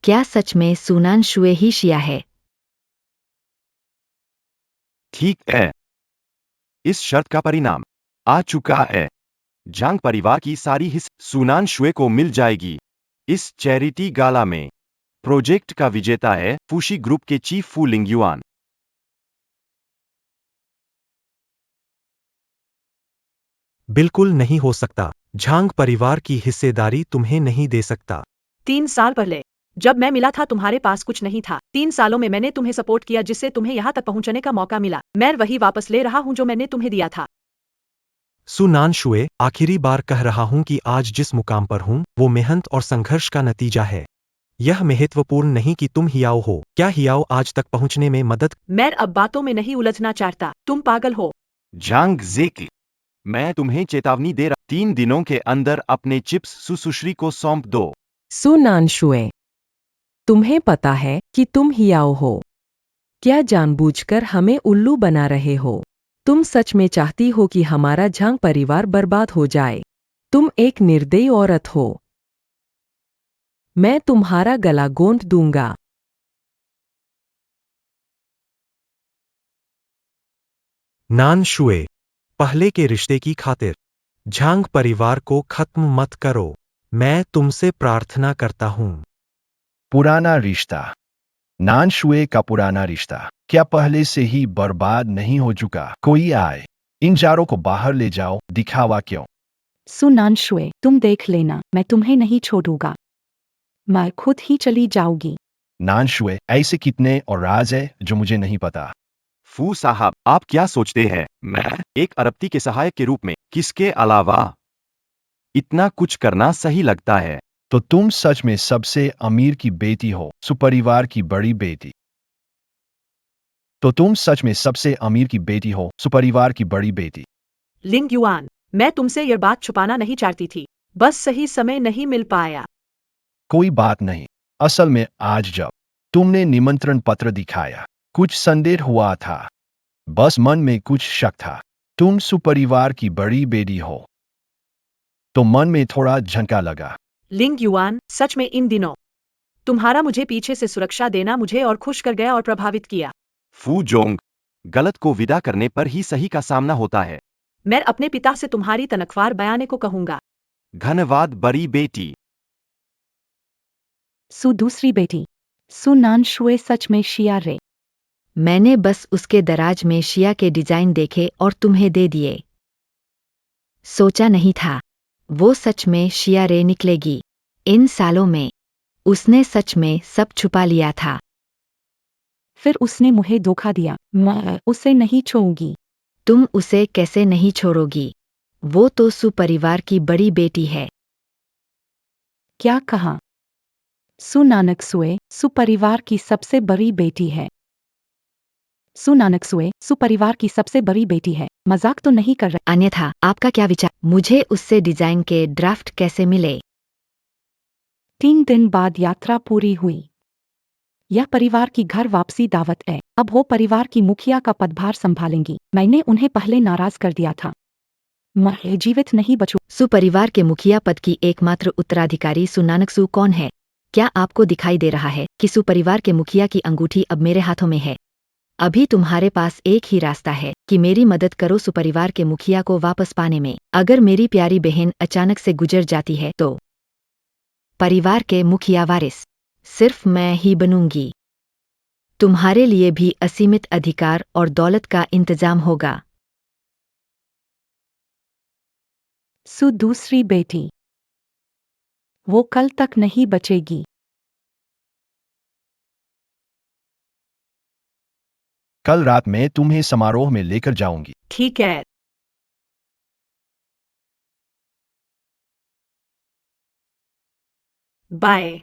क्या सच में सुनान शुए ही शिया है? ठीक है। इस शर्त का परिणाम आ चुका है। जांग परिवार की सारी हिस्स सुनान शुए को मिल जाएगी। इस चैरिटी गाला में प्रोजेक्ट का विजेता है फूशी ग्रुप के चीफ फू लिंग युआन। बिल्कुल नहीं हो सकता। झांग परिवार की हिस्सेदारी तुम्हें नहीं दे सकता। 3 साल पहले जब मैं मिला था तुम्हारे पास कुछ नहीं था। 3 सालों में मैंने तुम्हें सपोर्ट किया जिससे तुम्हें यहाँ तक पहुँचने का मौका मिला। मैं वही वापस ले रहा हूँ जो मैंने तुम्हें दिया था। सुनान शुए, आखिरी बार कह रहा हूं कि आज जिस मुकाम पर हूं वो मेहनत और संघर्ष का नतीजा है। यह महत्वपूर्ण नहीं कि तुम हियाओ हो। क्या हियाओ आज तक पहुंचने में मदद? मैं अब बातों में नहीं उलझना चाहता। तुम पागल हो। जांग जेकी, मैं तुम्हें चेतावनी दे रहा। 3 दिनों के अंदर अपने चिप्स सुश्री को सौंप दो। सुनान शुए, तुम्हें पता है कि तुम हियाओ हो। क्या जानबूझकर हमें उल्लू बना रहे हो? तुम सच में चाहती हो कि हमारा झांग परिवार बर्बाद हो जाए? तुम एक निर्दयी औरत हो। मैं तुम्हारा गला गोंद दूंगा। नान शुए, पहले के रिश्ते की खातिर झांग परिवार को खत्म मत करो। मैं तुमसे प्रार्थना करता हूं। पुराना रिश्ता। नान शुए का पुराना रिश्ता क्या पहले से ही बर्बाद नहीं हो चुका? कोई आए, इन चारों को बाहर ले जाओ। दिखावा क्यों? सुनान शुए, तुम देख लेना, मैं तुम्हें नहीं छोड़ूंगा। मैं खुद ही चली जाऊंगी। नान शुए, ऐसे कितने और राज है जो मुझे नहीं पता? फू साहब, आप क्या सोचते हैं मैं एक अरबती के सहायक के रूप में किसके अलावा इतना कुछ करना सही लगता है? तो तुम सच में सबसे अमीर की बेटी हो, सुपरिवार की बड़ी बेटी। तो तुम सच में सबसे अमीर की बेटी हो, सुपरिवार की बड़ी बेटी। लिंग युआन, मैं तुमसे यह बात छुपाना नहीं चाहती थी, बस सही समय नहीं मिल पाया। कोई बात नहीं। असल में आज जब तुमने निमंत्रण पत्र दिखाया, कुछ संदेह हुआ था। बस मन में कुछ शक था। तुम सुपरिवार की बड़ी बेटी हो, तो मन में थोड़ा झटका लगा। लिंग युआन, सच में इन दिनों तुम्हारा मुझे पीछे से सुरक्षा देना मुझे और खुश कर गया और प्रभावित किया। फू जोंग, गलत को विदा करने पर ही सही का सामना होता है। मैं अपने पिता से तुम्हारी तनख्वार बयाने को कहूंगा। धन्यवाद बड़ी बेटी। सु दूसरी बेटी। सुनान शुए सच में शिया रे। मैंने बस उसके दराज में शिया के डिजाइन देखे और तुम्हें दे दिए। सोचा नहीं था वो सच में शिया रे निकलेगी। इन सालों में उसने सच में सब छुपा लिया था। फिर उसने मुझे धोखा दिया। मैं उसे नहीं छोड़ूंगी। तुम उसे कैसे नहीं छोड़ोगी? वो तो सुपरिवार की बड़ी बेटी है। क्या कहा? सुनानक सुए सुपरिवार की सबसे बड़ी बेटी है। सुनानकसुए सुपरिवार की सबसे बड़ी बेटी है, मजाक तो नहीं कर रहे। अन्यथा आपका क्या विचार? मुझे उससे डिजाइन के ड्राफ्ट कैसे मिले? 3 दिन बाद यात्रा पूरी हुई। यह परिवार की घर वापसी दावत है। अब वो परिवार की मुखिया का पदभार संभालेंगी। मैंने उन्हें पहले नाराज कर दिया था। मैं जीवित नहीं बचू। सुपरिवार के मुखिया पद की एकमात्र उत्तराधिकारी सुनानकसु कौन है? क्या आपको दिखाई दे रहा है कि सुपरिवार के मुखिया की अंगूठी अब मेरे हाथों में है? अभी तुम्हारे पास एक ही रास्ता है कि मेरी मदद करो सुपरिवार के मुखिया को वापस पाने में। अगर मेरी प्यारी बहन अचानक से गुजर जाती है तो परिवार के मुखिया वारिस सिर्फ मैं ही बनूंगी। तुम्हारे लिए भी असीमित अधिकार और दौलत का इंतजाम होगा। सु दूसरी बेटी, वो कल तक नहीं बचेगी। कल रात मैं तुम्हें समारोह में लेकर जाऊंगी। ठीक है। बाय।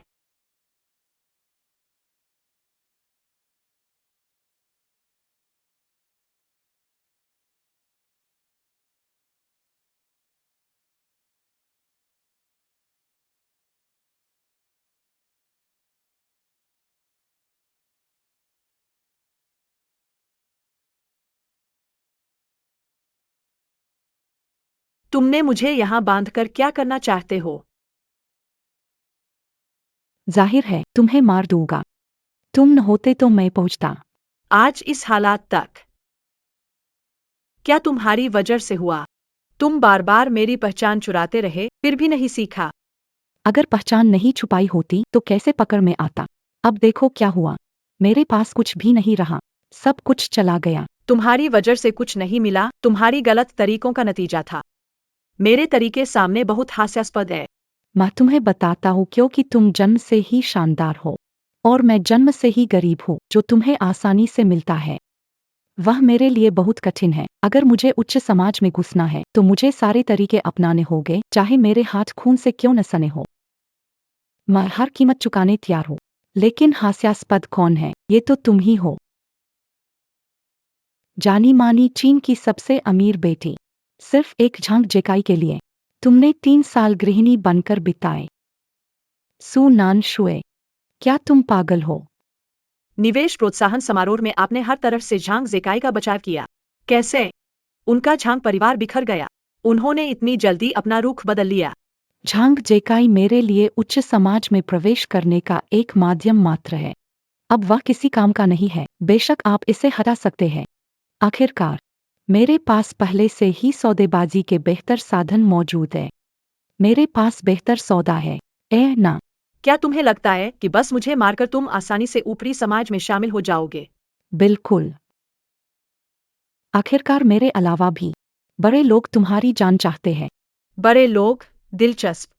तुमने मुझे यहाँ बांधकर क्या करना चाहते हो? जाहिर है तुम्हें मार दूंगा। तुम न होते तो मैं पहुंचता। आज इस हालात तक क्या तुम्हारी वजह से हुआ? तुम बार बार मेरी पहचान चुराते रहे, फिर भी नहीं सीखा। अगर पहचान नहीं छुपाई होती तो कैसे पकड़ में आता। अब देखो क्या हुआ। मेरे पास कुछ भी नहीं रहा, सब कुछ चला गया। तुम्हारी वजह से कुछ नहीं मिला, तुम्हारी गलत तरीकों का नतीजा था। मेरे तरीके सामने बहुत हास्यास्पद है। मैं तुम्हें बताता हूँ क्योंकि तुम जन्म से ही शानदार हो और मैं जन्म से ही गरीब हूँ। जो तुम्हें आसानी से मिलता है वह मेरे लिए बहुत कठिन है। अगर मुझे उच्च समाज में घुसना है तो मुझे सारे तरीके अपनाने होंगे, चाहे मेरे हाथ खून से क्यों न सने हो। मैं हर कीमत चुकाने तैयार हूँ। लेकिन हास्यास्पद कौन है? ये तो तुम ही हो। जानी मानी चीन की सबसे अमीर बेटी, सिर्फ एक झांक जेकाई के लिए तुमने 3 साल गृहिणी बनकर बिताए। सु नान शुए, क्या तुम पागल हो? निवेश प्रोत्साहन समारोह में आपने हर तरफ से झांग जेकाई का बचाव किया। कैसे? उनका झांग परिवार बिखर गया। उन्होंने इतनी जल्दी अपना रुख बदल लिया। झांग जेकाई मेरे लिए उच्च समाज में प्रवेश करने का एक माध्यम मात्र है। अब वह किसी काम का नहीं है। बेशक आप इसे हटा सकते हैं। आखिरकार मेरे पास पहले से ही सौदेबाजी के बेहतर साधन मौजूद है। मेरे पास बेहतर सौदा है। ना, क्या तुम्हें लगता है कि बस मुझे मारकर तुम आसानी से ऊपरी समाज में शामिल हो जाओगे? बिल्कुल। आखिरकार मेरे अलावा भी बड़े लोग तुम्हारी जान चाहते हैं। बड़े लोग? दिलचस्प।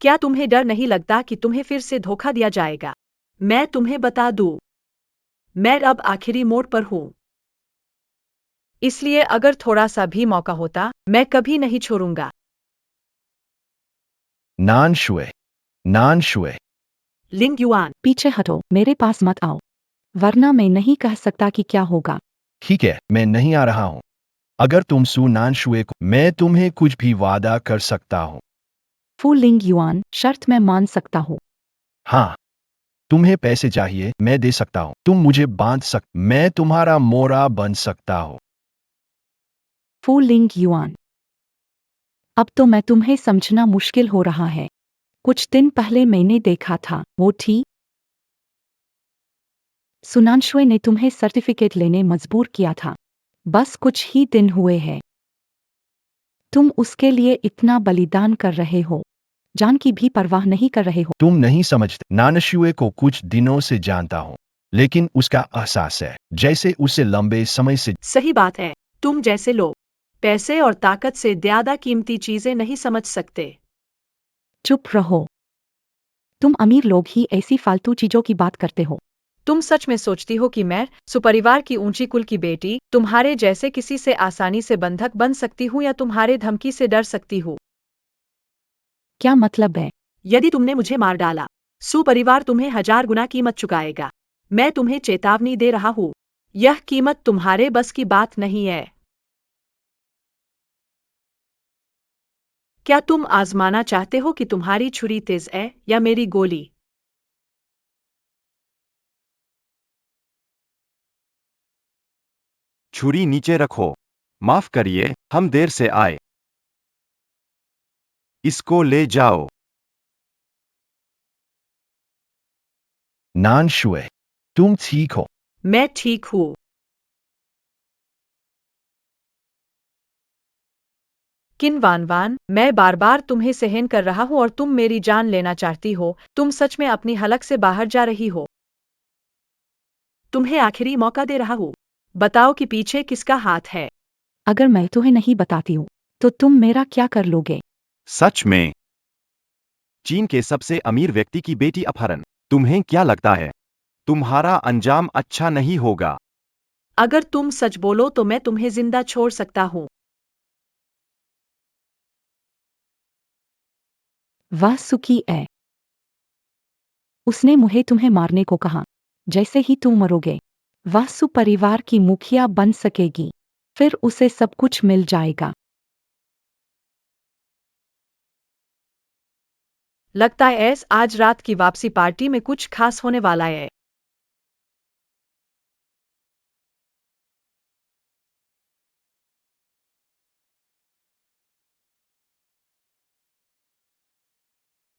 क्या तुम्हें डर नहीं लगता कि तुम्हें फिर से धोखा दिया जाएगा? मैं तुम्हें बता दूं, मैं अब आखिरी मोड़ पर हूं। इसलिए अगर थोड़ा सा भी मौका होता, मैं कभी नहीं छोड़ूंगा। नान शुए, नान शुए। लिंग युआन, पीछे हटो, मेरे पास मत आओ, वरना मैं नहीं कह सकता कि क्या होगा। ठीक है, मैं नहीं आ रहा हूँ। अगर तुम सु नान शुए को, मैं तुम्हें कुछ भी वादा कर सकता हूँ। फू लिंग युआन, शर्त मैं मान सकता हूँ। हाँ, तुम्हें पैसे चाहिए, मैं दे सकता हूँ। तुम मुझे बांध मैं तुम्हारा मोरा बन सकता हूँ। फू लिंग युआन, अब तो मैं तुम्हें समझना मुश्किल हो रहा है। कुछ दिन पहले मैंने देखा था, वो थी सुनानशुए ने तुम्हें सर्टिफिकेट लेने मजबूर किया था। बस कुछ ही दिन हुए हैं। तुम उसके लिए इतना बलिदान कर रहे हो, जान की भी परवाह नहीं कर रहे हो। तुम नहीं समझते। नानशुए को कुछ दिनों से जानता हूँ, लेकिन उसका एहसास है जैसे उसे लंबे समय से। सही बात है। तुम जैसे लोग पैसे और ताकत से ज्यादा कीमती चीजें नहीं समझ सकते। चुप रहो। तुम अमीर लोग ही ऐसी फालतू चीजों की बात करते हो। तुम सच में सोचती हो कि मैं सुपरिवार की ऊंची कुल की बेटी तुम्हारे जैसे किसी से आसानी से बंधक बन सकती हूँ या तुम्हारे धमकी से डर सकती हूँ? क्या मतलब है? यदि तुमने मुझे मार डाला, सुपरिवार तुम्हें 1000 गुना कीमत चुकाएगा। मैं तुम्हें चेतावनी दे रहा हूँ, यह कीमत तुम्हारे बस की बात नहीं है। क्या तुम आजमाना चाहते हो कि तुम्हारी छुरी तेज है या मेरी गोली? छुरी नीचे रखो। माफ करिए, हम देर से आए। इसको ले जाओ। नानशुए, तुम ठीक हो? मैं ठीक हूँ। किन वान वान, मैं बार बार तुम्हें सहन कर रहा हूँ और तुम मेरी जान लेना चाहती हो। तुम सच में अपनी हलक से बाहर जा रही हो। तुम्हें आखिरी मौका दे रहा हूँ। बताओ कि पीछे किसका हाथ है। अगर मैं तुम्हें नहीं बताती हूँ तो तुम मेरा क्या कर लोगे? सच में? चीन के सबसे अमीर व्यक्ति की बेटी अपहरण। तुम्हें क्या लगता है तुम्हारा अंजाम अच्छा नहीं होगा? अगर तुम सच बोलो तो मैं तुम्हें जिंदा छोड़ सकता हूँ। वह सुखी है। उसने मुझे तुम्हें मारने को कहा। जैसे ही तुम मरोगे वह सुपरिवार की मुखिया बन सकेगी। फिर उसे सब कुछ मिल जाएगा। लगता है आज रात की वापसी पार्टी में कुछ खास होने वाला है।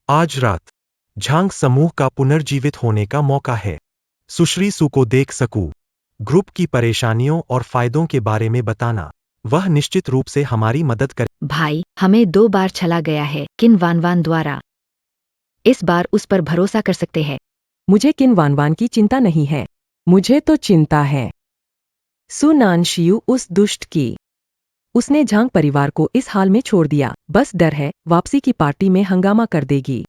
आज रात झांग समूह का पुनर्जीवित होने का मौका है। सुश्री सु को देख सकूं। ग्रुप की परेशानियों और फायदों के बारे में बताना। वह निश्चित रूप से हमारी मदद कर। भाई, हमें 2 बार छला गया है किन वान वान द्वारा। इस बार उस पर भरोसा कर सकते हैं। मुझे किन वानवान की चिंता नहीं है। मुझे तो चिंता है सुनानशियू उस दुष्ट की। उसने झांग परिवार को इस हाल में छोड़ दिया। बस डर है वापसी की पार्टी में हंगामा कर देगी।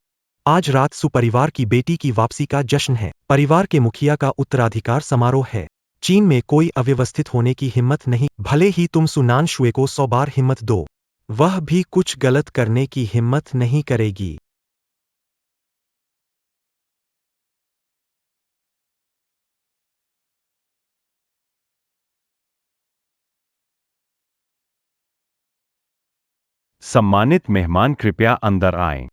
आज रात सुपरिवार की बेटी की वापसी का जश्न है। परिवार के मुखिया का उत्तराधिकार समारोह है। चीन में कोई अव्यवस्थित होने की हिम्मत नहीं। भले ही तुम सुनान शुए को 100 बार हिम्मत दो, वह भी कुछ गलत करने की हिम्मत नहीं करेगी। सम्मानित मेहमान कृपया अंदर आएं।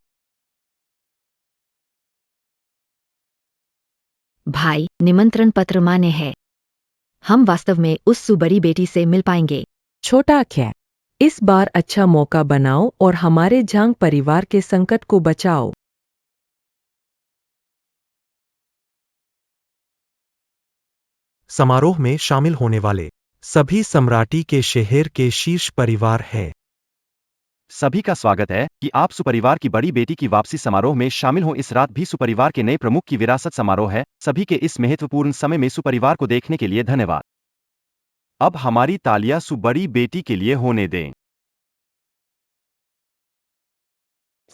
भाई, निमंत्रण पत्र मान्य है। हम वास्तव में उस सुबड़ी बेटी से मिल पाएंगे। छोटा ख्या, इस बार अच्छा मौका बनाओ और हमारे झांग परिवार के संकट को बचाओ। समारोह में शामिल होने वाले सभी सम्राटी के शहर के शीर्ष परिवार है। सभी का स्वागत है कि आप सुपरिवार की बड़ी बेटी की वापसी समारोह में शामिल हो। इस रात भी सुपरिवार के नए प्रमुख की विरासत समारोह है। सभी के इस महत्वपूर्ण समय में सुपरिवार को देखने के लिए धन्यवाद। अब हमारी तालियां सुबड़ी बेटी के लिए होने दें।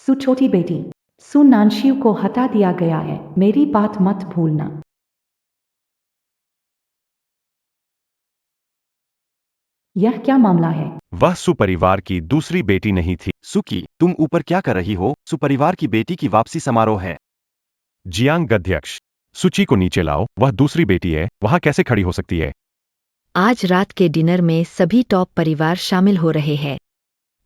सु छोटी बेटी, सु नानशिव को हटा दिया गया है। मेरी बात मत भूलना। यह क्या मामला है? वह सुपरिवार की दूसरी बेटी नहीं थी। सुकी, तुम ऊपर क्या कर रही हो? सुपरिवार की बेटी की वापसी समारोह है। जियांग अध्यक्ष, सुची को नीचे लाओ। वह दूसरी बेटी है, वहां कैसे खड़ी हो सकती है? आज रात के डिनर में सभी टॉप परिवार शामिल हो रहे हैं।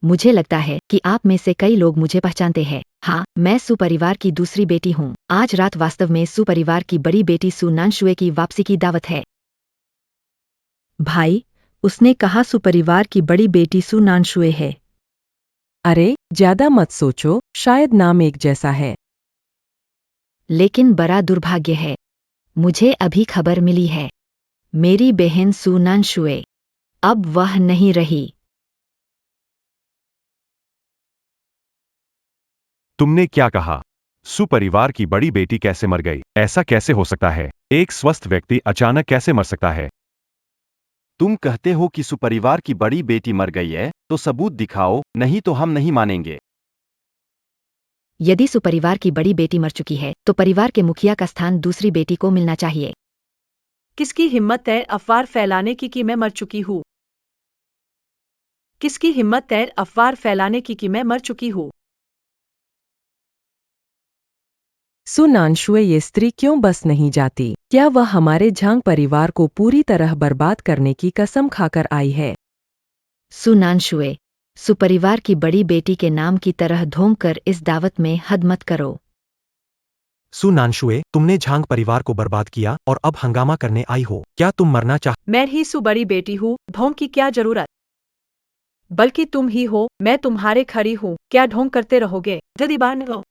मुझे लगता है कि आप में से कई लोग मुझे पहचानते हैं। हाँ, मैं सुपरिवार की दूसरी बेटी हूँ। आज रात वास्तव में सुपरिवार की बड़ी बेटी सु नानशुए की वापसी की दावत है। भाई, उसने कहा सुपरिवार की बड़ी बेटी सु नानशुए है। अरे, ज्यादा मत सोचो, शायद नाम एक जैसा है। लेकिन बड़ा दुर्भाग्य है। मुझे अभी खबर मिली है। मेरी बहन सु नानशुए अब वह नहीं रही। तुमने क्या कहा? सुपरिवार की बड़ी बेटी कैसे मर गई? ऐसा कैसे हो सकता है? एक स्वस्थ व्यक्ति अचानक कैसे मर सकता है? तुम कहते हो कि सुपरिवार की बड़ी बेटी मर गई है, तो सबूत दिखाओ, नहीं तो हम नहीं मानेंगे। यदि सुपरिवार की बड़ी बेटी मर चुकी है तो परिवार के मुखिया का स्थान दूसरी बेटी को मिलना चाहिए। किसकी हिम्मत है अफवाह फैलाने की कि मैं मर चुकी हूँ? किसकी हिम्मत है अफवाह फैलाने की कि मैं मर चुकी हूँ? सुनानशुए ये स्त्री क्यों बस नहीं जाती? क्या वह हमारे झांग परिवार को पूरी तरह बर्बाद करने की कसम खाकर आई है? सुनानशुए, सुपरिवार की बड़ी बेटी के नाम की तरह ढोंग कर इस दावत में हद मत करो। सुनानशुए, तुमने झांग परिवार को बर्बाद किया और अब हंगामा करने आई हो। क्या तुम मरना चाह? मैं ही सु बड़ी बेटी हूँ, ढोंग की क्या जरूरत? बल्कि तुम ही हो, मैं तुम्हारे खड़ी हूँ, क्या ढोंग करते रहोगे? जल्दी बाहर निकलो।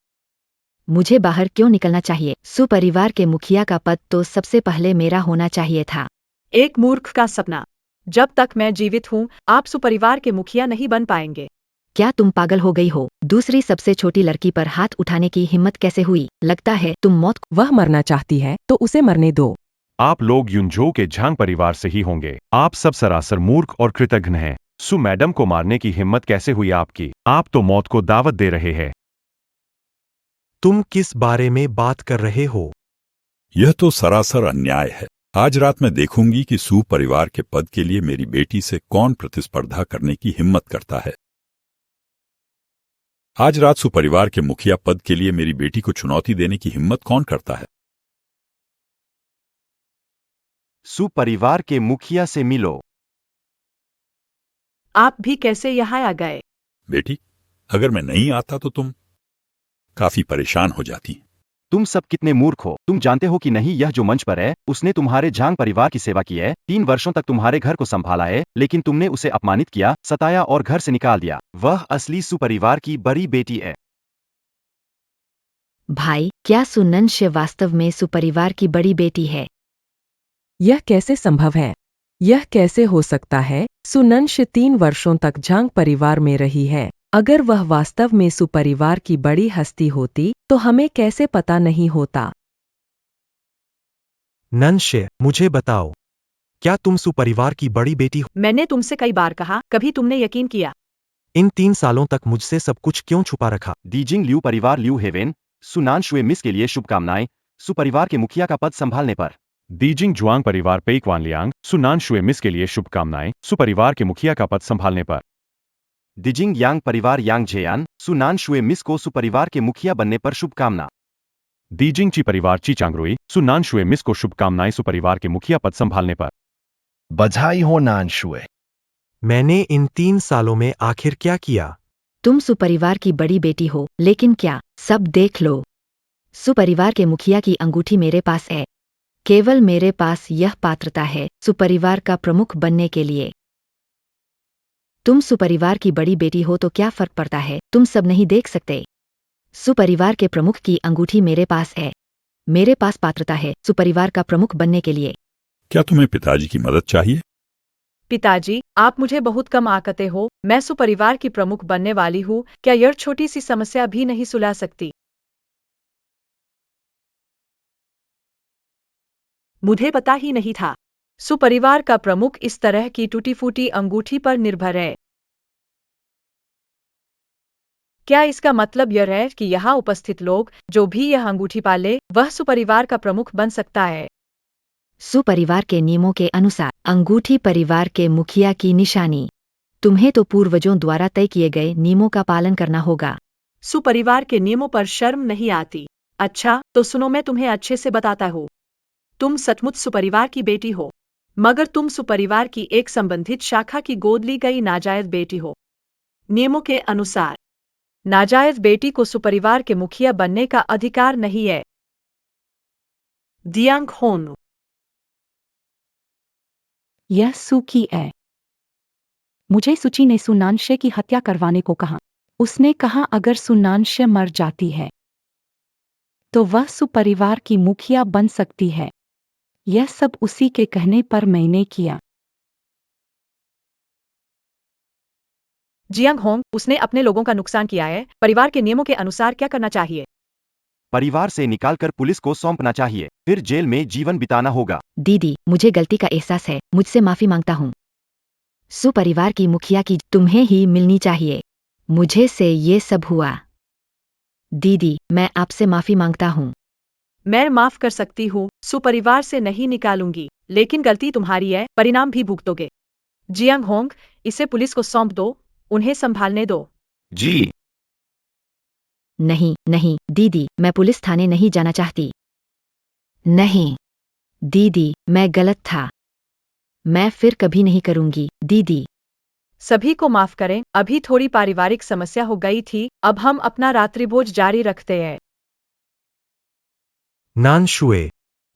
मुझे बाहर क्यों निकलना चाहिए? सुपरिवार के मुखिया का पद तो सबसे पहले मेरा होना चाहिए था। एक मूर्ख का सपना। जब तक मैं जीवित हूँ, आप सुपरिवार के मुखिया नहीं बन पाएंगे। क्या तुम पागल हो गई हो? दूसरी सबसे छोटी लड़की पर हाथ उठाने की हिम्मत कैसे हुई? लगता है तुम मौत वह मरना चाहती है तो उसे मरने दो। आप लोग युनझो के झांग परिवार से ही होंगे। आप सब सरासर मूर्ख और कृतघ्न हैं। सु मैडम को मारने की हिम्मत कैसे हुई आपकी? आप तो मौत को दावत दे रहे हैं। तुम किस बारे में बात कर रहे हो? यह तो सरासर अन्याय है। आज रात मैं देखूंगी कि सू परिवार के पद के लिए मेरी बेटी से कौन प्रतिस्पर्धा करने की हिम्मत करता है। आज रात सू परिवार के मुखिया पद के लिए मेरी बेटी को चुनौती देने की हिम्मत कौन करता है। सुपरिवार के मुखिया से मिलो। आप भी कैसे यहाँ आ गए? बेटी, अगर मैं नहीं आता तो तुम काफी परेशान हो जाती। तुम सब कितने मूर्ख हो। तुम जानते हो कि नहीं, यह जो मंच पर है उसने तुम्हारे झांग परिवार की सेवा की है, 3 वर्षों तक तुम्हारे घर को संभाला है, लेकिन तुमने उसे अपमानित किया, सताया और घर से निकाल दिया। वह असली सुपरिवार की बड़ी बेटी है। भाई, क्या सुनंश वास्तव में सुपरिवार की बड़ी बेटी है? यह कैसे संभव है? यह कैसे हो सकता है? सुनंश 3 वर्षों तक झांग परिवार में रही है। अगर वह वास्तव में सुपरिवार की बड़ी हस्ती होती तो हमें कैसे पता नहीं होता? ननशे, मुझे बताओ, क्या तुम सुपरिवार की बड़ी बेटी हो? मैंने तुमसे कई बार कहा, कभी तुमने यकीन किया? इन 3 सालों तक मुझसे सब कुछ क्यों छुपा रखा? दीजिंग लियू परिवार लियू हेवेन, सुनानशुए मिस के लिए शुभकामनाएं, सुपरिवार के मुखिया का पद संभालने पर। दीजिंग जुआंग परिवार पेइक्वान लियांग, सुनानशुए मिस के लिए शुभकामनाएं, सुपरिवार के मुखिया का पद संभालने पर। दिजिंग यांग परिवार यांग जेयान, सुनानशुए मिस को सुपरिवार के मुखिया बनने पर शुभकामना। दीजिंग ची परिवार ची चांगरुई, सुनानशुए मिस को शुभकामनाएं, सुपरिवार के मुखिया पद संभालने पर। बधाई हो नानशुए। मैंने इन 3 सालों में आखिर क्या किया? तुम सुपरिवार की बड़ी बेटी हो, लेकिन क्या? सब देख लो। सुपरिवार के मुखिया की अंगूठी मेरे पास है। केवल मेरे पास यह पात्रता है सुपरिवार का प्रमुख बनने के लिए। तुम सुपरिवार की बड़ी बेटी हो तो क्या फर्क पड़ता है? तुम सब नहीं देख सकते? सुपरिवार के प्रमुख की अंगूठी मेरे पास है। मेरे पास पात्रता है सुपरिवार का प्रमुख बनने के लिए। क्या तुम्हें पिताजी की मदद चाहिए? पिताजी, आप मुझे बहुत कम आंकते हो। मैं सुपरिवार की प्रमुख बनने वाली हूँ। क्या यह छोटी सी समस्या भी नहीं सुलझा सकती? मुझे पता ही नहीं था। सुपरिवार का प्रमुख इस तरह की टूटी फूटी अंगूठी पर निर्भर है। क्या इसका मतलब यह है कि यहाँ उपस्थित लोग, जो भी यह अंगूठी पाले, वह सुपरिवार का प्रमुख बन सकता है? सुपरिवार के नियमों के अनुसार अंगूठी परिवार के मुखिया की निशानी। तुम्हें तो पूर्वजों द्वारा तय किए गए नियमों का पालन करना होगा। सुपरिवार के नियमों पर शर्म नहीं आती? अच्छा, तो सुनो, मैं तुम्हें अच्छे से बताता हूँ। तुम सचमुच सुपरिवार की बेटी हो, मगर तुम सुपरिवार की एक संबंधित शाखा की गोद ली गई नाजायज बेटी हो। नियमों के अनुसार नाजायज बेटी को सुपरिवार के मुखिया बनने का अधिकार नहीं है। दियांग होन। यह सूखी है। मुझे सुची ने सुनानशे की हत्या करवाने को कहा। उसने कहा अगर सुनानशे मर जाती है तो वह सुपरिवार की मुखिया बन सकती है। यह सब उसी के कहने पर मैंने किया। जियांग होंग, उसने अपने लोगों का नुकसान किया है। परिवार के नियमों के अनुसार क्या करना चाहिए? परिवार से निकालकर पुलिस को सौंपना चाहिए, फिर जेल में जीवन बिताना होगा। दीदी, मुझे गलती का एहसास है, मुझसे माफी मांगता हूँ। सुपरिवार की मुखिया की तुम्हें ही मिलनी चाहिए। मुझे से ये सब हुआ। दीदी, मैं आपसे माफी मांगता हूँ। मैं माफ कर सकती हूँ, सुपरिवार से नहीं निकालूंगी, लेकिन गलती तुम्हारी है, परिणाम भी भुगतोगे। जियांग होंग, इसे पुलिस को सौंप दो, उन्हें संभालने दो। जी। नहीं नहीं दीदी, मैं पुलिस थाने नहीं जाना चाहती। नहीं दीदी, मैं गलत था। मैं फिर कभी नहीं करूंगी दीदी। सभी को माफ करें, अभी थोड़ी पारिवारिक समस्या हो गई थी, अब हम अपना रात्रिभोज जारी रखते हैं। नान शुए,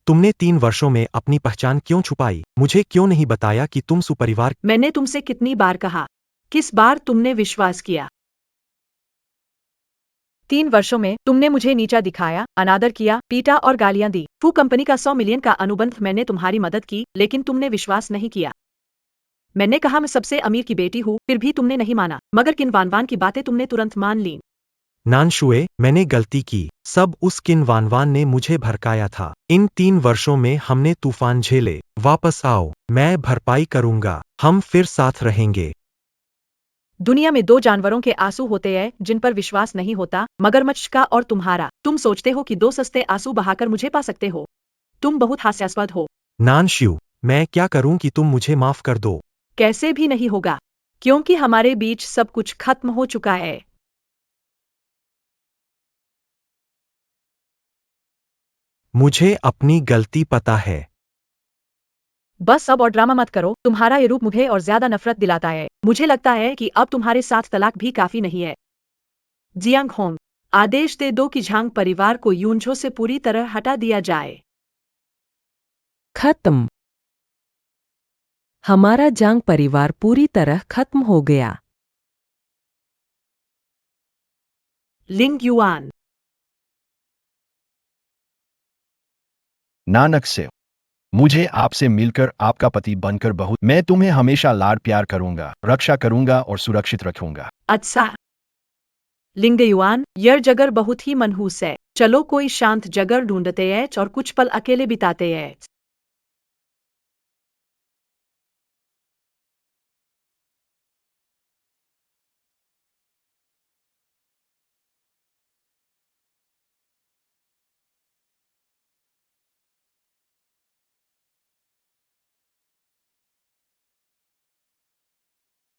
तुमने 3 वर्षों में अपनी पहचान क्यों छुपाई? मुझे क्यों नहीं बताया कि तुम सुपरिवार? मैंने तुमसे कितनी बार कहा? किस बार तुमने विश्वास किया? 3 वर्षों में तुमने मुझे नीचा दिखाया, अनादर किया, पीटा और गालियां दी। फू कंपनी का 100 मिलियन का अनुबंध, मैंने तुम्हारी मदद की, लेकिन तुमने विश्वास नहीं किया। मैंने कहा मैं सबसे अमीर की बेटी हूँ, फिर भी तुमने नहीं माना, मगर किन वानवान की बातें तुमने तुरंत मान ली। नान शुए, मैंने गलती की। सब उस किन वानवान ने मुझे भड़काया था। इन 3 वर्षों में हमने तूफान झेले। वापस आओ, मैं भरपाई करूंगा। हम फिर साथ रहेंगे। दुनिया में 2 जानवरों के आंसू होते हैं जिन पर विश्वास नहीं होता, मगरमच्छ का और तुम्हारा। तुम सोचते हो कि 2 सस्ते आंसू बहाकर मुझे पा सकते हो। तुम बहुत हास्यास्पद हो। नान श्यू, मैं क्या करूं कि तुम मुझे माफ कर दो? कैसे भी नहीं होगा, क्योंकि हमारे बीच सब कुछ खत्म हो चुका है। मुझे अपनी गलती पता है। बस अब और ड्रामा मत करो, तुम्हारा ये रूप मुझे और ज्यादा नफरत दिलाता है। मुझे लगता है कि अब तुम्हारे साथ तलाक भी काफी नहीं है। जियांग होंग, आदेश दे दो कि झांग परिवार को यूनझो से पूरी तरह हटा दिया जाए। खत्म। हमारा जांग परिवार पूरी तरह खत्म हो गया। लिंग युआन, नानक से मुझे आपसे मिलकर आपका पति बनकर बहुत, मैं तुम्हें हमेशा लाड प्यार करूंगा, रक्षा करूंगा और सुरक्षित रखूंगा। अच्छा। लिंग युआन, यह जगह बहुत ही मनहूस है। चलो कोई शांत जगह ढूंढते हैं और कुछ पल अकेले बिताते हैं।